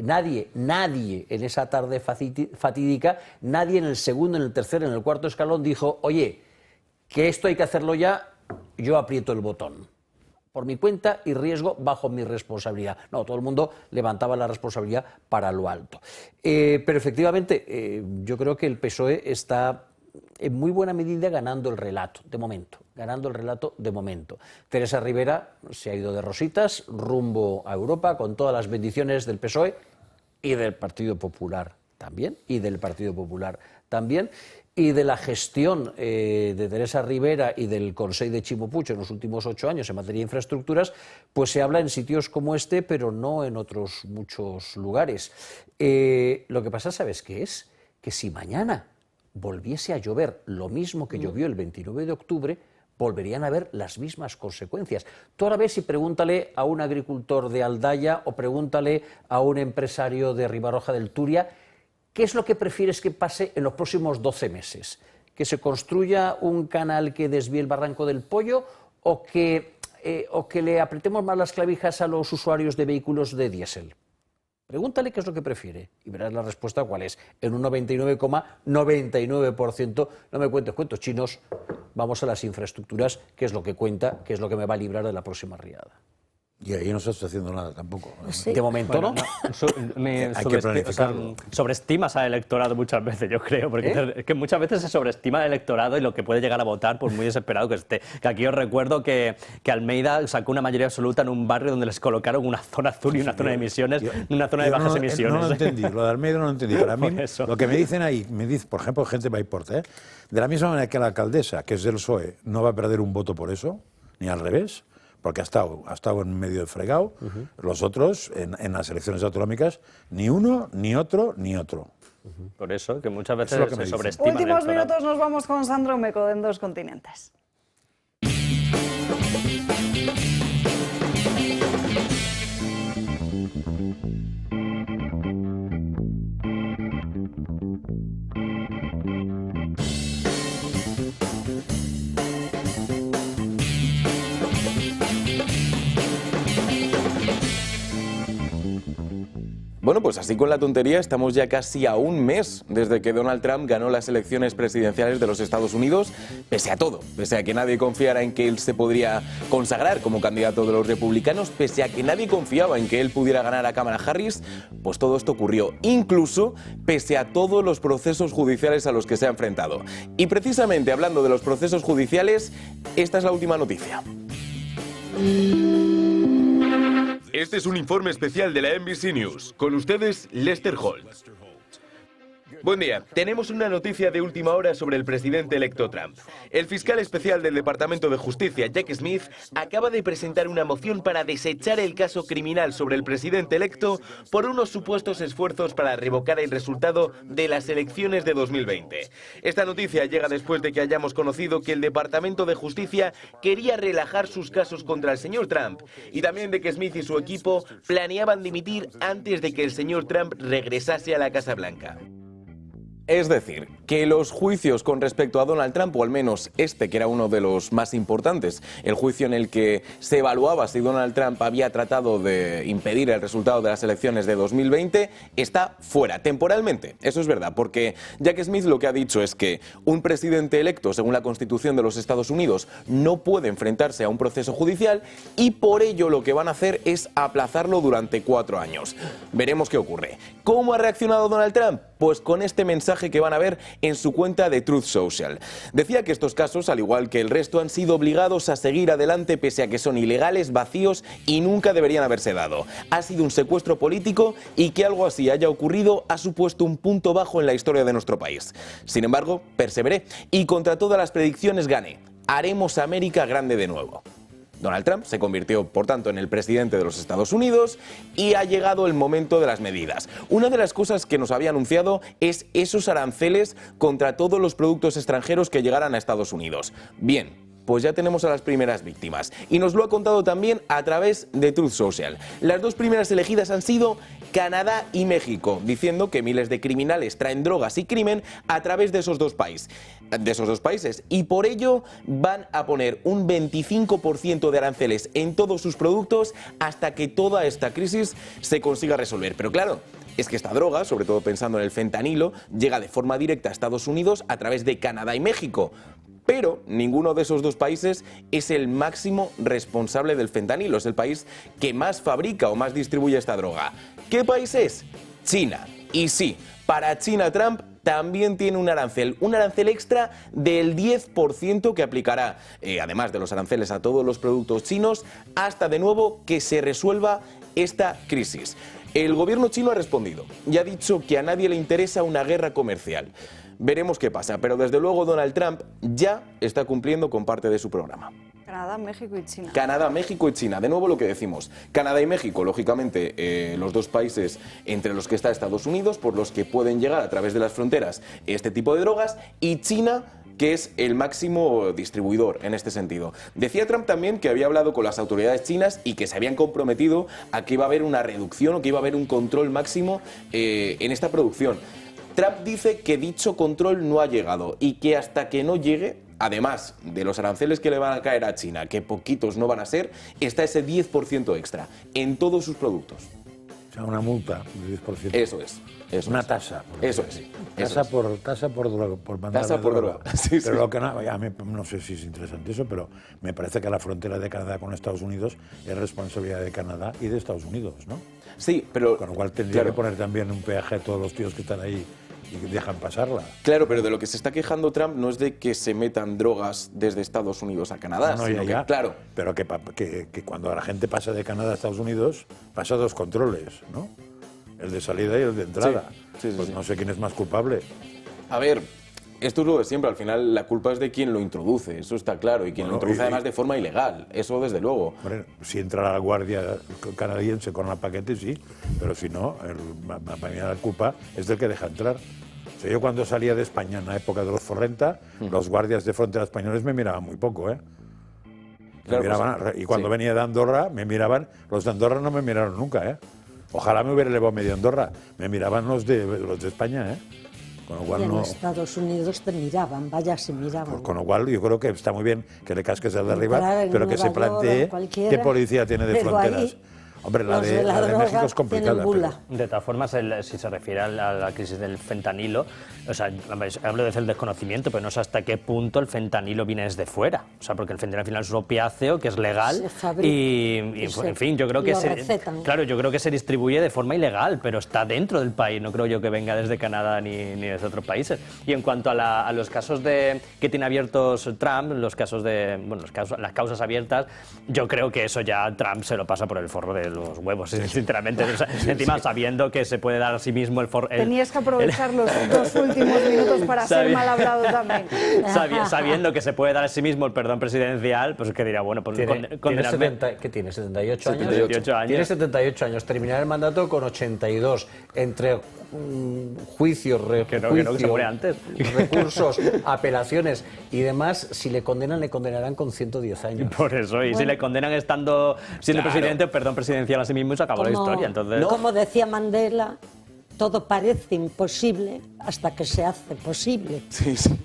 Nadie en esa tarde fatídica, nadie en el segundo, en el tercer, en el cuarto escalón dijo, oye, que esto hay que hacerlo ya, yo aprieto el botón. Por mi cuenta y riesgo, bajo mi responsabilidad. No, todo el mundo levantaba la responsabilidad para lo alto. Pero efectivamente, yo creo que el PSOE está en muy buena medida ganando el relato, de momento. Teresa Rivera se ha ido de rositas rumbo a Europa con todas las bendiciones del PSOE y del Partido Popular también, y de la gestión de Teresa Rivera y del Consell de Ximo Puig en los últimos 8 años en materia de infraestructuras, pues se habla en sitios como este, pero no en otros muchos lugares. Lo que pasa, ¿sabes qué es? Que si mañana volviese a llover lo mismo que llovió el 29 de octubre, volverían a haber las mismas consecuencias. Tú ahora ves y pregúntale a un agricultor de Aldaya o pregúntale a un empresario de Ribarroja del Turia, ¿qué es lo que prefieres que pase en los próximos 12 meses? ¿Que se construya un canal que desvíe el Barranco del Pollo o que le apretemos más las clavijas a los usuarios de vehículos de diésel? Pregúntale qué es lo que prefiere y verás la respuesta cuál es. En un 99,99%, no me cuentes cuentos chinos, vamos a las infraestructuras, que es lo que cuenta, que es lo que me va a librar de la próxima riada. Y ahí no se está haciendo nada tampoco. Sí. De momento no. Hay que planificarlo. Sobreestimas al electorado muchas veces, yo creo, porque es que muchas veces se sobreestima al electorado y lo que puede llegar a votar, por muy desesperado que esté. Que aquí os recuerdo que Almeida sacó una mayoría absoluta en un barrio donde les colocaron una zona azul y una zona de emisiones, una zona de bajas emisiones. No lo entendí, lo de Almeida no lo entendí. Para mí, lo que me dicen ahí, por ejemplo, gente de Maiporta, de la misma manera que la alcaldesa, que es del PSOE, no va a perder un voto por eso, ni al revés, porque ha estado en medio de fregado. Los otros, en las elecciones autonómicas, ni uno, ni otro, ni otro. Por eso, que muchas veces se sobreestima. Últimos minutos nos vamos con Sandro Meco en Dos Continentes. Bueno, pues así con la tontería estamos ya casi a un mes desde que Donald Trump ganó las elecciones presidenciales de los Estados Unidos, pese a todo, pese a que nadie confiara en que él se podría consagrar como candidato de los republicanos, pese a que nadie confiaba en que él pudiera ganar a Kamala Harris, pues todo esto ocurrió, incluso pese a todos los procesos judiciales a los que se ha enfrentado. Y precisamente hablando de los procesos judiciales, esta es la última noticia. Este es un informe especial de la NBC News. Con ustedes, Lester Holt. Buen día. Tenemos una noticia de última hora sobre el presidente electo Trump. El fiscal especial del Departamento de Justicia, Jack Smith, acaba de presentar una moción para desechar el caso criminal sobre el presidente electo por unos supuestos esfuerzos para revocar el resultado de las elecciones de 2020. Esta noticia llega después de que hayamos conocido que el Departamento de Justicia quería relajar sus casos contra el señor Trump y también de que Smith y su equipo planeaban dimitir antes de que el señor Trump regresase a la Casa Blanca. Es decir, que los juicios con respecto a Donald Trump, o al menos este que era uno de los más importantes, el juicio en el que se evaluaba si Donald Trump había tratado de impedir el resultado de las elecciones de 2020, está fuera, temporalmente. Eso es verdad, porque Jack Smith lo que ha dicho es que un presidente electo, según la Constitución de los Estados Unidos, no puede enfrentarse a un proceso judicial y por ello lo que van a hacer es aplazarlo durante 4 años. Veremos qué ocurre. ¿Cómo ha reaccionado Donald Trump? Pues con este mensaje que van a ver en su cuenta de Truth Social. Decía que estos casos, al igual que el resto, han sido obligados a seguir adelante pese a que son ilegales, vacíos y nunca deberían haberse dado. Ha sido un secuestro político y que algo así haya ocurrido ha supuesto un punto bajo en la historia de nuestro país. Sin embargo, perseveré y contra todas las predicciones gané. Haremos América grande de nuevo. Donald Trump se convirtió, por tanto, en el presidente de los Estados Unidos y ha llegado el momento de las medidas. Una de las cosas que nos había anunciado es esos aranceles contra todos los productos extranjeros que llegaran a Estados Unidos. Bien, pues ya tenemos a las primeras víctimas y nos lo ha contado también a través de Truth Social. Las dos primeras elegidas han sido Canadá y México, diciendo que miles de criminales traen drogas y crimen a través de esos dos países. Y por ello van a poner un 25% de aranceles en todos sus productos hasta que toda esta crisis se consiga resolver. Pero claro, es que esta droga, sobre todo pensando en el fentanilo, llega de forma directa a Estados Unidos a través de Canadá y México. Pero ninguno de esos dos países es el máximo responsable del fentanilo, es el país que más fabrica o más distribuye esta droga. ¿Qué país es? China. Y sí, para China Trump también tiene un arancel extra del 10% que aplicará, además de los aranceles a todos los productos chinos, hasta de nuevo que se resuelva esta crisis. El gobierno chino ha respondido y ha dicho que a nadie le interesa una guerra comercial. Veremos qué pasa, pero desde luego Donald Trump ya está cumpliendo con parte de su programa. Canadá, México y China. Canadá, México y China. De nuevo lo que decimos. Canadá y México, lógicamente, los dos países entre los que está Estados Unidos, por los que pueden llegar a través de las fronteras este tipo de drogas, y China, que es el máximo distribuidor en este sentido. Decía Trump también que había hablado con las autoridades chinas y que se habían comprometido a que iba a haber una reducción o que iba a haber un control máximo en esta producción. Trump dice que dicho control no ha llegado y que hasta que no llegue, además de los aranceles que le van a caer a China, que poquitos no van a ser, está ese 10% extra en todos sus productos. O sea, una multa del 10%. Eso es. Una tasa. Eso es. Tasa por droga, por mandar tasa por droga. Sí, pero lo que no sé si es interesante eso, pero me parece que la frontera de Canadá con Estados Unidos es responsabilidad de Canadá y de Estados Unidos, ¿no? Sí, pero con lo cual tendría que poner también un peaje a todos los tíos que están ahí y que dejan pasarla. Claro, pero de lo que se está quejando Trump no es de que se metan drogas desde Estados Unidos a Canadá, sino que, claro. Pero que cuando la gente pasa de Canadá a Estados Unidos, pasa dos controles, ¿no? El de salida y el de entrada. Pues no sé quién es más culpable. A ver, esto es lo de siempre. Al final la culpa es de quien lo introduce, eso está claro. Y quien lo introduce además de forma ilegal, eso desde luego. Hombre, si entra la guardia canadiense con el paquete, sí. Pero si no, para mí la culpa es del que deja entrar. O sea, yo cuando salía de España en la época de los Forrenta, los guardias de frontera españoles me miraban muy poco, ¿eh? Y cuando venía de Andorra, me miraban. Los de Andorra no me miraron nunca, ¿eh? Ojalá me hubiera elevado medio Andorra. Me miraban los de España, ¿eh? Con lo cual y en Estados Unidos te miraban, vaya si miraban. Con lo cual yo creo que está muy bien que le casques al de arriba, pero que se plantee qué policía tiene de fronteras. Hombre, la de México es complicada. De todas formas, si se refiere a la crisis del fentanilo, o sea, hablo del desconocimiento, pero no sé hasta qué punto el fentanilo viene desde fuera. O sea, porque el fentanilo al final es un opiáceo que es legal y en fin, yo creo que yo creo que se distribuye de forma ilegal, pero está dentro del país. No creo yo que venga desde Canadá ni desde otros países. Y en cuanto a los casos que tiene abiertos Trump, los casos las causas abiertas, yo creo que eso ya Trump se lo pasa por el forro de los huevos, sinceramente. O sea, encima, sabiendo que se puede dar a sí mismo el forro. Tenías que aprovechar los dos últimos minutos para ser mal hablado también. Sabiendo que se puede dar a sí mismo el perdón presidencial, pues que diría, bueno, pues condenarme. ¿Qué tiene? ¿78 años? 78 años. Tiene 78 años. Terminar el mandato con 82. Entre juicios, que se muere antes. Recursos, apelaciones y demás, si le condenan, le condenarán con 110 años. Por eso, y si le condenan siendo presidente, perdón presidencial a sí mismo y se acabó la historia. Entonces... Como decía Mandela, todo parece imposible hasta que se hace posible.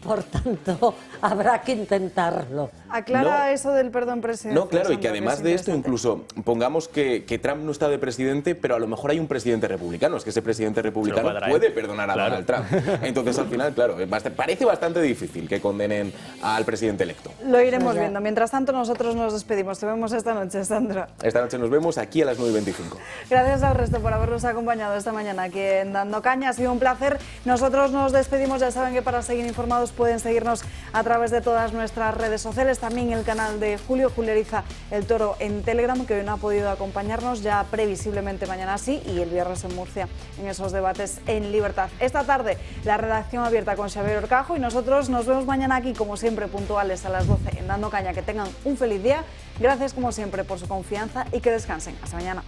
Por tanto, habrá que intentarlo. Aclara eso del perdón presidencial. No, claro, y que además de esto, incluso pongamos que Trump no está de presidente, pero a lo mejor hay un presidente republicano. Es que ese presidente republicano puede perdonar a Donald Trump. Entonces, al final, claro, parece bastante difícil que condenen al presidente electo. Lo iremos viendo. Mientras tanto, nosotros nos despedimos. Te vemos esta noche, Sandra. Esta noche nos vemos aquí a las 9:25. Gracias al resto por habernos acompañado esta mañana aquí en Dando Caña. Ha sido un placer. Nosotros nos despedimos. Ya saben que para seguir informados pueden seguirnos a través de todas nuestras redes sociales. También el canal de Julio Ariza el Toro en Telegram, que hoy no ha podido acompañarnos, ya previsiblemente mañana sí, y el viernes en Murcia en esos debates en Libertad. Esta tarde la redacción abierta con Xavier Orcajo y nosotros nos vemos mañana aquí, como siempre, puntuales a las 12 en Dando Caña. Que tengan un feliz día. Gracias como siempre por su confianza y que descansen. Hasta mañana.